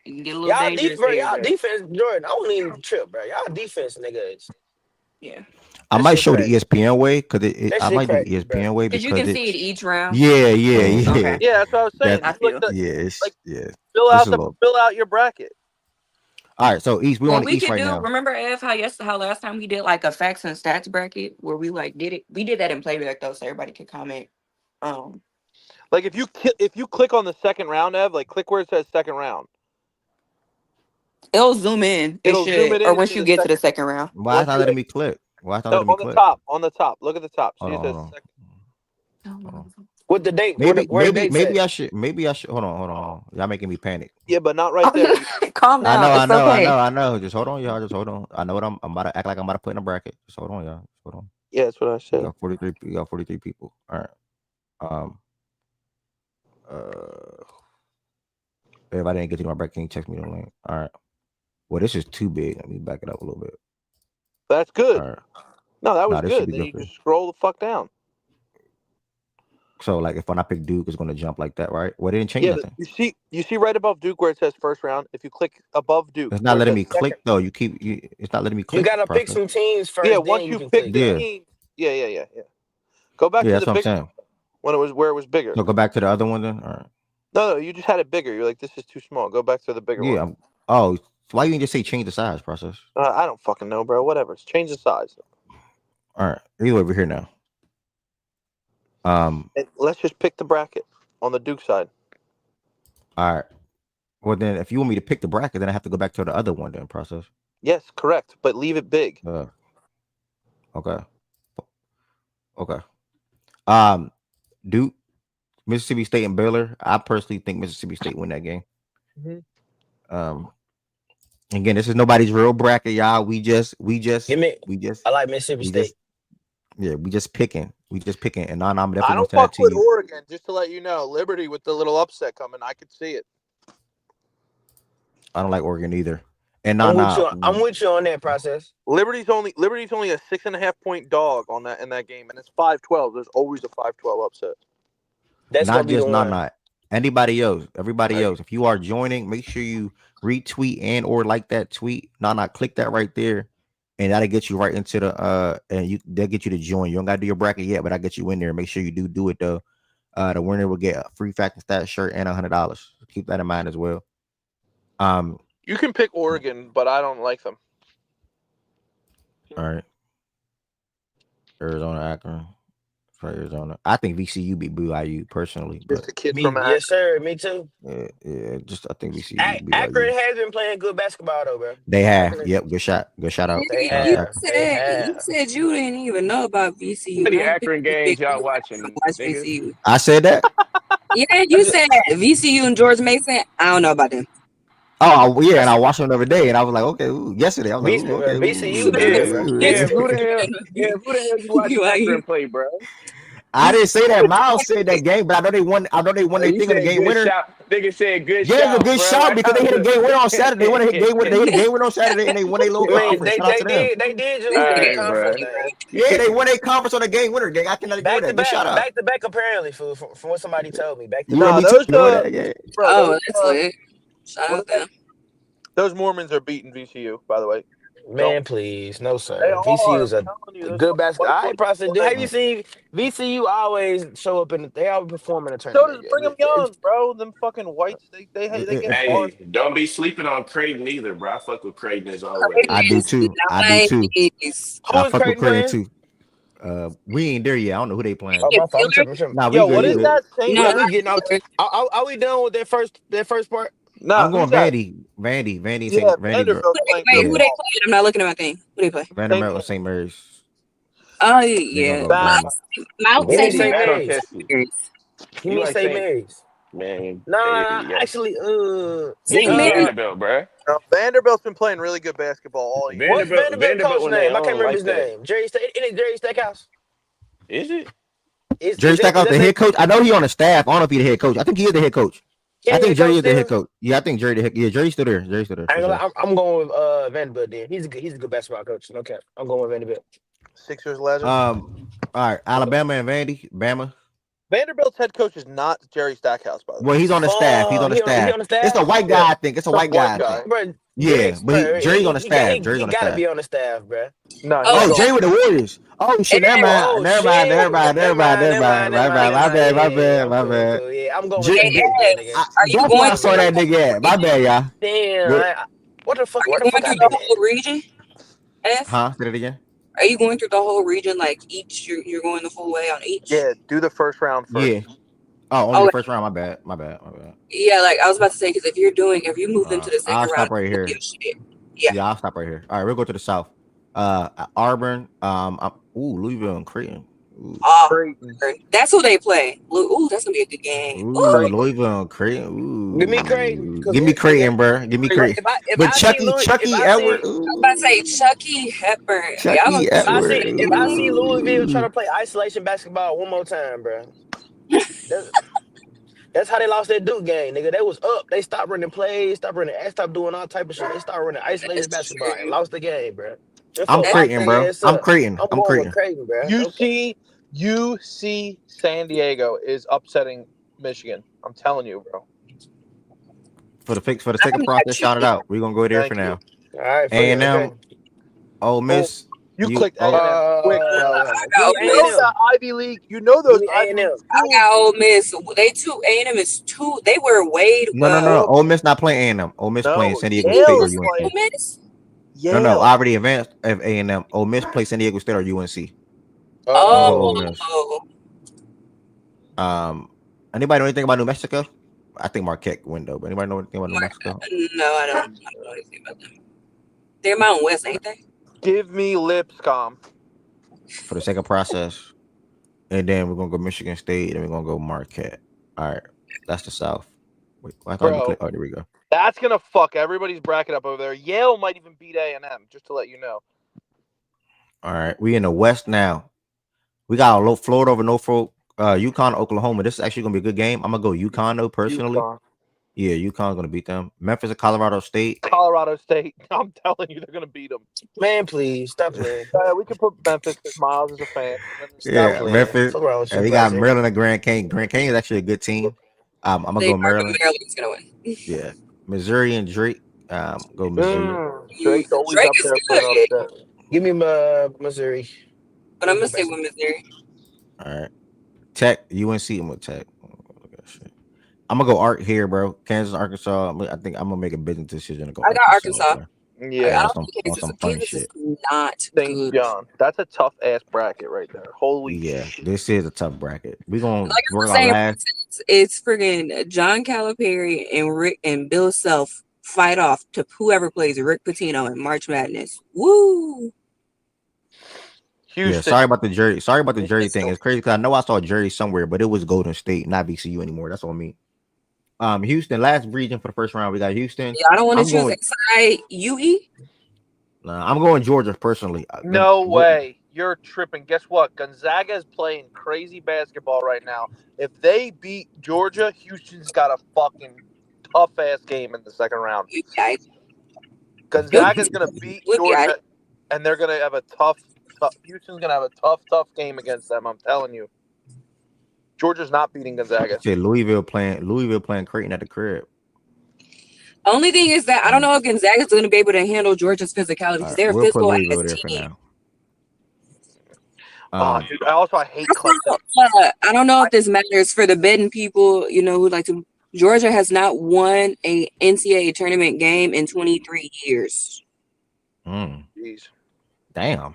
You can get a little dangerous there, Y'all but defense, Jordan. I don't even trip, bro. Y'all defense, nigga. yeah. I That might shit show the crazy. ESPN way because That I shit might do the crazy, bro. ESPN way Because you because can see it it's each round. yeah. Okay. Yeah, that's what I was saying. That I Just like feel. the yeah, it's like yeah. fill This is a out little fill out your bracket. All right, so East, we're Well, on the we East could right do. now. Remember, Ev, how last time we did like a facts and stats bracket where we like did it. We did that in playback though, so everybody could comment. Like if you click on the second round, Ev, like click where it says second round. It'll zoom in. It'll zoom it Or in once into you the get to the second. second round. Why it's Once not you letting like me click? Why it's not no letting me on the click? top, on the top. Look at the top. See, Hold it on, says hold on. second. What the date? Maybe, Where the dates at? maybe I should. Hold on. Y'all making me panic. Yeah, but not right there. Calm down. It's okay. I know. Just hold on, y'all. Just hold on. I know what I'm about to act like I'm about to put in a bracket. Just hold on, y'all. Just hold on. Yeah, that's what I said. You got 43 people. All right. If I didn't get to my bracket, can you text me the link? All right. Well, this is too big. Let me back it up a little bit. That's good. All right. No, that was this should good. be Then good you for you. just scroll the fuck down. So, like, if when I pick Duke, it's going to jump like that, right? Well, it didn't change Yeah, nothing. but you see right above Duke where it says first round. If you click above Duke, It's not where it letting says me click second- though. It's not letting me You click. gotta pick process. some teams first. Yeah, then once you you can pick click. the team. Yeah. Go back to that's the what big I'm saying. when it was where it was bigger. So go back to the other one then. All right. No, you just had it bigger. You're like, this is too small. Go back to the bigger one. Oh, why you didn't just say change the size process? I don't fucking know, bro. Whatever. Change the size. All right. Either over here now. And let's just pick the bracket on the Duke side. All right. Well, then if you want me to pick the bracket, then I have to go back to the other one then process. Yes, correct. But leave it big. Okay. Duke, Mississippi State, and Baylor. I personally think Mississippi State win that game. Mm-hmm. Again, this is nobody's real bracket, y'all. We just. I like Mississippi State. We just picking. And I'm definitely I gonna don't send fuck that to with you. Oregon, just to let you know. Liberty with the little upset coming. I could see it. I don't like Oregon either. And I'm with you on that process. Liberty's only a 6.5 point dog on that in that game, and it's 5-12. There's always a 5-12 upset. That's not gonna be just the one. Anybody else, everybody else. If you are joining, make sure you retweet and or like that tweet. Click that right there, and that'll get you right into the they'll get you to join. You don't gotta do your bracket yet, but I get you in there. Make sure you do it though. The winner will get a free Fact and Stat shirt and $100. Keep that in mind as well. You can pick Oregon, but I don't like them. All right. Arizona, Akron. For Arizona. I think VCU beat BYU personally. Just but a kid from Akron. Yes, sir. Me too. Yeah, just I think VCU beat BYU. Akron has been playing good basketball though, bro. They have. Yep, good shot. Good shout out. You said you didn't even know about VCU. How many Akron games y'all watching? Watch VCU. I said that. Yeah, you said VCU and George Mason. I don't know about them. Oh yeah, and I watched them the other day, and I was like, okay. Yesterday, I was like, okay. VCU good, bro. Yeah, who the hell you watching Akron play, bro? I didn't say that. Miles said that game, but I know they won. Their thing in the game winner. Nigga said good shout. Yeah, it's a good shout because they hit a game winner on Saturday. They hit a game winner on Saturday, and they won a little conference. They did just win the conference. Yeah, they won a conference on a game winner. Gang, I cannot ignore that. Good shout out. Back to back, apparently, from what somebody told me. Back to back. That's lit. Shout out them. Those Mormons are beating VCU, by the way. Man, please, no sir. VCU is a good basketball. I process. Have you seen VCU always show up they always perform in a tournament? So does Brigham Young, bro. Them fucking whites, they get. Hey, don't be sleeping on Creighton either, bro. I fuck with Creighton as always. I do too. I fuck with Creighton too. We ain't there yet. I don't know who they playing. Oh, my fault. Nah, yo, what is that saying? No, we getting out. Are we done with that first part? No, I'm going Vandy. Yeah, Vanderbilt. Wait, who they play? I'm not looking at my thing. Who they play? Vanderbilt and St. Mary's. Oh yeah. Mount St. Mary's. You like St. Mary's? Man, actually, St. Mary's. Vanderbilt, bro. No, Vanderbilt's been playing really good basketball all year. What's Vanderbilt coach name? I can't remember his name. Jerry Stackhouse. Is it? Jerry Stackhouse the head coach? I know he on the staff. I don't know if he's the head coach. I think he is the head coach. I think Jerry is the head coach. Yeah, I think Jerry the head. Yeah, Jerry's still there. I'm going with Vanderbilt. Then he's a good basketball coach. Okay, I'm going with Vanderbilt. Sixers legend. All right, Alabama and Bama. Vanderbilt's head coach is not Jerry Stackhouse, by the way. Well, he's on the staff. He's on the staff. It's a white guy, I think. It's a white guy. Bro, yeah, but Jerry's on the staff. Jerry's on the staff. He gotta be on the staff, bro. No. Jerry with the Warriors. Oh shit! Never mind. My bad. Yeah, I'm going with Vanderbilt. Are you going? I saw that nigga. My bad, y'all. Damn. What the fuck? Are you Where the going fuck I through the been at? whole region? F? Huh? Say it again. Are you going through the whole region like each? You're going the full way on each? Yeah, do the first round first. Yeah. Oh, only Oh the first round. My bad. My bad. yeah, like I was about to say, because if you move them to the I'll second round, stop right you'll be here. a shit. Yeah. Yeah, I'll stop right here. All right, we'll go to the south. Auburn. Louisville and Creighton. Ooh, Creighton. That's who they play. Ooh, that's gonna be a good game. Ooh. Louisville and Creighton. Give me Creighton. Ooh, Cause give me Creighton, bro. Give me Creighton. if But I see Louis, Chucky Edward. I was about to say Chucky Hepburn. Y'all gonna Chucky see Edward. if I see Louisville trying Ooh. to play isolation basketball one more time, bro. That's how they lost that Duke game, nigga. They was up. They stopped running plays, stopped doing all type of shit. They started running isolation that's basketball and true. lost the game, bro. Just I'm for lock Creighton, their bro. ass I'm up. Creighton. I'm I'm going with Creighton. Creighton, bro. Okay. UC San Diego is upsetting Michigan. I'm telling you, bro. For the sake of process, shout it out. We're gonna go there for Thank you. now. All right, fuck it. A&M, Okay. Ole Miss. You clicked A&M quick, bro. Give me You know A&M. that Ivy League. You know Give those me Ivy League A&M. I schools. got Ole Miss. A&M is two. They were Wade. No. Ole Miss not playing A&M. Ole Miss playing No, San Diego State Yale or is UNC. playing. Ole Miss. Yale. No. I already advanced of A&M. Ole Miss play San Diego State or UNC. Oh. Ole Miss. Anybody know anything about New Mexico? I think Marquette win though. But anybody know anything about New Mexico? No, I don't know anything about them. They're Mountain West, ain't they? Give me Lipscomb. For the sake of process. And then we're gonna go Michigan State and we're gonna go Marquette. All right. That's the South. Wait, I thought we Bro, clicked. Oh, there we go. that's gonna fuck everybody's bracket up over there. Yale might even beat A&M, just to let you know. All right. We in the West now. We got a low Florida over Norfolk, UConn, Oklahoma. This is actually gonna be a good game. I'm gonna go UConn though, personally. UConn. Yeah, UConn's gonna beat them. Memphis and Colorado State. Colorado State. I'm telling you, they're gonna beat them. Man, please stop playing. We can put Memphis because Miles is a fan. Yeah, playing. Memphis. Fuck around with you, And we got Bryson. Maryland and Grand Canyon. Grand Canyon is actually a good team. I'm gonna go Maryland. Maryland's gonna win. Yeah, Missouri and Drake. Go Missouri. Drake's always Drake up is there for an good, upset. Give me Missouri. but I'm gonna stay with Missouri. All right, Tech, UNC. I'm with Tech. I'm gonna go Art here, bro. Kansas, Arkansas. I think I'm gonna make a business decision to go. I got Arkansas. Bro. Yeah, I on don't some, think on some funny Kansas shit. is not St. good. John. That's a tough ass bracket right there. Holy Yeah, shit. this is a tough bracket. We're gonna Like work I'm our saying, last. it's friggin' John Calipari and Rick and Bill Self fight off to whoever plays Rick Pitino in March Madness. Woo! Houston. Yeah, sorry about the jury. Sorry about the jury thing. It's crazy because I know I saw a jury somewhere, but it was Golden State, not VCU anymore. That's what I mean. Houston, last region for the first round. We got Houston. Yeah, I don't want to choose XI UE. Nah, I'm going Georgia personally. No way. You're tripping. Guess what? Gonzaga is playing crazy basketball right now. If they beat Georgia, Houston's got a fucking tough ass game in the second round. Gonzaga's gonna beat Georgia, and they're gonna have a tough. Houston's gonna have a tough game against them. I'm telling you. Georgia's not beating Gonzaga. Louisville playing Creighton at the crib. Only thing is that I don't know if Gonzaga's going to be able to handle Georgia's physicality because they're a We'll put physical Louisville ass there for team. now. Dude, I hate Clemson. I don't know if this matters for the betting people, who like to. Georgia has not won a NCAA tournament game in 23 years. Jeez. Damn.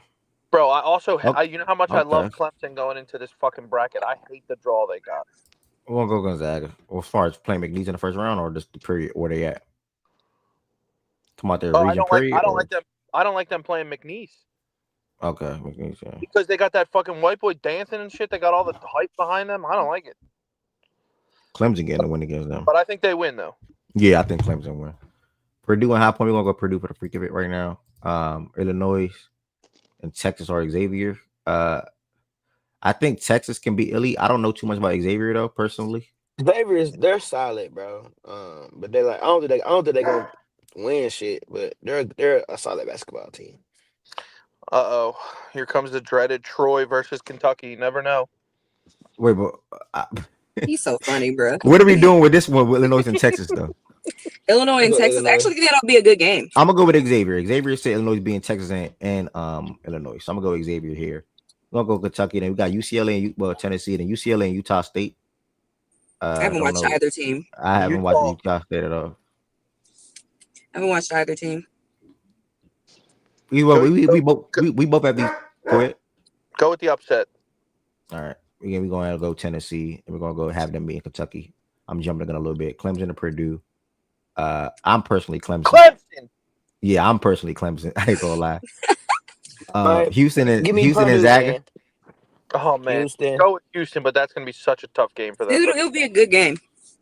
Bro, I also you know how much I love Okay. Clemson going into this fucking bracket. I hate the draw they got. We'll go Gonzaga. Well, as far as playing McNeese in the first round or just the period where they at? Come out there region period. I don't like them playing McNeese. Okay, McNeese, yeah. Because they got that fucking white boy dancing and shit. They got all the hype behind them. I don't like it. Clemson getting a win against them. But I think they win though. Yeah, I think Clemson win. Purdue and High Point. We're gonna go Purdue for the freak of it right now. Illinois and Texas are Xavier. I think Texas can be elite. I don't know too much about Xavier though, personally. Xavier they're solid, bro. But they're like I don't think they're gonna win shit, but they're a solid basketball team. Here comes the dreaded Troy versus Kentucky. You never know. Wait, but He's so funny, bro. What are we doing with this one with Illinois and Texas though? Illinois and Texas. Actually, that'll be a good game. I'm gonna go with Xavier. Xavier said Illinois being Texas and Illinois. So I'm gonna go Xavier here. We're gonna go Kentucky. Then we got UCLA and Tennessee, and UCLA and Utah State. I haven't watched either team. I haven't watched Utah State at all. I haven't watched either team. We both have these. Go ahead. Go with the upset. All right. We're going to go Tennessee, and we're going to go have them be in Kentucky. I'm jumping the gun a little bit. Clemson to Purdue. I'm personally Clemson. Clemson. Yeah, I'm personally Clemson. I ain't gonna lie. Man, Houston and give me Purdue, Zaga. man. Oh man, Houston. go with Houston, but that's gonna be such a tough game for them. It'll be a good game.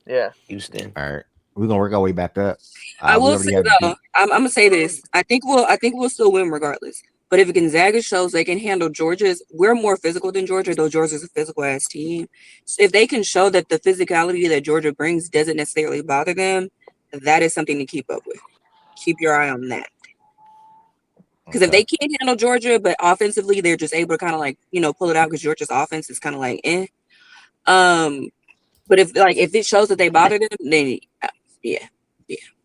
Yeah, Houston. All right, we're gonna work our way back up. I will say though, I'm gonna say this. I think we'll still win regardless. But if Gonzaga shows they can handle Georgia's, we're more physical than Georgia, though Georgia's a physical ass team. So if they can show that the physicality that Georgia brings doesn't necessarily bother them, that is something to keep up with. Keep your eye on that. Because if they can't handle Georgia, but offensively they're just able to kind of like, pull it out because Georgia's offense is kind of like but if it shows that they bother them, then yeah.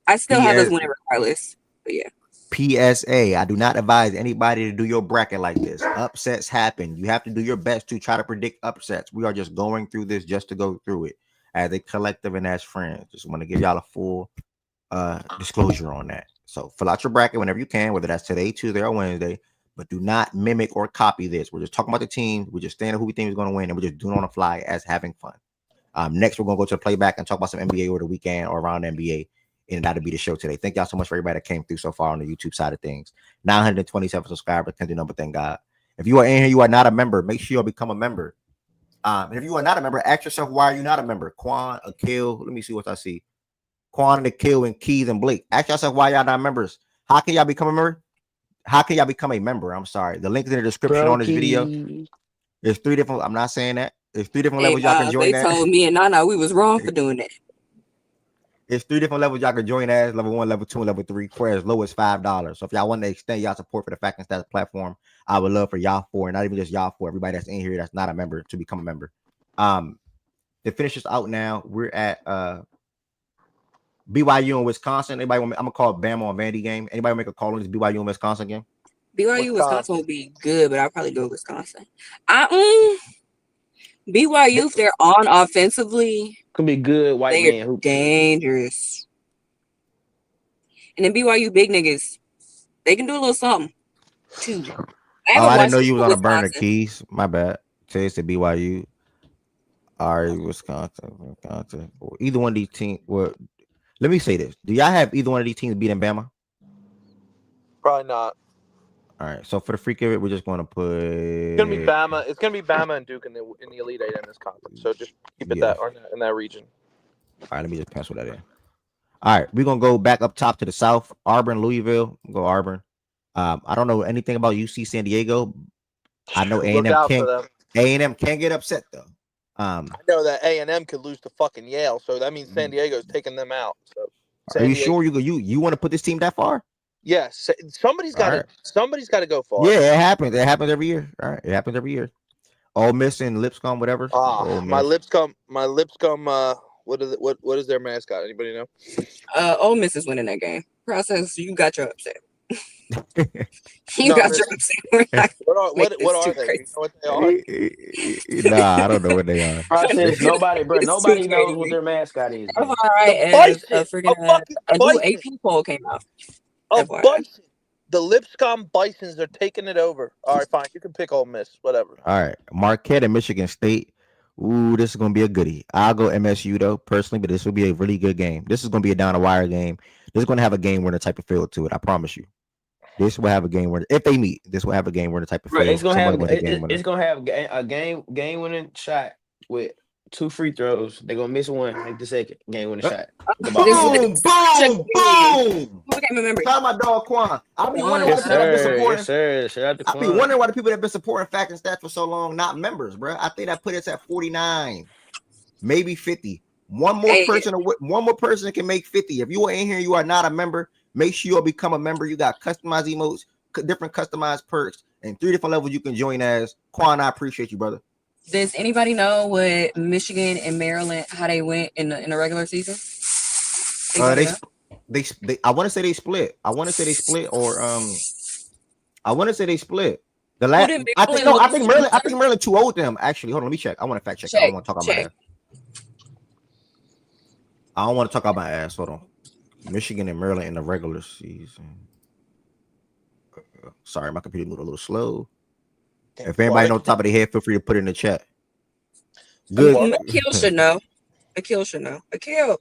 I still have us winning regardless. But yeah. PSA, I do not advise anybody to do your bracket like this. Upsets happen. You have to do your best to try to predict upsets. We are just going through this just to go through it as a collective and as friends. Just want to give y'all a full disclosure on that. So fill out your bracket whenever you can, whether that's today, Tuesday, or Wednesday, but do not mimic or copy this. We're just talking about the team. We're just saying who we think is going to win, and we're just doing it on the fly as having fun. Next, we're going to go to the playback and talk about some NBA over the weekend or around the NBA. And that'll be the show today. Thank y'all so much for everybody that came through so far on the YouTube side of things. 927 subscribers, country number, thank God. If you are in here, you are not a member, make sure you become a member. And if you are not a member, ask yourself, why are you not a member? Quan, Akil, let me see what I see. Quan and Akil and Keys and Blake. Ask yourself why y'all not members. How can y'all become a member? How can y'all become a member? I'm sorry. The link is in the description on this video. There's 3 different, I'm not saying that. There's 3 different levels y'all can join they that. told me and Nana we was wrong for doing that. It's 3 different levels y'all can join as: level 1, level 2, and level 3 for as low as $5. So if y'all want to extend y'all support for the Fact and Stats platform, I would love for y'all four, and not even just y'all four, everybody that's in here that's not a member to become a member. To finish this out now, we're at BYU and Wisconsin. Anybody want me? I'm gonna call Bama on Vandy game. Anybody make a call on this BYU and Wisconsin game? BYU Wisconsin will be good, but I'll probably go Wisconsin. BYU, if they're on offensively, Could be good white they man are hoop. dangerous. And then BYU big niggas, they can do a little something too. I didn't know you was on a burner, Keys. My bad. Chase to BYU. All right, Wisconsin. Either one of these teams. Well, let me say this: do y'all have either one of these teams beating Bama? probably not. All right. So for the freak of it, we're just going to put. It's gonna be Bama. It's gonna be Bama and Duke in the Elite Eight in this conference. So just keep it in that region. All right. Let me just pencil that in. All right, we're gonna go back up top to the south. Auburn, Louisville. Go Auburn. I don't know anything about UC San Diego. I know A&M can't get upset though. I know that A&M could lose to fucking Yale, so that means San Diego's taking them out. So are you sure you want to put this team that far? Yes, somebody's got to go far. Yeah, it happens. It happens every year. All right, it happens every year. Ole Miss and Lipscomb, whatever. My Lipscomb. What is their mascot? Anybody know? Ole Miss is winning that game. Process, you got your upset. Got your upset. What are they? You know what they are? Nah, I don't know what they are. Process, nobody knows what their mascot is. All right, as a new AP poll came out. Bison. The Lipscomb Bisons are taking it over. All right, fine. You can pick Ole Miss, whatever. All right, Marquette and Michigan State. Ooh, this is going to be a goodie. I'll go MSU, though, personally, but this will be a really good game. This is going to be a down-the-wire game. This is going to have a game-winner type of feel to it, I promise you. This will have a game-winner. If they meet, this will have a game-winner type of feel. It's going to have a game-winning shot with 2 free throws. They're going to miss one, make the second game-winning shot. Boom! Time my dog Quan. I'll be wondering why the people have been supporting. Shout out to Quan. I'll be wondering why the people that have been supporting Fact and Stats for so long not members, bro. I think I put us at 49, maybe 50. One more person can make 50. If you are in here, you are not a member. Make sure you become a member. You got customized emotes, different customized perks, and 3 different levels you can join as. Quan, I appreciate you, brother. Does anybody know what Michigan and Maryland, how they went in the regular season? They I want to say they split. I want to say they split. The last I think Maryland too old them. Actually, hold on, let me check. I want to fact check. I don't want to talk about my ass. Hold on. Michigan and Maryland in the regular season. Sorry, my computer moved a little slow. Damn, If anybody Florida. knows top of their head, feel free to put it in the chat. Good. Good. Akil should know. Akil should know. Akil.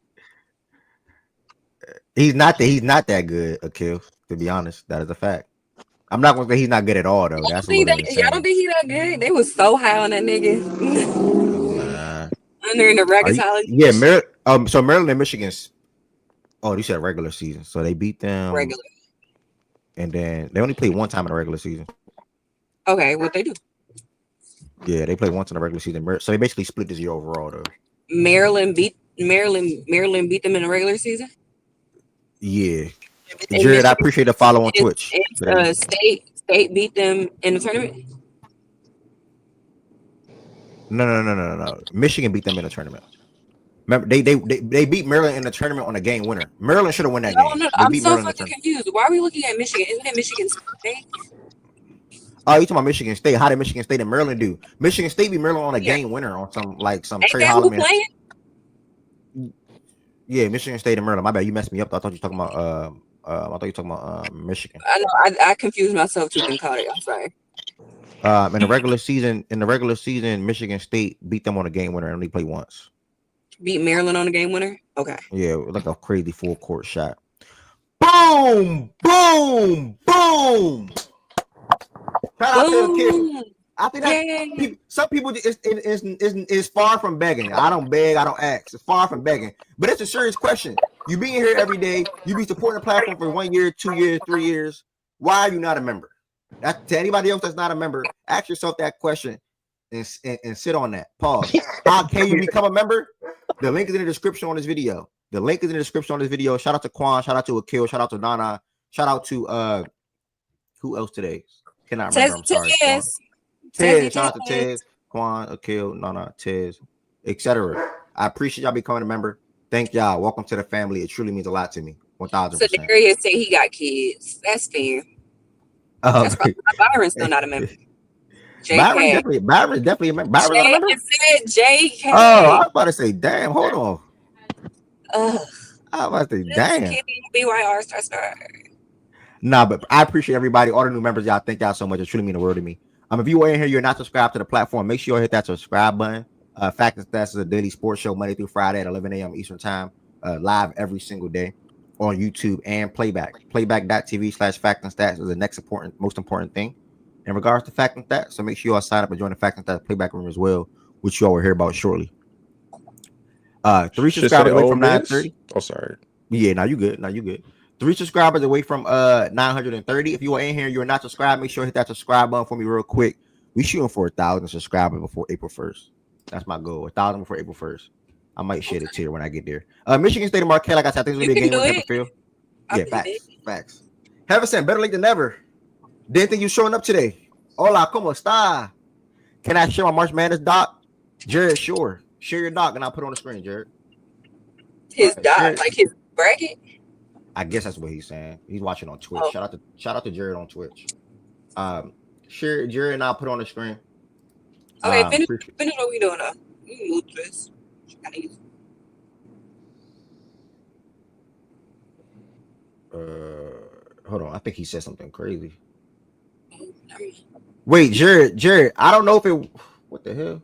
He's not that good, Akil. To be honest, that is a fact. I'm not gonna say he's not good at all though. That's a little insane. I don't think he that good. They was so high on that nigga. Nah. Under in the Ragatology. Yeah, so Maryland and Michigan's. Oh, you said regular season, so they beat them Regular. and then they only played one time in the regular season. Okay, what they do? Yeah, they played once in the regular season, so they basically split this year overall though. Maryland beat them in the regular season. Yeah, And Jared, I appreciate the follow on Twitch. State beat them in the tournament. No. Michigan beat them in the tournament. Remember, they beat Maryland in the tournament on a game winner. Maryland should have won that game. No, I'm so fucking confused. Why are we looking at Michigan? Isn't it Michigan State? Oh, you talking about Michigan State? How did Michigan State and Maryland do? Michigan State beat Maryland on a game winner on some Trey Holloman. Yeah, Michigan State and Maryland. My bad, you messed me up. I thought you were talking about Michigan. I know. I confused myself too and caught it. I'm sorry. In the regular season, Michigan State beat them on a game winner and only played once. Beat Maryland on a game winner? Okay. Yeah, like a crazy full court shot. Boom! Boom! Boom! Shout out to the kid. I think that some people is far from begging. I don't beg, I don't ask. It's far from begging. But it's a serious question. You being here every day, you be supporting the platform for 1 year, 2 years, 3 years. Why are you not a member? To anybody else that's not a member, ask yourself that question and sit on that. Pause. How can you become a member? The link is in the description on this video. Shout out to Quan, shout out to Akil, shout out to Nana, shout out to who else today? Cannot remember. I'm sorry. Tez, shout out to Tez, Quan, Akil, Nana, Tez, etc. I appreciate y'all becoming a member. Thank y'all. Welcome to the family. It truly means a lot to me. 1000%. So Darius said he got kids. That's fair. That's probably why Byron's still not a member. Byron's definitely a member. Byron's not a member? Said JK. Oh, I was about to say, damn, hold on. I was about to say, damn. BYR star. Nah, but I appreciate everybody, all the new members. Y'all, thank y'all so much. It truly means the world to me. If you are in here, you're not subscribed to the platform, make sure you hit that subscribe button. Fact and Stats is a daily sports show Monday through Friday at 11 a.m. Eastern time, live every single day on YouTube and playback. Playback.tv/Fact and Stats is the most important thing in regards to Fact and Stats. So make sure you all sign up and join the Fact and Stats playback room as well, which you all will hear about shortly. 3 subscribers away from 930. Oh, sorry. Yeah, now you good. 3 subscribers away from 930. If you are in here, you're not subscribed, make sure you hit that subscribe button for me real quick. We shooting for 1,000 subscribers before April 1st. That's my goal. 1,000 before April 1st. I might share the tier when I get there. Michigan State and Marquette, like I said, I think it's gonna be a game with type of field. Yeah, facts. Heaven better late than never. Didn't think you showing up today. Hola, ¿cómo está? Can I share my March Madness doc? Jared, sure. Share your doc and I'll put it on the screen, Jared. His doc, like his bracket? I guess that's what he's saying. He's watching on Twitch. Oh. Shout out to Jared on Twitch. Share Jared and I'll put it on the screen. Okay, finish what we doing now. We move this. Hold on. I think he said something crazy. Wait, Jared. I don't know if it. What the hell,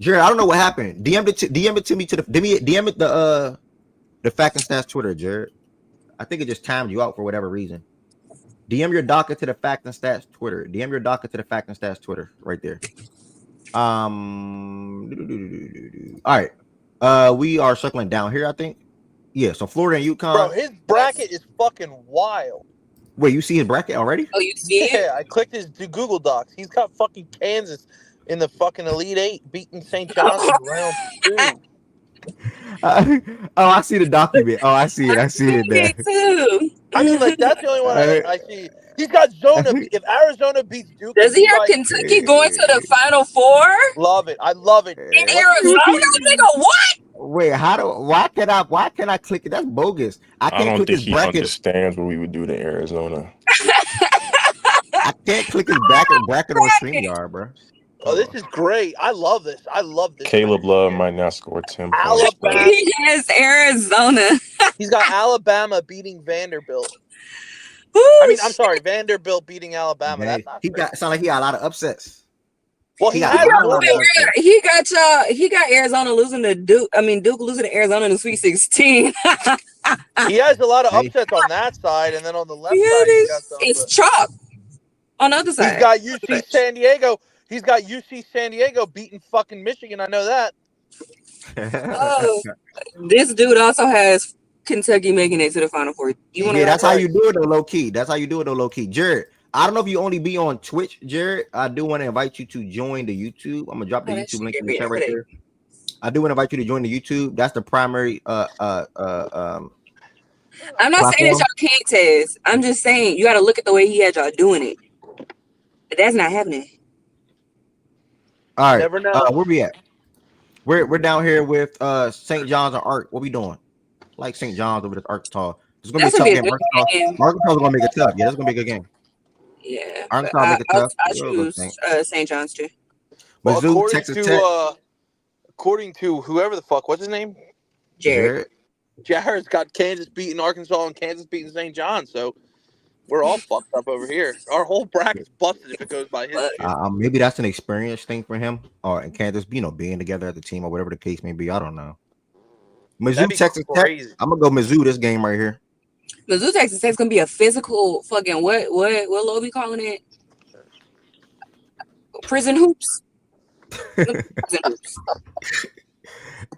Jared? I don't know what happened. DM it to me DM it the Fact and Stats Twitter, Jared. I think it just timed you out for whatever reason. DM your docket to the Fact and Stats Twitter. DM your docket to the Fact and Stats Twitter right there. All right. We are circling down here, I think. Yeah, so Florida and UConn. Bro, his bracket is fucking wild. Wait, you see his bracket already? Oh, you see it? Yeah, I clicked his Google Docs. He's got fucking Kansas in the fucking Elite Eight, beating St. John's in round 2. I see the document. Oh, I see it there. Too. I mean, like, that's the only one I see. He's got Zona. If Arizona beats Duke, does he have Kentucky going to the Final Four? Love it. I love it. In Arizona, nigga, what? Wait, why can I click it? That's bogus. I don't think he understands what we would do to Arizona. I can't click his bracket on StreamYard, bro. Oh, this is great. I love this. I love this. Caleb right Love here. might not score 10 points. Alabama. But He has Arizona. He's got Alabama beating Vanderbilt. Woo, I mean, I'm sorry, Vanderbilt beating Alabama. Man, That's not he fair. got sound like he got a lot of upsets. Well, He he got a has lot one. of upsets. He got He got Arizona losing to Duke. I mean, Duke losing to Arizona in the Sweet 16. He has a lot of Hey, upsets on that side, and then on the left Yeah, side, he's got some. it's chalk on the other He's side. got UC San Diego. He's got UC San Diego beating fucking Michigan. I know that. Oh, this dude also has Kentucky making it to the Final Four. You want to yeah, ride that's how that? you do it though, low key. That's how you do it though, low key. Jared, I don't know if you only be on Twitch, Jared. I do want to invite you to join the YouTube. I'm gonna drop the Oh, that YouTube shit link get in the me chat right every day. there. I do want to invite you to join the YouTube. That's the primary I'm not saying that platform. y'all can't test. I'm just saying you got to look at the way he had y'all doing it. But that's not happening. All right. Never know. Where we at? We're down here with St. John's and Ark. What we doing? Like St. John's over this Arkansas. It's gonna be a That's tough gonna be a game. good game. Arkansas is gonna make it tough. Yeah, that's gonna be a good game. Yeah, but Arkansas make it tough. I We'll go choose Saint. St. John's too. Well, Mizzou, Texas Tech. according to whoever the fuck, what's his name? Jared. Jared's got Kansas beating Arkansas and Kansas beating St. John, so we're all fucked up over here. Our whole bracket's busted if it goes by his shit. Maybe that's an experience thing for him, or in Kansas, being together as a team or whatever the case may be. I don't know. Mizzou, Texas crazy. Tech. I'm gonna go Mizzou this game right here. Mizzou, Texas Tech's gonna be a physical fucking what Lo be calling it? Prison hoops. Prison hoops.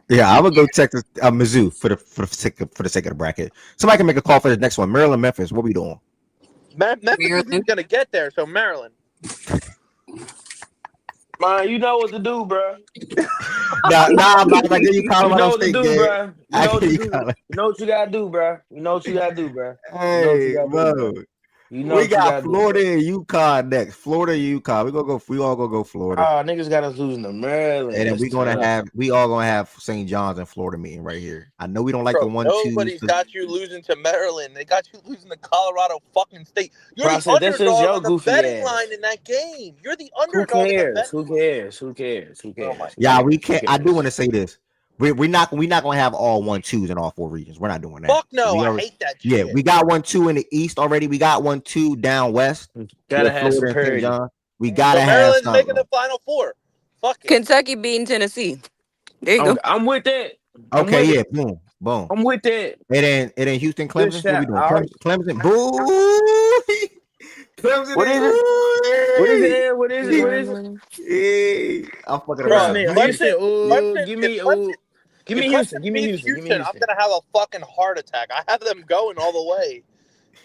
Yeah, I would go Texas, Mizzou for the sake of the bracket. Somebody can make a call for the next one. Maryland, Memphis. What we doing? Memphis isn't gonna get there, so Maryland. Man, you know what to do, bro. Nah, but I give you Colorado You know what to State, do, gang. bro. You I know what give to you do. Colorado. You know what you gotta do, bro. You know what you gotta do, bro. Hey, bro. You know We what you got gotta Florida do, and UConn next. Florida and UConn. We all gonna go Florida. Oh, niggas got us losing to Maryland. And then That's we all gonna have St. John's and Florida meeting right here. I know we don't like Bro, the 1-2s. nobody's got you losing to Maryland. They got you losing to Colorado fucking State. You're Bro, I the said, that's just underdog your on the goofy betting ass. line in that game. You're the Who underdog in the cares? betting Who line. cares? Who cares? Who cares? Oh my Yeah, God. we can't. I do want to say this. We're not gonna have all 1-2s in all four regions. We're not doing that. Fuck no, We I already, hate that yeah, shit. we got 1-2 in the East already. We got 1-2 down west. Gotta have some Florida and St. parity. John. We gotta So have Maryland's something. making the Final Four. Fuck it. Kentucky beating Tennessee. There you go. I'm with that. Okay, yeah, boom, boom. I'm with that. And then Houston, Good Clemson. What we shot. doing? All right. Clemson, boo. Clemson. What is it? What is it? What is it? What is it? Hey, I'm fucking Bro, around. Clemson, Give me if Clemson Houston. Give me beats Houston. Give me I'm Houston. gonna have a fucking heart attack. I have them going all the way.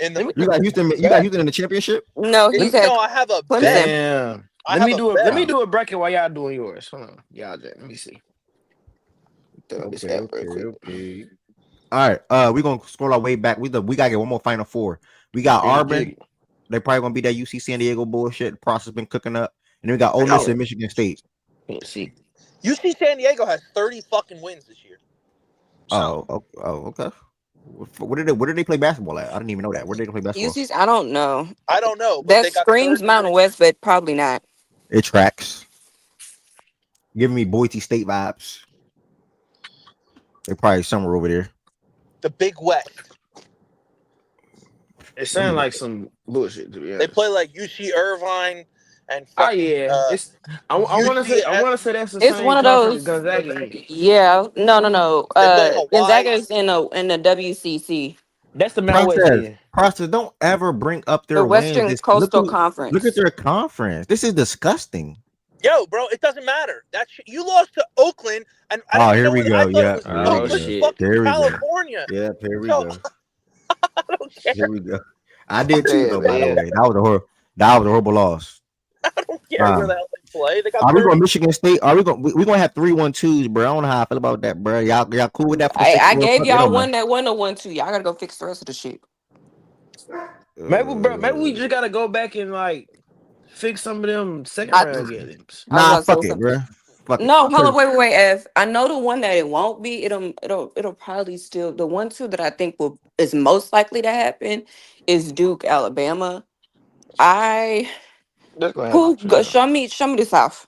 In the You got Houston. You got Houston in the championship. No, he said no, I have a Clemson. bet. Damn. I Let me have do a it. Let bet. me do a bracket while y'all doing yours. Hold on, y'all. Let me see. Okay. All right. We're gonna scroll our way back. We gotta get one more Final Four. We got Auburn. They probably gonna be that UC San Diego bullshit. The process been cooking up. And then we got Ole Miss and Michigan State. Let's see. UC San Diego has 30 fucking wins this year. Okay. Where did they play basketball at? I didn't even know that. Where did they play basketball? UC's, I don't know. I don't know. But That they got screams 30 Mountain wins. West, but probably not. It tracks. Giving me Boise State vibes. They're probably somewhere over there. The Big West. It sounds like some bullshit to be honest. They play like UC Irvine and Oh fucking, yeah, I want to say that's the It's same one of conference those. Gonzaga is. Yeah, no. They play Hawaii. Gonzaga's in the WCC, That's the Mountain West. Yeah. Process, don't ever bring up their the wins. Western Coastal Conference. Look at their conference. This is disgusting. Yo, bro, it doesn't matter. You lost to Oakland, and Here we go. Yeah, fucking California. Yeah, here we So, go. I don't care. Here we go. I did too, though. By the way, that was a horrible loss. I don't care where the hell they play. They got. Are we going Michigan State? Are we going? We're gonna have 3 1-2s, bro. I don't know how I feel about that, bro. Y'all cool with that? I gave y'all one that won a 1-2. Y'all gotta go fix the rest of the shit. Maybe we just gotta go back and like fix some of them second round games. Nah, fuck it, bro. No, hold on, wait, Ev. I know the one that it won't be. It'll probably still the 1-2 that I think is most likely to happen is Duke, Alabama. Show me the South.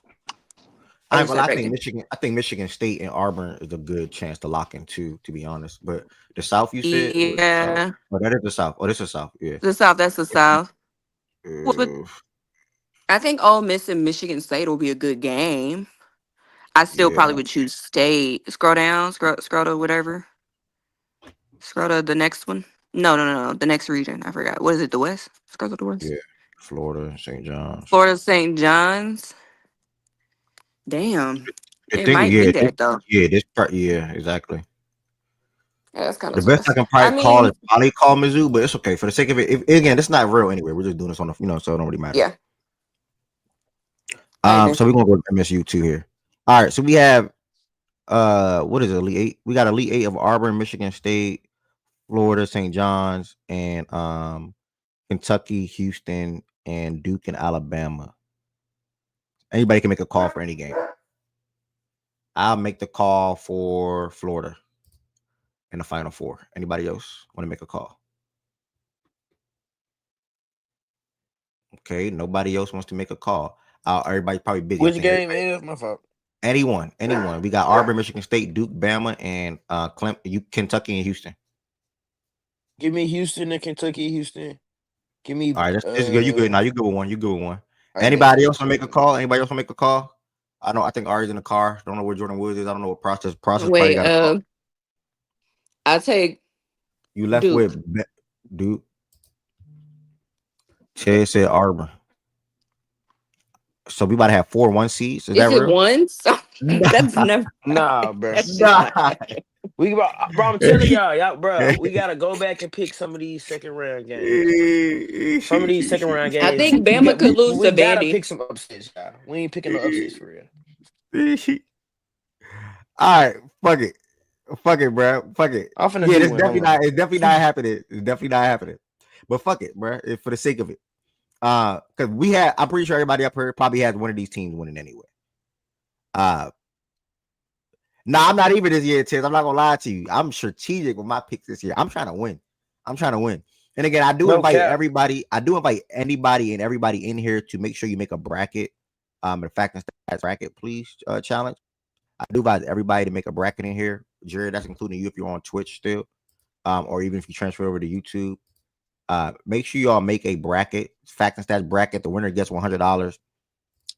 Oh, I you ain't gonna said lie, Bacon. I think Michigan State and Auburn is a good chance to lock in too, to be honest. But the South, you said, or the South? Yeah, Oh, that is the South. Oh, this is South. Yeah. the South. That's the South. But Uh, I think Ole Miss and Michigan State will be a good game. I still yeah. probably would choose State. Scroll down, scroll to whatever. Scroll to the next one. No. The next region. I forgot. What is it? The West? Scroll to the West. Yeah. Florida, St. John's. Florida St. John's. Damn. The It thing, might be yeah, that though. this part, yeah, exactly. Yeah, that's kind The of best I tough. can I probably call mean, is probably call Mizzou, but it's okay for the sake of it. Again, it's not real anyway. We're just doing this on the, so it don't really matter. yeah, I agree. So we're gonna go to MSU two here. All right, so we have what is it, Elite Eight? We got Elite Eight of Auburn, Michigan State, Florida, St. John's, and Kentucky, Houston, and Duke and Alabama. Anybody can make a call for any game. I'll make the call for Florida in the Final Four. Anybody else want to make a call? Okay, nobody else wants to make a call. Everybody's probably busy. I Which think game everybody, is my fault? anyone. We got Auburn, Michigan State, Duke, Bama, and Kentucky and Houston. Give me Houston and Kentucky. Houston. Give me All right, this is good. You good now? You good with one? You good with one? I bet. Anybody else want to make a call? Anybody else want to make a call? I know. I think Ari's in the car. Don't know where Jordan Woods is. I don't know what process. Probably Wait, got a call. I take You left Duke. with Duke. Chase said Auburn. So we about to have 4 1 seeds. Is Is that it real? once? Nah, That's never. Nah, bro. That's just not nah. happening. Bro, I'm telling y'all, bro, we gotta go back and pick some of these second round games, bro. Some of these second round I games, think Bama could lose we to gotta Vandy. pick some upsets, y'all. We ain't picking no upsets for real. All right, fuck it, bro. Fuck it. I'm finna Yeah, do it's one. definitely Hold on. not. It's definitely not happening. It's definitely not happening. But fuck it, bro. For the sake of it, because I'm pretty sure everybody up here probably has one of these teams winning anyway. I'm not even this year, Tiz. I'm not gonna lie to you. I'm strategic with my picks this year. I'm trying to win. And again, I do No invite cap. everybody. I do invite anybody and everybody in here to make sure you make a bracket. The fact and stats bracket, please, challenge. I do advise everybody to make a bracket in here. Jared, that's including you if you're on Twitch still, or even if you transfer over to YouTube. Make sure y'all make a bracket, fact and stats bracket. The winner gets $100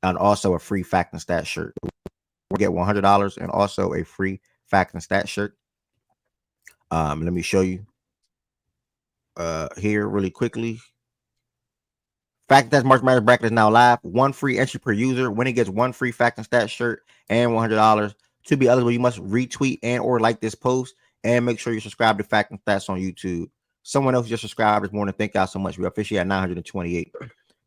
and also a free fact and stats shirt. We'll get $100 and also a free fact and stats shirt. Let me show you here really quickly. Fact and stats March Madness bracket is now live. 1 free entry per user. Winner gets 1 free fact and stats shirt and $100. To be eligible, you must retweet and or like this post and make sure you subscribe to Fact and Stats on YouTube. Someone else just subscribed this morning. Thank y'all so much. We're officially at 928.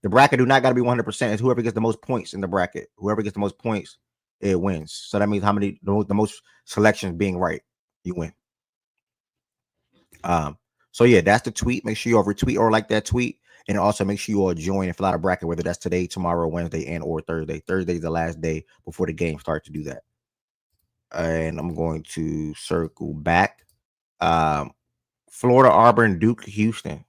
The bracket do not got to be 100%. It's whoever gets the most points in the bracket. Whoever gets the most points, it wins. So that means how many the most selections being right, you win. So yeah, that's the tweet. Make sure you all retweet or like that tweet. And also make sure you all join and fill out a bracket, whether that's today, tomorrow, Wednesday, and or Thursday. Thursday is the last day before the game starts to do that. And I'm going to circle back. Florida, Auburn, Duke, Houston.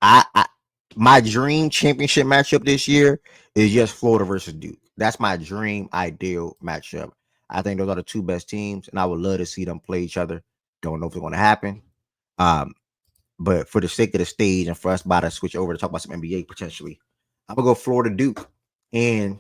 My dream championship matchup this year is just Florida versus Duke. That's my dream ideal matchup. I think those are the two best teams, and I would love to see them play each other. Don't know if it's going to happen. But for the sake of the stage and for us about to switch over to talk about some NBA potentially, I'm gonna go Florida Duke. And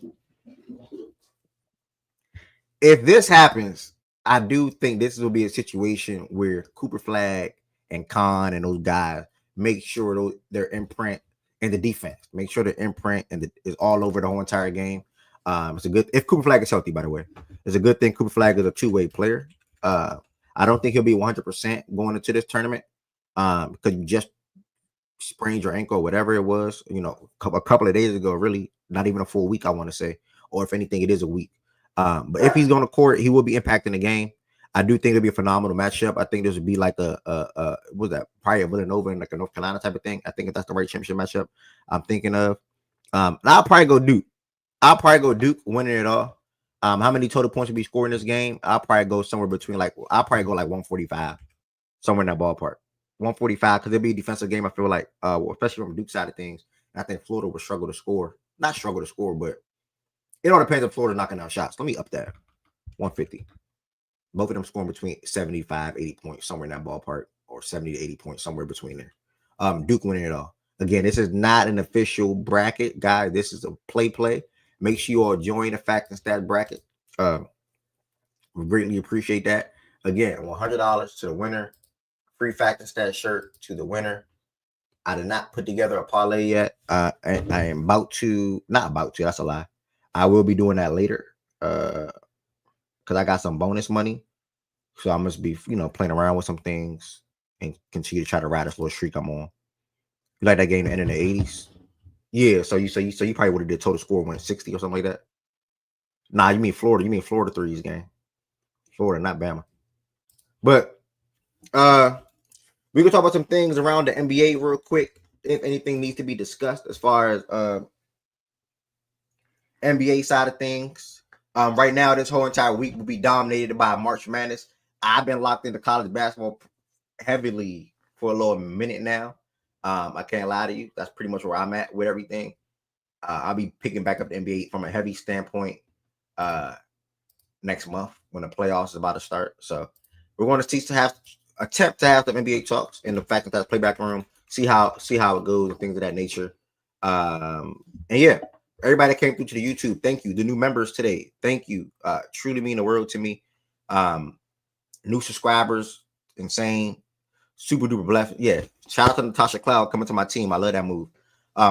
if this happens, I do think this will be a situation where Cooper Flag and Khan and those guys make sure their imprint and the defense, make sure the imprint and is all over the whole entire game. It's a good if Cooper Flag is healthy, by the way. It's a good thing Cooper Flag is a two-way player. I don't think he'll be 100% going into this tournament. Because you just sprained your ankle, whatever it was, a couple of days ago, really, not even a full week, I want to say, or if anything, it is a week. But if he's going to court, he will be impacting the game. I do think it'll be a phenomenal matchup. I think this would be like what was that, probably a Villanova and like a North Carolina type of thing. I think if that's the right championship matchup I'm thinking of. And I'll probably go Duke. Winning it all. How many total points will be scored in this game? I'll probably go somewhere between I'll probably go like 145, somewhere in that ballpark. 145 because it'll be a defensive game. I feel like, especially from the Duke side of things. I think Florida will struggle to score. Not struggle to score, but It all depends if Florida knocking out shots. Let me up that 150. Both of them scoring between 75, 80 points, somewhere in that ballpark, or 70 to 80 points, somewhere between there. Duke winning it all. Again, this is not an official bracket, guys. This is a play. Make sure you all join the Fact and Stat bracket. We greatly appreciate that. Again, $100 to the winner. Free Fact and Stat shirt to the winner. I did not put together a parlay yet. I am not about to. That's a lie. I will be doing that later. Because I got some bonus money. So I must be, playing around with some things and continue to try to ride this little streak I'm on. You like that game to end in the 80s? Yeah, so you probably would have did total score 160 or something like that. Nah, you mean Florida. You mean Florida threes game. Florida, not Bama. But we can talk about some things around the NBA real quick. If anything needs to be discussed as far as NBA side of things. Right now, this whole entire week will be dominated by March Madness. I've been locked into college basketball heavily for a little minute now. I can't lie to you. That's pretty much where I'm at with everything. I'll be picking back up the NBA from a heavy standpoint next month when the playoffs is about to start. So we're going to attempt to have the NBA talks in the Fact and Stats playback room. See how it goes and things of that nature. And yeah, everybody that came through to the YouTube, thank you. The new members today, thank you. Truly mean the world to me. New subscribers, insane. Super duper blessing. Yeah. Shout out to Natasha Cloud coming to my team. I love that move.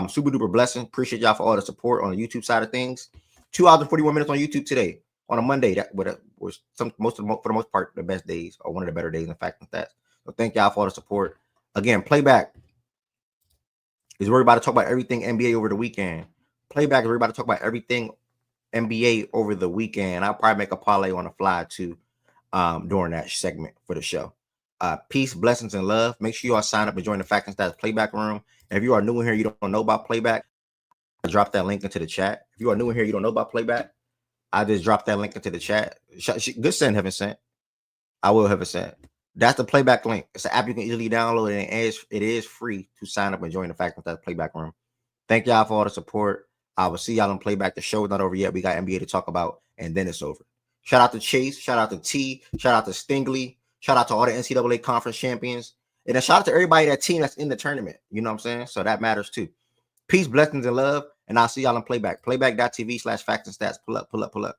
Super duper blessing. Appreciate y'all for all the support on the YouTube side of things. 2 hours and 41 minutes on YouTube today on a Monday. That was for the most part the best days or one of the better days in Fact and Stats. So thank y'all for all the support. Again, playback is we're about to talk about everything NBA over the weekend. Playback is we're about to talk about everything NBA over the weekend. I'll probably make a parlay on the fly too during that segment for the show. Peace, blessings, and love. Make sure you all sign up and join the Fact and Stats playback room. And if you are new in here, you don't know about playback, I drop that link into the chat. If you are new in here, you don't know about playback, I just dropped that link into the chat. Good send, heaven sent. I will have it sent. That's the playback link. It's an app you can easily download, and it is free to sign up and join the Fact and Stats playback room. Thank y'all for all the support. I will see y'all in playback. The show is not over yet. We got NBA to talk about, and then it's over. Shout out to Chase. Shout out to T. Shout out to Stingley. Shout out to all the NCAA conference champions. And then shout out to everybody, that team that's in the tournament. You know what I'm saying? So that matters too. Peace, blessings, and love. And I'll see y'all in playback. Playback.tv/facts and stats. Pull up.